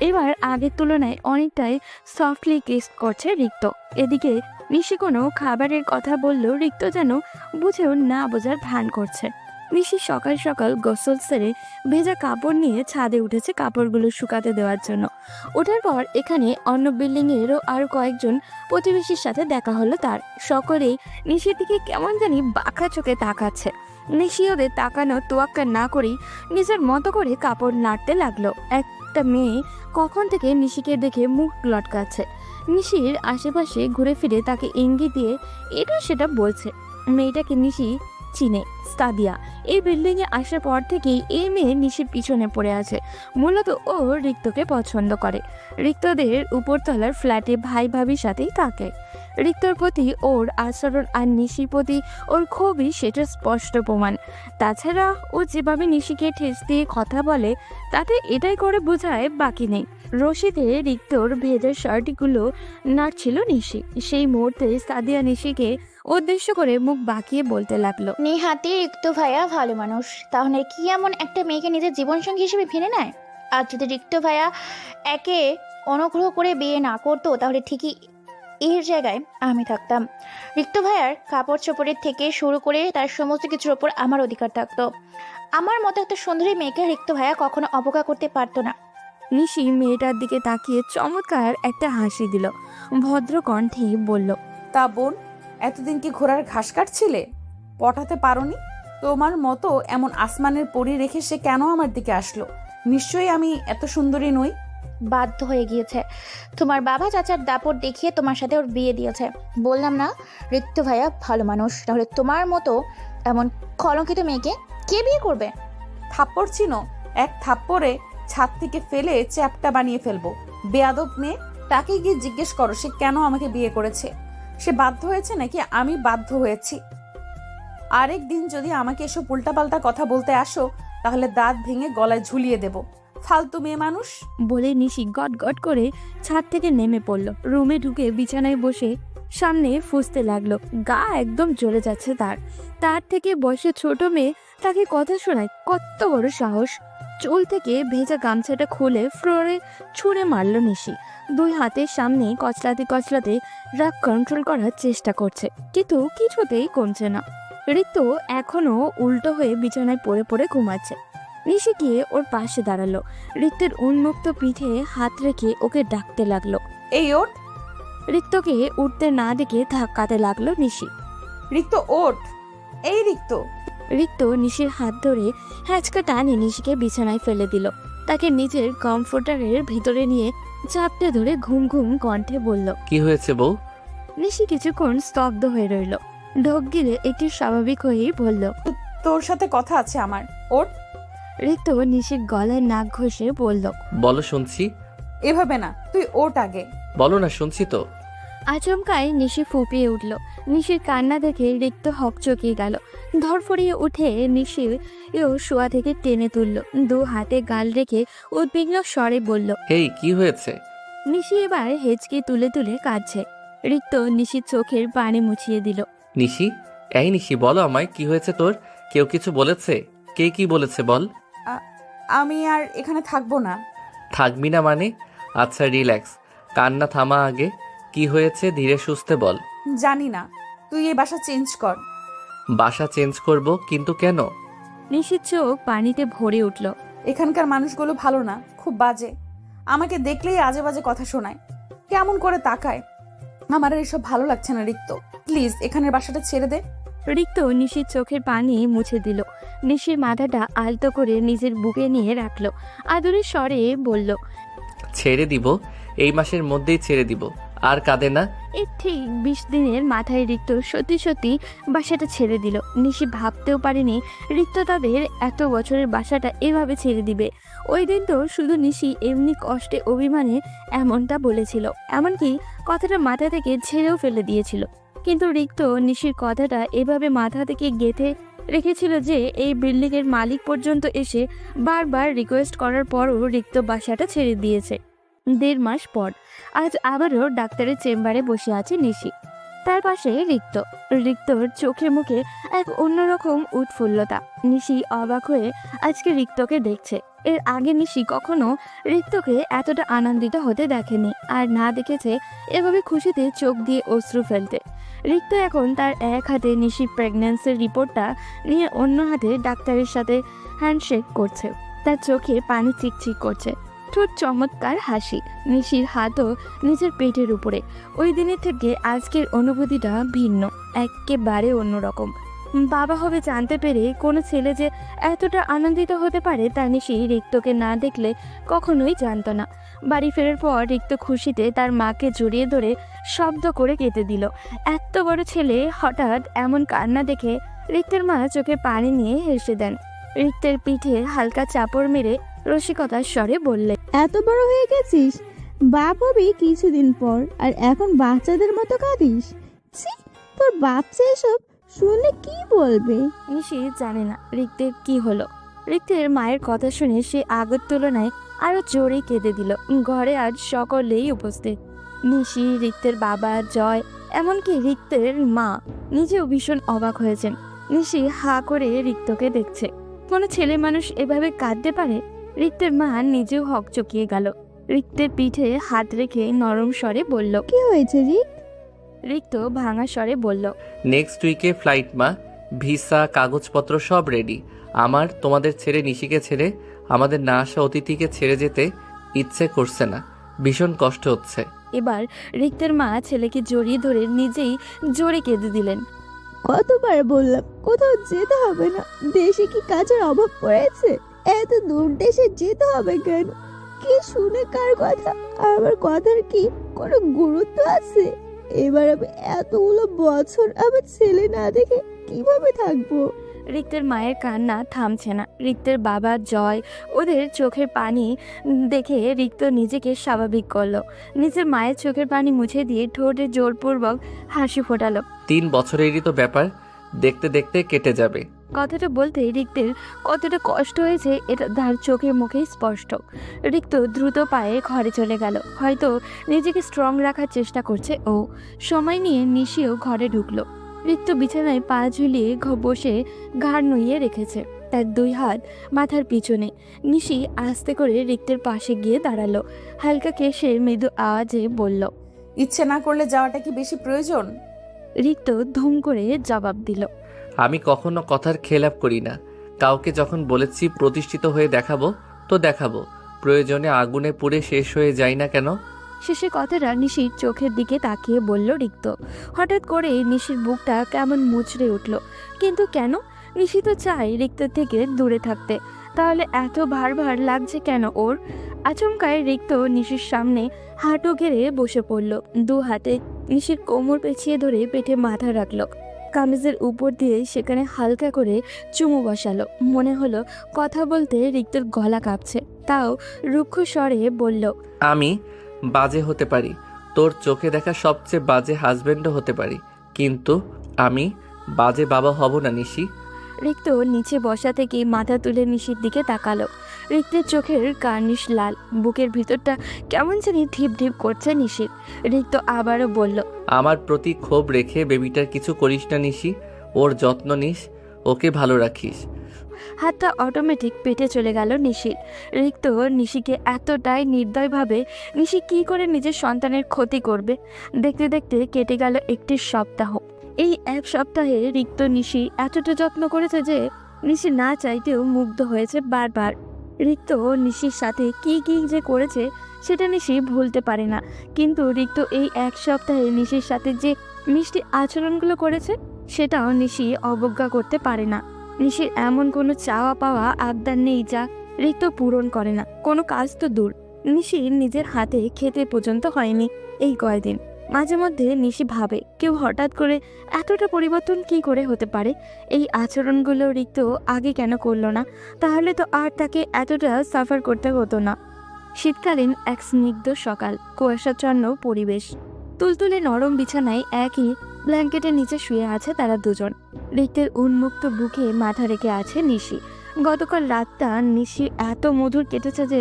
এবার আগের তুলনায় অনেকটাই সফটলি কিস করছে রিক্ত। এদিকে নিশি কোনো খাবারের কথা বললেও রিক্ত যেন বুঝেও না বোঝার ভান করছে। নিশি সকাল সকাল গোসল সেরে ভেজা কাপড় নিয়ে ছাদে উঠেছে কাপড়গুলো শুকাতে দেওয়ার জন্য। ওঠার পর এখানে অন্য বিল্ডিংয়েরও আরও কয়েকজন প্রতিবেশীর সাথে দেখা হলো তার। সকলেই নিশির দিকে কেমন জানি বাঁকা চোখে তাকাচ্ছে। নিশি ওদের তাকানো তোয়াক্কা না করেই নিজের মতো করে কাপড় নাড়তে লাগলো। একটা মেয়ে কখন থেকে নিশিকে দেখে মুখ লটকাচ্ছে। নিশির আশেপাশে ঘুরে ফিরে তাকে ইঙ্গিত দিয়ে এটা সেটা বলছে। মেয়েটাকে নিশি চিনে, সাদিয়া। এই বিল্ডিং এ আসার পর থেকেই এই মেয়ে নিশির পিছনে পড়ে আছে। মূলত ও রিক্তকে পছন্দ করে। রিক্তদের উপরতলার ফ্ল্যাটে ভাই ভাবির সাথেই থাকে। রিক্তর প্রতি ওর আচরণ আর নিশির প্রতি ওর খুবই সেটা স্পষ্ট প্রমাণ। তাছাড়া ও যেভাবে নিশিকে ঠেস দিয়ে কথা বলে তাতে এটাই করে বোঝায় বাকি নেই। রশিদে রিক্তর ভেজের শার্টগুলো নাড়ছিল নিশি। সেই মুহূর্তে সাদিয়া নিশিকে উদ্দেশ্য করে মুখ বাঁকিয়ে বলতে লাগলো, নেহাতি রিক্ত ভাইয়া ভালো মানুষ, তাহলে কি এমন একটা মেয়েকে নিজের জীবনসঙ্গী হিসেবে ভেবে নেয়? আর যদি রিক্ত ভাইয়া একে অনুগ্রহ করে বিয়ে না করতো তাহলে ঠিকই এর জায়গায় আমি থাকতাম। রিক্ত ভাইয়ার কাপড় চোপড়ের থেকে শুরু করে তার সমস্ত কিছুর ওপর আমার অধিকার থাকতো। আমার মতো একটা সুন্দরী মেয়েকে রিক্ত ভাইয়া কখনো অবজ্ঞা করতে পারতো না। নিশি মেয়েটার দিকে তাকিয়ে চমৎকার একটা হাসি দিল। ভদ্র কণ্ঠে বলল, তা বোন, এতদিন কি ঘোড়ার ঘাস কাটছিলে? পটাতে পারোনি? তোমার মতো এমন আসমানের পরি রেখে সে কেন আমার দিকে আসলো? নিশ্চয়ই আমি এত সুন্দরী নই। বাধ্য হয়ে গিয়েছে। তোমার বাবা চাচার দাপট দেখিয়ে তোমার সাথে ওর বিয়ে দিয়েছে। বললাম না রিক্ত ভাইয়া ভালো মানুষ, তাহলে তোমার মতো এমন কলঙ্কিত মেয়েকে কে বিয়ে করবে? থাপ্পড় চিনো? এক থাপ্পড়ে ছাদ থেকে ফেলে চ্যাপটা বানিয়ে ফেলবো। বেয়াদব মেয়ে, তাকে গিয়ে জিজ্ঞেস করো সে কেন আমাকে বিয়ে করেছে। সে বাধ্য হয়েছে নাকি আমি বাধ্য হয়েছি? আরেক দিন যদি আমাকে এসব উল্টাপাল্টা কথা বলতে আসো তাহলে দাঁত ভেঙে গলায় ঝুলিয়ে দেব। ফালতু মেয়ে মানুষ। বলে নিশি গট গট করে ছাদ থেকে নেমে পড়ল। রুমে ঢুকে বিছানায় বসে সামনে ফুঁসতে লাগলো। গা একদম জ্বলে যাচ্ছে তার থেকে বয়সে ছোট মেয়ে তাকে কথা শোনায়, কত বড় সাহস! চুল থেকে ভেজা গামছাটা খুলে ফ্লোরে ছুঁড়ে মারল নিশি। দুই হাতের সামনে কচলাতে কচলাতে রাগ কন্ট্রোল করার চেষ্টা করছে, কিন্তু কিছুতেই কমছে না। ঋতু এখনো উল্টো হয়ে বিছানায় পড়ে পড়ে ঘুমাচ্ছে। নিশি গিয়ে ওর পাশে দাঁড়ালো। ঋত্যের উন্মুক্ত পিঠে হাত রেখে ওকে ডাকতে লাগলো, এই ওঠ। ঋত্যকে উঠতে না দেখে ধাক্কাতে লাগলো নিশি। রিক্ত ওঠ, এই রিক্ত। ঋত্য নিশির হাত ধরে হ্যাঁচকা টানে নিশিকে বিছানায় ফেলে দিল। তাকে নিজের কমফোর্টারের ভিতরে নিয়ে চাপটে ধরে ঘুম ঘুম কণ্ঠে বলল, কি হয়েছে বউ? নিশি কিছুক্ষণ স্তব্ধ হয়ে রইল। ঢোক গিলে একটু স্বাভাবিক হয়েই বলল, তোর সাথে কথা আছে আমার, ওঠ। ঋতু নিশির গলায় নাক ঘষে বলল, বলো শুনছি। এভাবে না, তুই ওঠ আগে। বলো না, শুনছি তো। আচমকায় নিশি ফুপিয়ে উঠল। নিশির কান্না দেখে রিক্ত হকচকিয়ে গেল। ধরফড়িয়ে উঠে নিশি শোয়া থেকে টেনে তুলল। দু হাতে গাল রেখে উদ্বিগ্ন স্বরে বলল, হেই, কি হয়েছে? নিশি এবার হেঁচকে তুলে তুলে কাঁদছে। রিক্ত নিশির চোখের পানি মুছিয়ে দিল। নিশি, এই নিশি, বলো আমায়, কি হয়েছে তোর? কেউ কিছু বলেছে? কে কি বলেছে বল? আমি আর এখানে থাকবো না। থাকবি না মানে? আচ্ছা রিল্যাক্স, কান্না থামা আগে। কি হয়েছে ধীরে সুস্থে বল। জানি না, তুই এই বাসা চেঞ্জ কর। বাসা চেঞ্জ করব? কিন্তু কেন? নিশির চোখ পানিতে ভরে উঠল। এখানকার মানুষগুলো ভালো না, খুব বাজে। আমাকে দেখলেই আজে বাজে কথা শোনায়, কেমন করে তাকায়। আমার আর এসব ভালো লাগছে না রিক্ত, প্লিজ এখানের বাসাটা ছেড়ে দে। রিক্ত নিশির চোখের পানি মুছে দিল। নিশির মাথাটা আলতো করে নিজের বুকে নিয়ে রাখলো। আদরের স্বরে বলল, ছেড়ে দিব, এই মাসের মধ্যেই ছেড়ে দিব। আর কাঁদে না। এর ঠিক 20 দিনের মাথায় রিক্ত সত্যি সত্যি বাসাটা ছেড়ে দিল। নিশি ভাবতেও পারেনি রিক্ত তাদের এত বছরের বাসাটা এভাবে ছেড়ে দিবে। ওই দিন তো শুধু নিশি এমনি কষ্টে অভিমানে এমনটা বলেছিল, এমনকি কথাটা মাথা থেকে ঝেড়েও ফেলে দিয়েছিল। কিন্তু রিক্ত নিশির কথাটা এভাবে মাথা থেকে গেঁথে রেখেছিল যে এই বিল্ডিংয়ের মালিক পর্যন্ত এসে বারবার রিকোয়েস্ট করার পরও রিক্ত বাসাটা ছেড়ে দিয়েছে। 1.5 মাস পর আজ আবারও ডাক্তারের চেম্বারে বসে আছে নিশি। তার পাশে রিক্তর চোখে মুখে এক অন্যরকম উৎফুল্লতা। নিশি অবাক হয়ে আজকে রিক্তকে দেখছে। এর আগে নিশি কখনো রিক্তকে এতটা আনন্দিত হতে দেখেনি, আর না দেখেছে এভাবে খুশিতে চোখ দিয়ে অশ্রু ফেলতে। রিক্ত এখন তার এক হাতে নিশির প্রেগন্যান্সির রিপোর্টটা নিয়ে অন্য হাতে ডাক্তারের সাথে হ্যান্ডশেক করছে। তার চোখে পানি চিকচিক করছে, ঠোঁট চমৎকার হাসি। নিশির হাতও নিজের পেটের উপরে। ওই দিনের থেকে আজকের অনুভূতিটা ভিন্ন, একেবারে অন্যরকম। বাবা হবে জানতে পেরে কোনো ছেলে যে এতটা আনন্দিত হতে পারে তা নিশি রিক্তকে না দেখলে কখনোই জানতো না। বাড়ি ফেরার পর রিক্ত খুশিতে তার মাকে জড়িয়ে ধরে শব্দ করে কেঁদে দিল। এত বড় ছেলে হঠাৎ এমন কান্না দেখে রিক্তের মা চোখে পানি নিয়ে হেসে দেন। রিক্তের পিঠে হালকা চাপড় মেরে রসিকতার স্বরে বললেন, এত বড় হয়ে গেছিস, বাপ হবি কিছুদিন পর, আর এখন বাচ্চাদের মতো কাঁদিস। ছি, তোর বাচ্চা এসব শুনলে কি বলবে? নিশি জানে না রিক্তের কি হলো। রিক্তের মায়ের কথা শুনে সে আগের তুলনায় আরো জোরে কেঁদে দিল। ঘরে আজ সকলেই উপস্থিত। নিশি, রিক্তের বাবা, জয়, এমনকি রিক্তের মা নিজেও ভীষণ অবাক হয়েছেন। নিশি হা করে রিক্তকে দেখছে। কোনো ছেলে মানুষ এভাবে কাঁদতে পারে? রিক্তের মা নিজেও হকচকিয়ে গেল। রিক্তের পিঠে হাত রেখে নরম স্বরে বলল, কি হয়েছে রিক? রিক্ত ভাঙা স্বরে বলল, নেক্সট উইকে ফ্লাইট মা, ভিসা কাগজপত্র সব রেডি। আমার তোমাদের ছেড়ে, নিশিকে ছেড়ে, আমাদের না আসা অতিথিকে ছেড়ে যেতে ইচ্ছে করছে না, ভীষণ কষ্ট হচ্ছে। এবার রিক্তের মা ছেলেকে জড়িয়ে ধরে নিজেই জোরে কেঁদে দিলেন। কতবার বললাম কোথাও যেতে হবে না, দেশে কি কাজের অভাব পড়েছে? এত দূর দেশে যেতে হবে কেন? কি শুনে কার কথা? আমার কথার কি কোনো গুরুত্ব আছে? এবার আমি এতগুলো বছর আমার ছেলে না দেখে কিভাবে থাকবো? রিক্তের মায়ের কান্না থামছে না। রিক্তের বাবা, জয়, ওদের চোখের পানি দেখে রিক্ত নিজেকে স্বাভাবিক করলো। নিজের মায়ের চোখের পানি মুছে দিয়ে ঠোঁটে জোরপূর্বক হাসি ফোটালো। 3 বছরেরই তো ব্যাপার, দেখতে দেখতে কেটে যাবে। কথাটা বলতে রিক্তের কতটা কষ্ট হয়েছে এটা তার চোখে মুখেই স্পষ্ট। রিক্ত দ্রুত পায়ে ঘরে চলে গেল। হয়তো নিজেকে স্ট্রং রাখার চেষ্টা করছে ও। সময় নিয়ে নিশিও ঘরে ঢুকলো। রিক্ত বিছানায় পা ঝুলিয়ে বসে ঘাড় নুইয়ে রেখেছে, তার 2 হাত মাথার পিছনে। নিশি আস্তে করে রিক্তের পাশে গিয়ে দাঁড়ালো। হালকা কেশে মৃদু আওয়াজে বলল, ইচ্ছে না করলে যাওয়াটা কি বেশি প্রয়োজন? রিক্ত ধুম করে জবাব দিল, আমি কখনো কথার খেলাপ করি না। কাউকে যখন বলেছি প্রতিষ্ঠিত হয়ে দেখাবো, তো দেখাবো। প্রয়োজনে আগুনে পুড়ে শেষ হয়ে যায় না কেন? শেষে কথাটা নিশির চোখের দিকে তাকিয়ে বলল রিক্ত। হঠাৎ করে নিশির বুকটা কেমন মুচড়ে উঠল। কিন্তু কেন? নিশি তো চায় রিক্ত থেকে দূরে থাকতে, তাহলে এত ভার ভার লাগছে কেন ওর? আচমকায় রিক্ত নিশির সামনে হাঁটু গেড়ে বসে পড়ল। 2 হাতে নিশির কোমর পেঁচিয়ে ধরে পেটে মাথা রাখলো। কামিজের উপর দিয়ে সেখানে হালকা করে চুমু বসালো। মনে হলো কথা বলতে রিক্তর গলা কাঁপছে, তাও রুক্ষ স্বরে বলল, আমি বাজে হতে পারি, তোর চোখে দেখা সবচেয়ে বাজে হাজবেন্ডও হতে পারি, কিন্তু আমি বাজে বাবা হব না নিশি। রিক্ত নিচে বসা থেকে মাথা তুলে নিশির দিকে তাকালো। রিক্তের চোখের কার্নিশ লাল, বুকের ভিতরটা কেমন জানি ঢিপ ঢিপ করছে নিশির। রিক্ত আবারও বলল, আমার প্রতি ক্ষোভ রেখে বেবিটার কিছু করিস না নিশি, ওর যত্ন নিস, ওকে ভালো রাখিস। হাতটা অটোমেটিক পেটে চলে গেল নিশির। রিক্ত নিশিকে এতটাই নির্দয়ভাবে, নিশি কি করে নিজের সন্তানের ক্ষতি করবে? দেখতে দেখতে কেটে গেল 1 সপ্তাহ। এই 1 সপ্তাহে রিক্ত নিশি এতটা যত্ন করেছে যে নিশি না চাইতেও মুগ্ধ হয়েছে বারবার। রিক্ত নিশির সাথে কি কি যে করেছে সেটা নিশি ভুলতে পারে না, কিন্তু রিক্ত এই 1 সপ্তাহে নিশির সাথে যে মিষ্টি আচরণগুলো করেছে সেটাও নিশি অবজ্ঞা করতে পারে না। নিশির এমন কোনো চাওয়া পাওয়া আবদার নেই যা রিক্ত পূরণ করে না। কোনো কাজ তো দূর, নিশির নিজের হাতে খেতে পর্যন্ত হয়নি এই কয়দিন। মাঝে মধ্যে নিশি ভাবে কেউ হঠাৎ করে এতটা পরিবর্তন কি করে হতে পারে? এই আচরণগুলো রিক্ত আগে কেন করলো না? তাহলে তো আর তাকে এতটা সাফার করতে হতো না। শীতকালীন এক স্নিগ্ধ সকাল, কুয়াশাচ্ছন্ন পরিবেশ। তুলতুলে নরম বিছানায় একই ব্ল্যাঙ্কেটের নিচে শুয়ে আছে তারা দুজন। রিক্তের উন্মুক্ত বুকে মাথা রেখে আছে নিশি। গতকাল রাতটা নিশি এত মধুর কেটেছে যে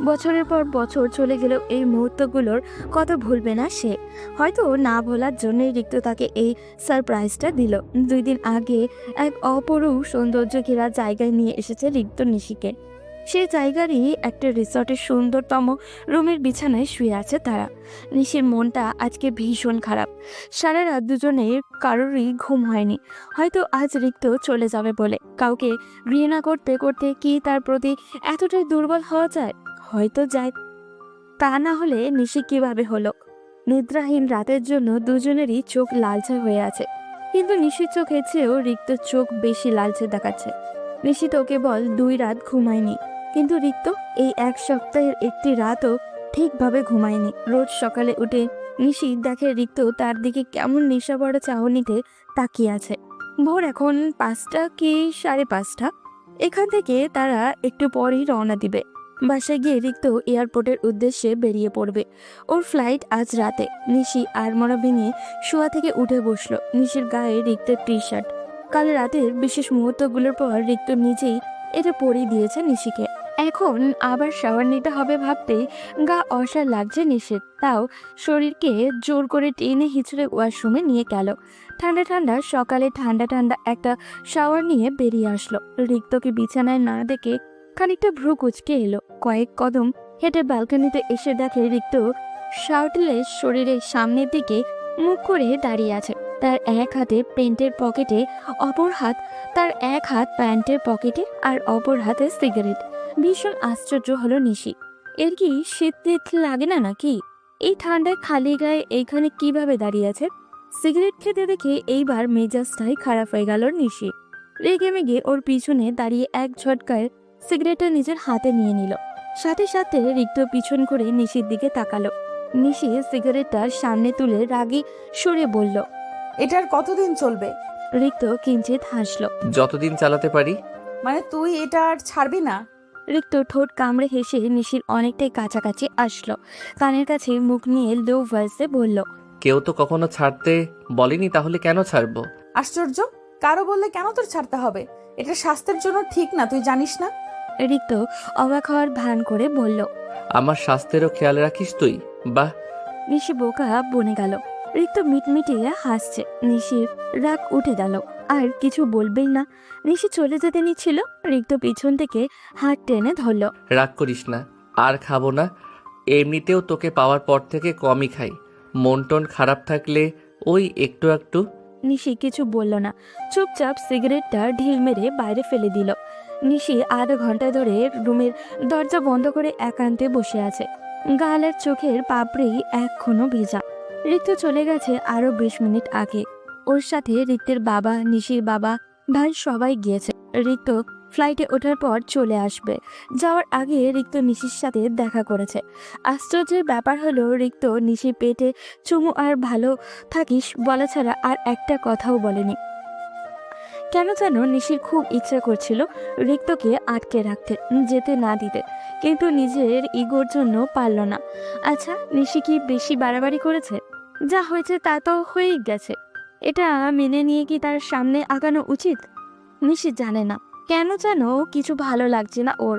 বছরের পর বছর চলে গেলেও এই মুহূর্তগুলোর কথা ভুলবে না সে। হয়তো না ভোলার জন্যই রিক্ত তাকে এই সারপ্রাইজটা দিল। 2 দিন আগে এক অপরূপ সৌন্দর্য ঘেরা জায়গায় নিয়ে এসেছে রিক্ত নিশিকে। সেই জায়গারই একটা রিসর্টের সুন্দরতম রুমের বিছানায় শুয়ে আছে তারা। নিশির মনটা আজকে ভীষণ খারাপ। সারা রাত দুজনের কারোরই ঘুম হয়নি। হয়তো আজ রিক্ত চলে যাবে বলে। কাউকে ঘৃণা করতে করতে কি তার প্রতি এতটাই দুর্বল হওয়া যায়? হয়তো যায়। তা না হলে নিশি কিভাবে হলো? নিদ্রাহীন রাতের জন্য দুজনেরই চোখ লালচে হয়ে আছে, কিন্তু নিশির চোখের চেয়েও রিক্ত চোখ বেশি লালচে দেখাচ্ছে। নিশি তো কেবল 2 রাত ঘুমায়নি, কিন্তু রিক্ত এই 1 সপ্তাহের একটি রাতও ঠিকভাবে ঘুমায়নি। রোজ সকালে উঠে নিশি দেখে রিক্ত তার দিকে কেমন নেশাভরা চাহনিতে তাকিয়ে আছে। ভোর এখন 5টা কি 5:30। এখান থেকে তারা একটু পরেই রওনা দিবে। বাসায় গিয়ে রিক্ত এয়ারপোর্টের উদ্দেশ্যে বেরিয়ে পড়বে। ওর ফ্লাইট আজ রাতে। নিশি আড়মোড়া ভেঙে শোয়া থেকে উঠে বসলো। নিশির গায়ে রিক্তের টি শার্ট। কাল রাতের বিশেষ মুহূর্তগুলোর পর রিক্ত নিজেই এটা পরিয়ে দিয়েছে নিশিকে। এখন আবার শাওয়ার নিতে হবে ভাবতেই গা অসাড় লাগছে নিশির। তাও শরীরকে জোর করে টেনে হিচড়ে ওয়াশরুমে নিয়ে গেল। ঠান্ডা ঠান্ডা সকালে ঠান্ডা ঠান্ডা একটা শাওয়ার নিয়ে বেরিয়ে আসলো। রিক্তকে বিছানায় না দেখে খানিকটা ভ্রু কুচকে এলো। কয়েক কদম হেঁটে ব্যালকনিতে এসে দেখে রিক্ত শার্টলেস শরীরের সামনের দিকে মুখ করে দাঁড়িয়ে আছে। তার এক হাতে প্যান্টের পকেটে, তার এক হাত প্যান্টের পকেটে আর অপর হাতে সিগারেট। ভীষণ আশ্চর্য হলো নিশি। এর কি শীত লাগে না নাকি? এই ঠান্ডায় খালি গায়ে এইখানে কিভাবে দাঁড়িয়ে আছে? সিগারেট খেতে দেখে এইবার মেজাজটাই খারাপ হয়ে গেল নিশি। রেগে মেগে ওর পিছনে দাঁড়িয়ে এক ঝটকায় সিগারেটটা নিজের হাতে নিয়ে নিল। সাথে সাথে রিক্ত পিছন করে নিশির দিকে তাকালো। নিশি সিগারেটটা সামনে তুলে রাগী সরে বলল, এটার কতদিন চলবে? রিক্ত কিঞ্চিত হাসলো। যতদিন চালাতে পারি। মানে তুই এটা আর ছাড়বি না? রিক্ত ঠোঁট কামড়ে হেসে নিশির অনেকটাই কাছাকাছি আসলো। কানের কাছে মুখ নিয়ে লো ভয়েসে বলল, কেউ তো কখনো ছাড়তে বলেনি, তাহলে কেন ছাড়বো? আশ্চর্য, কারো বললে কেন তোর ছাড়তে হবে? এটা স্বাস্থ্যের জন্য ঠিক না, তুই জানিস না? রিক্ত অবাক হওয়ার ভান করে বলল, আমার স্বাস্থ্যেরও খেয়াল রাখিস তুই? বাহ। নিশি বোকা বনে গেল। রিক্ত মিটমিটিয়ে হাসছে। নিশির রাগ উঠে গেল। আর কিছু বলবেই না। নিশি চলে যেতে নিচ্ছিল, রিক্ত পিছন থেকে হাত টেনে ধরল। রাগ করিস না, আর খাবো না। এমনিতেও তোকে পাওয়ার পর থেকে কমই খাই। মন টন খারাপ থাকলে ওই একটু একটু। নিশি কিছু বলল না, চুপচাপ সিগারেটটা ঢিল মেরে বাইরে ফেলে দিল। নিশি আধা ঘন্টা ধরে রুমের দরজা বন্ধ করে একান্তে বসে আছে। গালের চোখের পাপড়ি এখনো ভেজা। রিক্ত চলে গেছে আরো 20 মিনিট আগে। ওর সাথে রিক্তের বাবা, নিশির বাবা, ভাই সবাই গিয়েছে। রিক্ত ফ্লাইটে ওঠার পর চলে আসবে। যাওয়ার আগে রিক্ত নিশির সাথে দেখা করেছে। আশ্চর্যের ব্যাপার হলো রিক্ত নিশির পেটে চুমু আর ভালো থাকিস বলা ছাড়া আর একটা কথাও বলেনি। কেন যেন নিশির খুব ইচ্ছা করছিল রিক্তকে আটকে রাখতে, যেতে না দিতে, কিন্তু নিজের ইগোর জন্য পারল না। আচ্ছা, নিশি কি বেশি বাড়াবাড়ি করেছে? যা হয়েছে তা তো হয়েই গেছে। এটা মেনে নিয়ে কি তার সামনে আগানো উচিত? নিশি জানে না, কেন যেন কিছু ভালো লাগছে না ওর।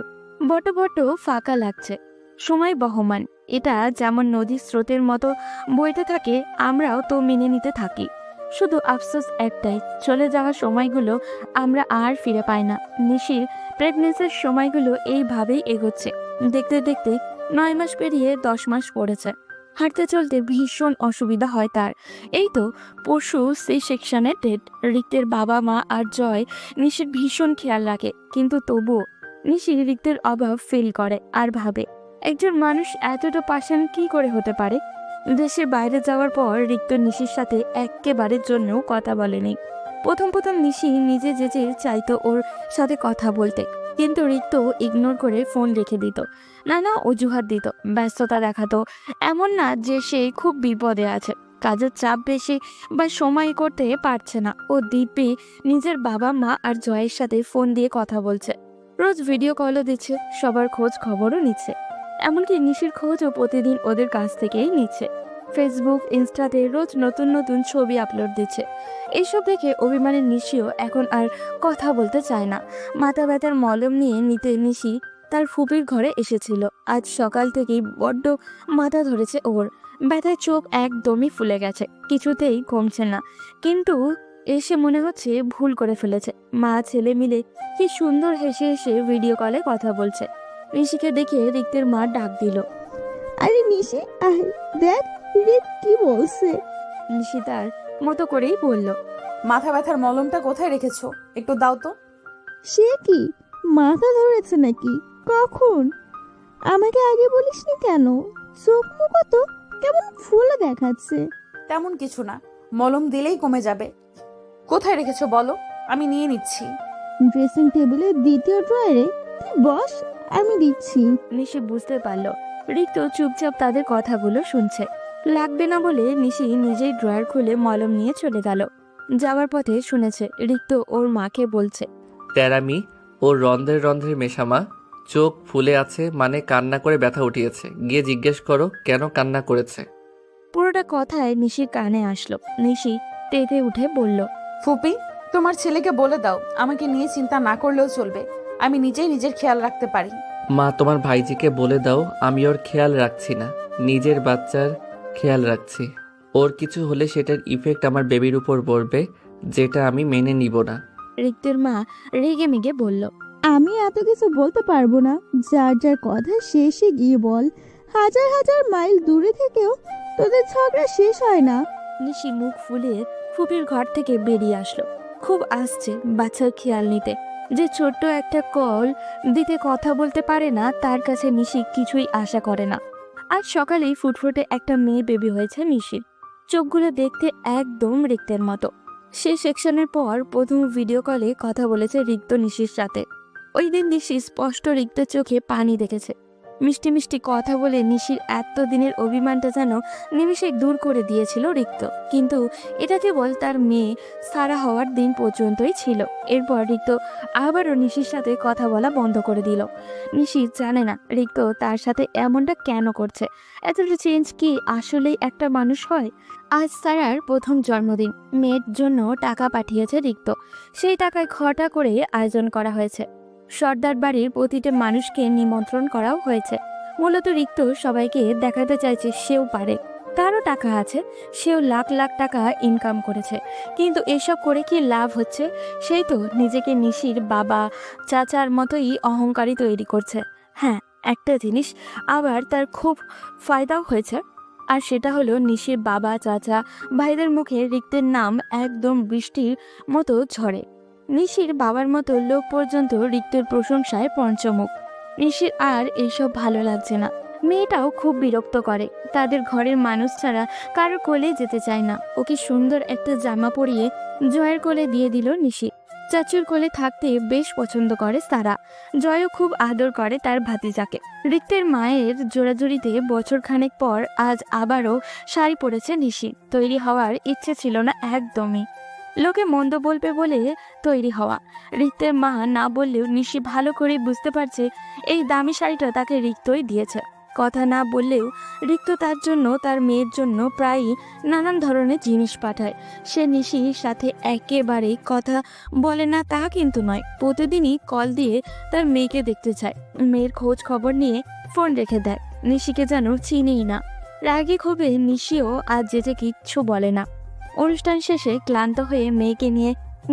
বট বট ফাঁকা লাগছে। সময় বহমান, এটা যেমন নদীর স্রোতের মতো বইতে থাকে, আমরাও তো মেনে নিতে থাকি। শুধু আফসোস একটাই, চলে যাওয়ার সময়গুলো আমরা আর ফিরে পাই না। নিশির প্রেগনেন্সির সময়গুলো এইভাবেই এগোচ্ছে। দেখতে দেখতে 9 মাস পেরিয়ে 10 মাস পড়েছে। হাঁটতে চলতে ভীষণ অসুবিধা হয় তার। এই তো পরশু সেই সেকশনের ডেট। রিক্তের বাবা মা আর জয় নিশির ভীষণ খেয়াল রাখে, কিন্তু তবুও নিশি রিক্তের অভাব ফিল করে আর ভাবে, একজন মানুষ এতটা পাষাণ কি করে হতে পারে? দেশের বাইরে যাওয়ার পর রিক্ত নিশির সাথে একেবারের জন্যও কথা বলেনি। প্রথম নিশি নিজে যে চাইতো ওর সাথে কথা বলতে, কিন্তু রিক্ত ইগনোর করে ফোন রেখে দিত। নানা অজুহাত দিত, ব্যস্ততা দেখাতো। এমন না যে সে খুব বিপদে আছে, কাজের চাপ বেশি বা সময় করতে পারছে না। ও দিব্যি নিজের বাবা মা আর জয়ের সাথে ফোন দিয়ে কথা বলছে। রোজ ভিডিও কলও দিচ্ছে, সবার খোঁজ খবরও নিচ্ছে। এমনকি নিশির খোঁজও প্রতিদিন ওদের কাছ থেকেই নিচ্ছে। ফেসবুক, ইনস্টাতে রোজ নতুন নতুন ছবি আপলোড দিচ্ছে। এইসব দেখে অভিমানের নিশিও এখন আর কথা বলতে চায় না। মাথা ব্যথার মলম নিতে নিশি তার ফুপির ঘরে এসেছিল। আজ সকাল থেকেই বড্ড মাথা ধরেছে ওর। ব্যথায় চোখ একদমই ফুলে গেছে, কিছুতেই কমছে না। কিন্তু এসে মনে হচ্ছে ভুল করে ফেলেছে। মা ছেলে মিলে কি সুন্দর হেসে হেসে ভিডিও কলে কথা বলছে। নিশিকে দেখে রিক্তের মা ডাক দিল, আরে নিশি আয়, দেখ রিক কি বলছে। নিশি তার মতো করেই বলল, মাথা ব্যথার মলমটা কোথায় রেখেছো? একটু দাও তো। সে কি, মাথা ধরেছে নাকি? কখন? আমাকে আগে বলিসনি কেন? চোখ মুখ তো কেমন ফুলে দেখাচ্ছে। তেমন কিছু না, মলম দিলেই কমে যাবে। কোথায় রেখেছো বলো, আমি নিয়ে নিচ্ছি। ড্রেসিং টেবিলের দ্বিতীয় ড্রয়ারে। তুই বস, আমি দিচ্ছি। নিশি বুঝতে পারলো রিক্ত চুপচাপ তাদের কথাগুলো শুনছে। লাগবে না বলে নিশি নিজেই ড্রয়ার খুলে মলম নিয়ে চলে গেল। যাওয়ার পথে শুনেছে রিক্ত ওর মাকে বলছে, তেরামি ওর রন্ধ্রের রন্ধ্রের মেশামা, চোখ ফুলে আছে মানে কান্না করে ব্যথা উঠিয়েছে, গিয়ে জিজ্ঞেস করো কেন কান্না করেছে। পুরোটা কথায় নিশির কানে আসলো। নিশি তেতে উঠে বলল, ফুপি, তোমার ছেলেকে বলে দাও আমাকে নিয়ে চিন্তা না করলেও চলবে, আমি নিজেই নিজের খেয়াল রাখতে পারি। মা, তোমার ভাইজিকে বলে দাও আমি ওর খেয়াল রাখছি না, নিজের বাচ্চার খেয়াল রাখছি। ওর কিছু হলে সেটার ইফেক্ট আমার বেবির উপর পড়বে, যেটা আমি মেনে নিব না। রিক্তের মা রেগে মেগে বলল, আমি এত কিছু বলতে পারবো না। যার যার কথা শেষে গিয়ে বল। হাজার হাজার মাইল দূরে থেকেও তোদের ঝগড়া শেষ হয় না। নিশি মুখ ফুলিয়ে ফুপির ঘর থেকে বেরিয়ে আসলো। খুব আসছে বাচ্চার খেয়াল নিতে। যে ছোট্ট একটা কল দিতে কথা বলতে পারে না, তার কাছে নিশি কিছুই আশা করে না। আজ সকালেই ফুটফুটে একটা মেয়ে বেবি হয়েছে নিশির। চোখগুলো দেখতে একদম রিক্তের মতো। সে সেকশনের পর প্রথম ভিডিও কলে কথা বলেছে রিক্ত নিশির সাথে। ওই দিন নিশি স্পষ্ট রিক্তের চোখে পানি দেখেছে। মিষ্টি মিষ্টি কথা বলে নিশির এতদিনের অভিমানটা যেন নিমিষে দূর করে দিয়েছিল রিক্ত। কিন্তু এটা কেবল তার মেয়ে সারা হওয়ার দিন পর্যন্তই ছিল। এরপর রিক্ত আবারও নিশির সাথে কথা বলা বন্ধ করে দিল। নিশি জানে না রিক্ত তার সাথে এমনটা কেন করছে। এতটা চেঞ্জ কি আসলেই একটা মানুষ হয়? আজ সারার প্রথম জন্মদিন। মেয়ের জন্য টাকা পাঠিয়েছে রিক্ত। সেই টাকায় ঘটা করে আয়োজন করা হয়েছে। সর্দার বাড়ির প্রতিটা মানুষকে নিমন্ত্রণ করাও হয়েছে। মূলত রিক্ত সবাইকে দেখাতে চাইছে সেও পারে, তারও টাকা আছে, সেও লাখ লাখ টাকা ইনকাম করেছে। কিন্তু এসব করে কি লাভ হচ্ছে? সেই তো নিজেকে নিশির বাবা চাচার মতোই অহংকারী তৈরি করছে। হ্যাঁ, একটা জিনিস আবার তার খুব ফায়দাও হয়েছে, আর সেটা হলো নিশির বাবা চাচা ভাইদের মুখে রিক্তের নাম একদম বৃষ্টির মতো ঝরে। নিশির বাবার মতো লোক পর্যন্ত রিক্তের প্রশংসায় পঞ্চমুখ। নিশির আর এইসব ভালো লাগছে না। মেয়েটাও খুব বিরক্ত করে। তাদের ঘরের মানুষ ছাড়া কারোর কোলে যেতে চায় না। ওকে সুন্দর একটা জামা পরিয়ে জয়ের কোলে দিয়ে দিল নিশি। চাচুর কোলে থাকতে বেশ পছন্দ করে সারা। জয়ও খুব আদর করে তার ভাতিজাকে। রিক্তের মায়ের জোড়াজুড়িতে বছরখানেক পর আজ আবারও শাড়ি পরেছে নিশি। তৈরি হওয়ার ইচ্ছে ছিল না একদমই। লোকে মন্দ বলবে বলে তৈরি হওয়া। রিক্তের মা না বললেও নিশি ভালো করে বুঝতে পারছে এই দামি শাড়িটা তাকে রিক্তই দিয়েছে। কথা না বললেও রিক্ত তার জন্য, তার মেয়ের জন্য প্রায়ই নানান ধরনের জিনিস পাঠায়। সে নিশির সাথে একেবারেই কথা বলে না তা কিন্তু নয়, প্রতিদিনই কল দিয়ে তার মেয়েকে দেখতে চায়। মেয়ের খোঁজ খবর নিয়ে ফোন রেখে দেয়। নিশিকে যেন চিনেই না। রাগে ক্ষোভে নিশিও আজ যেতে কিচ্ছু বলে না। অনুষ্ঠান শেষে ক্লান্ত হয়ে মেয়েকে নিয়ে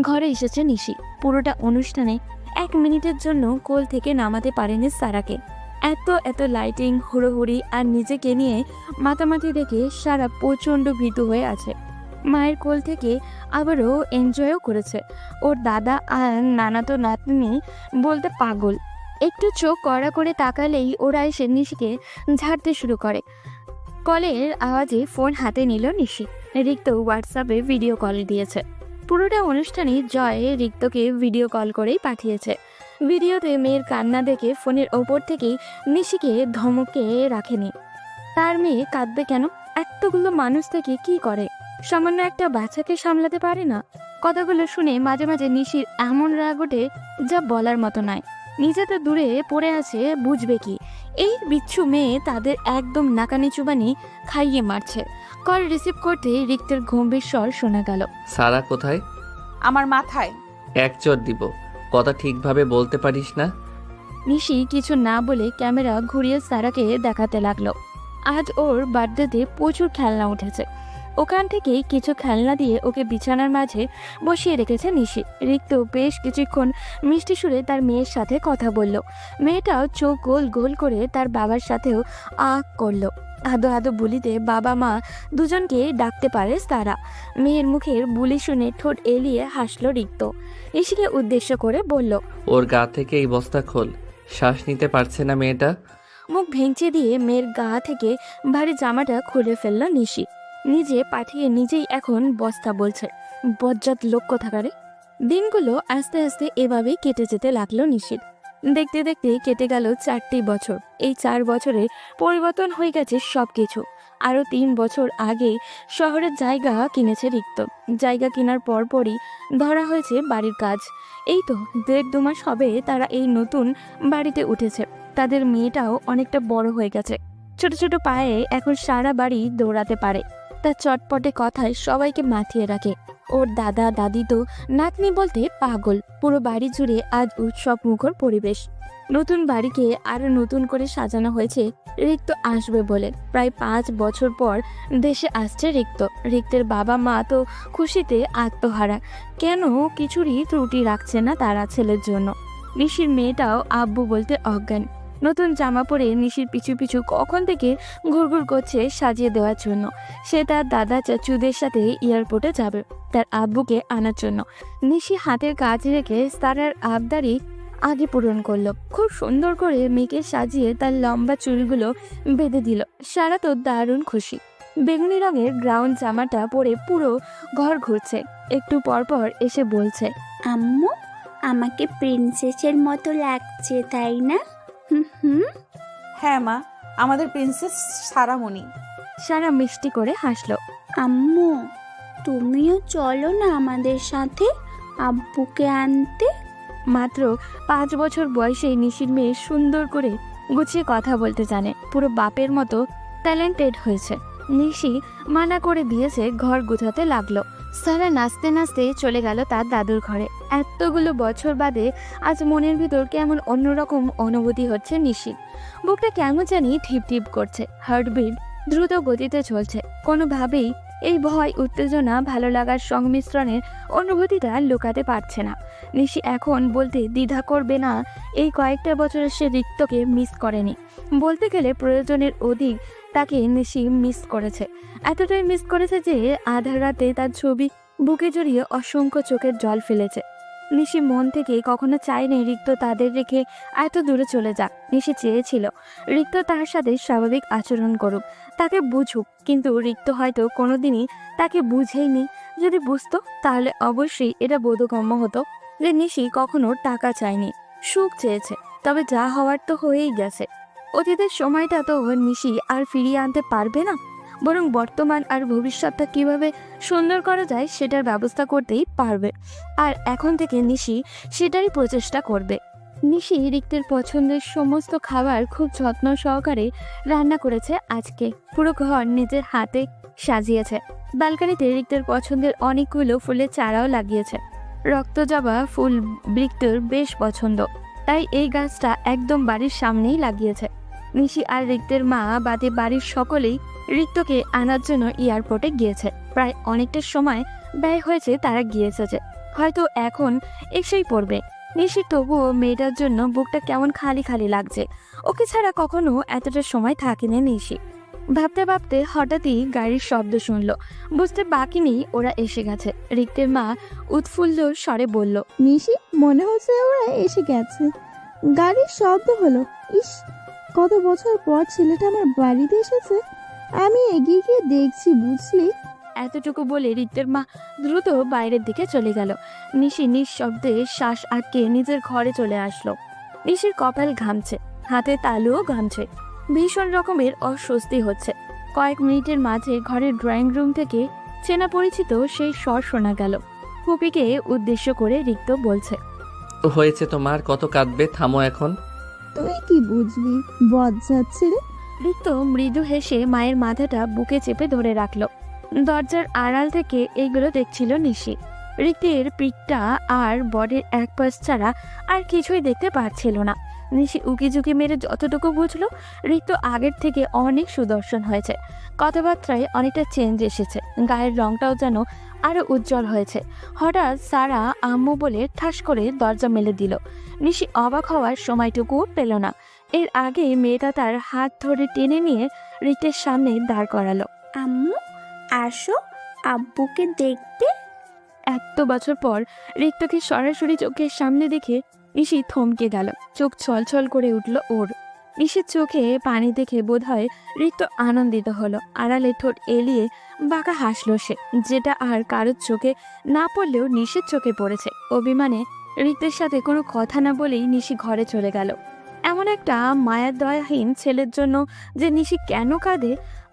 ঘরে এসেছে নিশি। পুরোটা অনুষ্ঠানে 1 মিনিটের জন্য কোল থেকে নামাতে পারেনি সারাকে। এত লাইটিং, হুড়োহুড়ি আর নিজেকে নিয়ে মাতামাতি দেখে সারা প্রচণ্ড ভীতু হয়ে আছে। মায়ের কোল থেকে আবারও এনজয়ও করেছে। ওর দাদা আর নানাতো নাতনি বলতে পাগল। একটু চোখ কড়া করে তাকালেই ওরা এসে নিশিকে ঝাড়তে শুরু করে। কলের আওয়াজে ফোন হাতে নিল নিশি। রিক্ত হোয়াটসঅ্যাপে ভিডিও কল দিয়েছে। পুরোটা অনুষ্ঠানে জয় রিক্তকে ভিডিও কল করেই পাঠিয়েছে। ভিডিওতে মেয়ের কান্না দেখে ফোনের ওপর থেকেই নিশিকে ধমকে রাখেনি। তার মেয়ে কাঁদবে কেন? এতগুলো মানুষ থেকে কি করে? সামান্য একটা বাচ্চাকে সামলাতে পারে না? কথাগুলো শুনে মাঝে মাঝে নিশির এমন রাগ ওঠে যা বলার মতো নয়। নিজে তো দূরে পড়ে আছে, বুঝবে কি? এই বিচ্ছু মেয়ে তাদের একদম নাকানি চুবানি খাইয়ে মারছে। কল রিসিভ করতে রিক্তের গম্ভীর স্বর শোনা গেল। সারা কোথায়? আমার মাথায়। এক চোর দিব, কথা ঠিকভাবে বলতে পারিস না? নিশি কিছু না বলে ক্যামেরা ঘুরিয়ে সারাকে দেখাতে লাগলো। আজ ওর বার্থডেতে প্রচুর খেলনা উঠেছে। ওখান থেকেই কিছু খেলনা দিয়ে ওকে বিছানার মাঝে বসিয়ে রেখেছে নিশি। রিক্ত বেশ কিছুক্ষণ মিষ্টি সুরে তার মেয়ের সাথে কথা বলল। মেয়েটাও চোখ গোল গোল করে তার বাবার সাথেও করলো। আদো আদো বুলিতে বাবা মা দুজনকে ডাকতে পারে তারা। মেয়ের মুখের বুলি শুনে ঠোঁট এলিয়ে হাসলো রিক্ত। নিশিকে উদ্দেশ্য করে বলল, ওর গা থেকে এই বস্তা খোল, শ্বাস নিতে পারছে না মেয়েটা। মুখ ভেঙচে দিয়ে মেয়ের গা থেকে ভারী জামাটা খুলে ফেললো নিশি। নিজে পাঠিয়ে নিজেই এখন বস্তা বলছে। বজ্জাত লোক কোথাকারে। দিনগুলো আস্তে আস্তে এভাবেই কেটে যেতে লাগলো নিশির। দেখতে দেখতে কেটে গেল 4টি বছর। এই 4 বছরে পরিবর্তন হয়ে গেছে সবকিছু। আরও 3 বছর আগে শহরের জায়গা কিনেছে রিক্ত। জায়গা কেনার পরপরই ধরা হয়েছে বাড়ির কাজ। এই তো 1.5-2 মাস হবে তারা এই নতুন বাড়িতে উঠেছে। তাদের মেয়েটাও অনেকটা বড় হয়ে গেছে, ছোট ছোট পায়ে এখন সারা বাড়ি দৌড়াতে পারে। তার চটপটে কথায় সবাইকে মাতিয়ে রাখে। ওর দাদা দাদি তো নাতনি বলতে পাগল। পুরো বাড়ি জুড়ে আজ উৎসব মুখর পরিবেশ। নতুন বাড়িকে আরো নতুন করে সাজানো হয়েছে রিক্ত আসবে বলে। প্রায় 5 বছর পর দেশে আসছে রিক্ত। রিক্তের বাবা মা তো খুশিতে আত্মহারা। কেন কিছুরই ত্রুটি রাখছে না তারা ছেলের জন্য। নিশির মেয়েটাও আব্বু বলতে অজ্ঞান। নতুন জামা পরে নিশির পিছু পিছু কখন থেকে ঘুরঘুর করছে সাজিয়ে দেওয়ার জন্য। সে তার দাদা চাচুদের সাথে এয়ারপোর্টে যাবে তার আব্বুকে আনার জন্য। নিশি হাতের কাজ রেখে সারার আবদারি আগে পূরণ করলো। খুব সুন্দর করে মেয়েকে সাজিয়ে তার লম্বা চুলগুলো বেঁধে দিল। সারা তো দারুণ খুশি। বেগুনি রঙের গ্রাউন্ড জামাটা পরে পুরো ঘর ঘুরছে। একটু পরপর এসে বলছে, আম্মু, আমাকে প্রিন্সেসের মতো লাগছে, তাই না? হুম। হ্যাঁ মা, আমাদের প্রিন্সেস সারামণি। সারা মিষ্টি করে হাসলো। আম্মু, তুমিও চলো না আমাদের সাথে আব্বুকে আনতে। মাত্র 5 বছর বয়সে নিশির মেয়ে সুন্দর করে গুছিয়ে কথা বলতে জানে। পুরো বাপের মতো ট্যালেন্টেড হয়েছে। নিশি মানা করে দিয়েছে, ঘর গুছাতে লাগলো। সারা নাচতে নাচতে চলে গেল তার দাদুর ঘরে। এতগুলো বছর বাদে আজ মনের ভিতর কেমন অন্যরকম অনুভূতি হচ্ছে নিশির। বুকটা কেমন জানি ঠিপ ঠিপ করছে, হার্টবিট দ্রুত গতিতে চলছে। কোনোভাবেই এই ভয়, উত্তেজনা, ভালো লাগার সংমিশ্রণের অনুভূতিটা লুকাতে পারছে না। নিশি এখন বলতে দ্বিধা করবে না এই কয়েকটা বছরে সে রিক্তকে মিস করেনি। বলতে গেলে প্রয়োজনের অধিক তাকে নিশি মিস করেছে। এতটাই মিস করেছে যে আধা রাতে তার ছবি বুকে জড়িয়ে অসংখ্য চোখের জল ফেলেছে। নিশি মন থেকে কখনো চায়নি রিক্ত তাদের রেখে এত দূরে চলে যাক। নিশি চেয়েছিল রিক্ত তার সাথে স্বাভাবিক আচরণ করুক, তাকে বুঝুক। কিন্তু রিক্ত হয়তো কোনোদিনই তাকে বুঝেইনি। যদি বুঝতো তাহলে অবশ্যই এটা বোধগম্য হতো যে নিশি কখনো টাকা চায়নি, সুখ চেয়েছে। তবে যা হওয়ার তো হয়েই গেছে। অতীতের সময়টা তো নিশি আর ফিরিয়ে আনতে পারবে না, বরং বর্তমান আর ভবিষ্যৎটা কিভাবে সুন্দর করা যায় সেটার ব্যবস্থা করতেই পারবে। আর এখন থেকে নিশি সেটারই প্রচেষ্টা করবে। নিশি রিক্তের পছন্দের সমস্ত খাবার খুব যত্ন সহকারে রান্না করেছে আজকে। পুরো ঘর নিজের হাতে সাজিয়েছে। ব্যালকনিতে রিক্তের পছন্দের অনেকগুলো ফুলের চারাও লাগিয়েছে। রক্তজবা ফুল রিক্তের বেশ পছন্দ, তাই এই গাছটা একদম বাড়ির সামনেই লাগিয়েছে। নিশি আর রিক্তের মা বাদে বাড়ির সকলেই রিক্তকে আনার জন্য এয়ারপোর্টে গিয়েছে। প্রায় অনেকটা সময় ব্যয় হয়েছে তারা গিয়েছে যে, হয়তো এখন এসেই পড়বে। নিশির তবুও মেয়েটার জন্য বুকটা কেমন খালি খালি লাগছে। ওকে ছাড়া কখনো এতটা সময় থাকেনি নিশি। ভাবতে ভাবতে হঠাৎই গাড়ির শব্দ শুনলো। বুঝতে বাকি নেই ওরা এসে গেছে। রিক্তের মা উৎফুল্ল স্বরে বলল, নিশি, মনে হচ্ছে ওরা এসে গেছে। গাড়ির শব্দ হলো। ইস, কত বছর পর ছেলেটা আমার বাড়িতে এসেছে। আমি এগিয়ে গিয়ে দেখছি, বুঝলি? এতটুকু বলে রিক্তের মা দ্রুত বাইরের দিকে চলে গেল। নিশি নিঃশব্দে শ্বাস আটকে নিজের ঘরে চলে আসলো। নিশির কপাল ঘামছে, হাতে তালুও ঘামছে। ভীষণ রকমের অস্বস্তি হচ্ছে। কয়েক মিনিটের মাঝে ঘরের ড্রয়িং রুম থেকে চেনা পরিচিত সেই স্বর শোনা গেল। ফুপিকে উদ্দেশ্য করে রিক্ত বলছে, হয়েছে তোমার, কত কাঁদবে, থামো এখন। তুই কি বুঝবি, বজ্জাত ছেলে। রিক্ত মৃদু হেসে মায়ের মাথাটা বুকে চেপে ধরে রাখলো। দরজার আড়াল থেকে এইগুলো দেখছিল নিশি। রিক্তের পিঠটা আর বডির এক পাশ ছাড়া আর কিছুই দেখতে পাচ্ছিল না। নিশি উকি ঝুঁকি মেরে যতটুকু বুঝলো, রিক্ত আগের থেকে অনেক সুদর্শন হয়েছে। কথাবার্তায় অনেকটা চেঞ্জ এসেছে। গায়ের রংটাও যেন আরো উজ্জ্বল হয়েছে। হঠাৎ সারা আম্মু বলে ঠাস করে দরজা মেলে দিল। নিশি অবাক হওয়ার সময়টুকুও পেল না। এর আগে মেয়েটা তার হাত ধরে টেনে নিয়ে রিক্তের সামনে দাঁড় করালো। আম্মু, আসো, আব্বুকে দেখবে। এত বছর পর রিক্তকে সরাসরি চোখের সামনে দেখে নিশি থমকে গেল। চোখ ছলছল করে উঠল ওর। নিশির চোখে পানি দেখে বোধহয় রিক্ত আনন্দিত হলো। আড়ালে ঠোঁট এলিয়ে বাঁকা হাসলো সে, যেটা আর কারোর চোখে না পড়লেও নিশির চোখে পড়েছে। অভিমানে রিক্তের সাথে কোনো কথা না বলেই নিশি ঘরে চলে গেল। এমন একটা মায়ার দয়াহীন ছেলের জন্য যে নিশি কেন কাঁদে।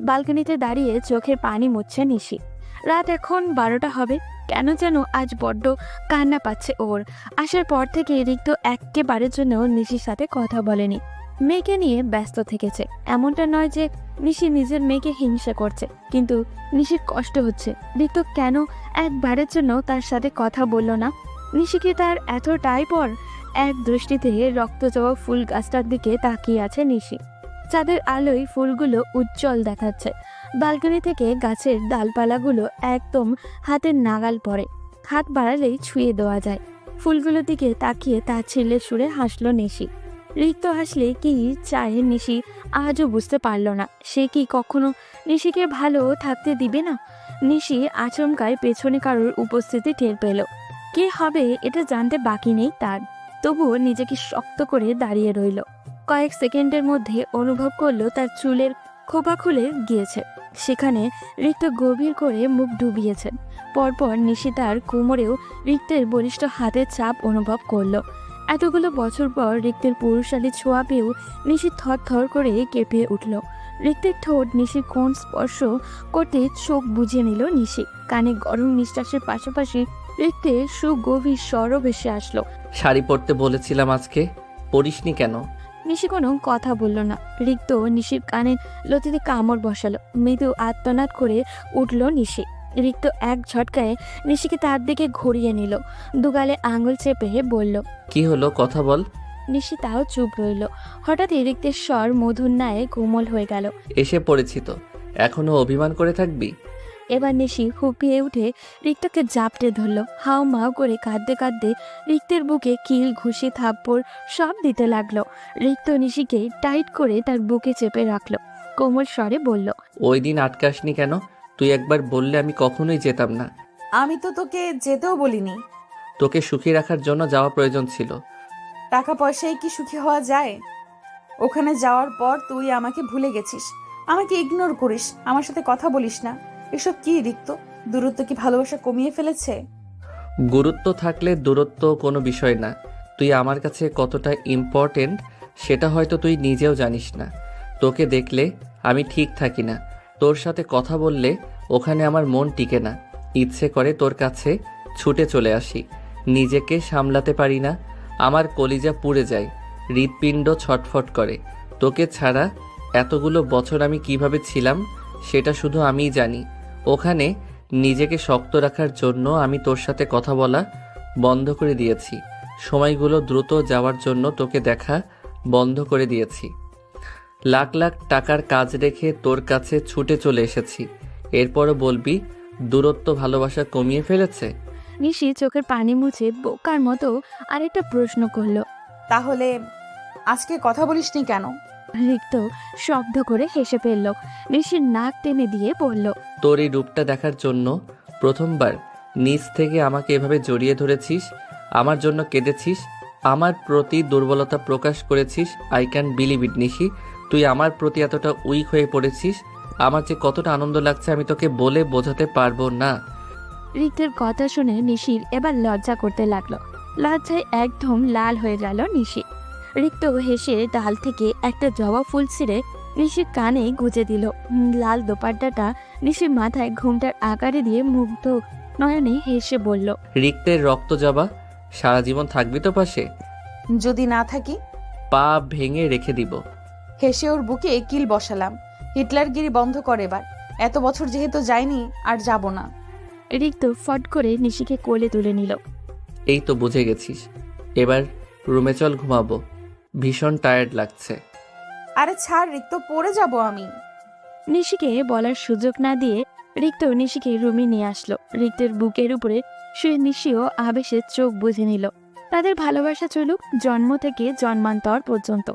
বালকনিতে দাঁড়িয়ে চোখের পানি মুছছে নিশি। রাত এখন 12টা হবে। কেন যেন আজ বড্ড কান্না পাচ্ছে ওর। আসার পর থেকে রিক্ত একেবারের জন্য নিশির সাথে কথা বলেনি। মেয়েকে নিয়ে ব্যস্ত থেকেছে। এমনটা নয় যে নিশি নিজের মেয়েকে হিংসা করছে, কিন্তু নিশির কষ্ট হচ্ছে। রিক্ত কেন একবারের জন্য তার সাথে কথা বলল না? নিশিকে তার এতটাই পর। এক দৃষ্টিতে রক্ত জবা ফুল গাছটার দিকে তাকিয়ে আছে নিশি। চাঁদের আলোয় ফুলগুলো উজ্জ্বল দেখাচ্ছে। বালকনি থেকে গাছের ডালপালাগুলো একদম হাতের নাগাল পড়ে। হাত বাড়ালেই ছুঁয়ে দেওয়া যায়। ফুলগুলোর দিকে তাকিয়ে তাচ্ছিল্যে সুরে হাসল নিশি। রিক্ত হাসলে কি চায় নিশি আজও বুঝতে পারল না। সে কি কখনো নিশিকে ভালো থাকতে দিবে না? নিশি আচমকায় পেছনে কারোর উপস্থিতি টের পেল। কে হবে এটা জানতে বাকি নেই তার। তবুও নিজেকে শক্ত করে দাঁড়িয়ে রইল। কয়েক সেকেন্ডের মধ্যে অনুভব করলো তার চুলের খোপা খুলে গিয়েছে। সেখানে রিক্ত গভীর করে মুখ ডুবিয়েছে। পরপর নিশি তার কোমরেও রিক্তের বলিষ্ঠ হাতের চাপ অনুভব করলো। এতগুলো বছর পর রিক্তের পুরুষালী ছোঁয়া পেয়েও নিশি থরথর করে কেঁপে উঠল। রিক্তের ঠোঁট নিশির কোণ স্পর্শ করতে চোখ বুঝে নিল নিশি। কানে গরম নিঃশ্বাসের পাশাপাশি রিক্তের সুগভীর স্বরও ভেসে আসলো। শাড়ি পরতে বলেছিলাম আজকে, পরিসনি কেন? নিশি কোনো কথা বলল না। রিক্ত নিশির কানে লতিতে কামড় বসালো। মৃদু আত্মনাদ করে উঠল নিশি। রিক্ত এক ঝটকায় নিশিকে তার দিকে ঘুরিয়ে নিল। দুগালে আঙুল চেপে বলল, কি হলো, কথা বল। নিশি তাও চুপ রইল। হঠাৎই রিক্তের স্বর মধুর ন্যায় কোমল হয়ে গেল। এসে পড়েছি তো, এখনো অভিমান করে থাকবি? এবার নিশি হুপিয়ে উঠে রিক্তকে জাপটে ধরল। হাও মাও করে কাঁদতে কাঁদতে রিক্তের বুকে কিল, ঘুষি, থাপ্পড় সব দিতে লাগলো। রিক্ত নিশিকে টাইট করে তার বুকে চেপে রাখলো। কোমল স্বরে বলল, ওই দিন আটকাসনি কেন? তুই একবার বললে আমি কখনোই যেতাম না। আমি তো তোকে যেতেও বলিনি। তোকে সুখী রাখার জন্য যাওয়া প্রয়োজন ছিল। টাকা পয়সায় কি সুখী হওয়া যায়? ওখানে যাওয়ার পর তুই আমাকে ভুলে গেছিস, আমাকে ইগনোর করিস, আমার সাথে কথা বলিস না। এসব কি রিক্ত? দূরত্ব কি ভালোবাসা কমিয়ে ফেলেছে? গুরুত্ব থাকলে দূরত্ব কোনো বিষয় না। তুই আমার কাছে কতটা ইম্পর্টেন্ট সেটা হয়তো তুই নিজেও জানিস না। তোকে দেখলে আমি ঠিক থাকি না। তোর সাথে কথা বললে ওখানে আমার মন টিকে না। ইচ্ছে করে তোর কাছে ছুটে চলে আসি। নিজেকে সামলাতে পারি না। আমার কলিজা পুড়ে যায়, হৃৎপিণ্ড ছটফট করে। তোকে ছাড়া এতগুলো বছর আমি কিভাবে ছিলাম সেটা শুধু আমিই জানি। ওখানে নিজেকে শক্ত রাখার জন্য আমি তোর সাথে কথা বলা বন্ধ করে দিয়েছি। সময়গুলো দ্রুত যাওয়ার জন্য তোকে দেখা বন্ধ করে দিয়েছি। লাখ লাখ টাকার কাজ রেখে তোর কাছে ছুটে চলে এসেছি। এরপরও বলবি দূরত্ব ভালোবাসা কমিয়ে ফেলেছে? নিশি চোখের পানি মুছে বোকার মতো আরেকটা প্রশ্ন করলো, তাহলে আজকে কথা বলিসনি কেন? রিক্ত শব্দ করে হেসে ফেলল। নিশির নাক টেনে দিয়ে বলল, তোর এই রূপটা দেখার জন্য প্রথমবার নিজ থেকে আমাকে এভাবে জড়িয়ে ধরেছিস, আমার জন্য কেঁদেছিস, আমার প্রতি দুর্বলতা প্রকাশ করেছিস। আই ক্যান বিলিভ ইট নিশি, তুই আমার প্রতি এতটা উইক হয়ে পড়েছিস। আমার যে কতটা আনন্দ লাগছে আমি তোকে বলে বোঝাতে পারবো না। রিক্তের কথা শুনে নিশির এবার লজ্জা করতে লাগলো। লজ্জায় একদম লাল হয়ে গেল নিশি। রিক্ত হেসে ডাল থেকে একটা জবা ফুল ছিঁড়ে নিশির কানে গুঁজে দিল। লাল দোপাট্টাটা নিশির মাথায় ঘুমটার আকারে দিয়ে মুগ্ধ নয়নে হেসে বলল, রিক্তের রক্ত জবা, সারা জীবন থাকবি তো পাশে? যদি না থাকি? পা ভেঙে রেখে দিব। হেসে ওর বুকে কিল বসালাম। হিটলারগিরি বন্ধ কর এবার। এত বছর যেহেতু যাইনি, আর যাব না। রিক্ত ফট করে নিশিকে কোলে তুলে নিল। এই তো বুঝে গেছিস, এবার রুমে চল, ঘুমাবো। ভীষণ টায়ার্ড লাগছে। আরে ছাড় রিক্ত, পড়ে যাব আমি। নিশিকে বলার সুযোগ না দিয়ে রিক্ত নিশিকে রুমে নিয়ে আসলো। রিক্তের বুকের উপরে শুয়ে নিশিও আবেশে চোখ বুঝে নিল। তাদের ভালোবাসা চলুক জন্ম থেকে জন্মান্তর পর্যন্ত।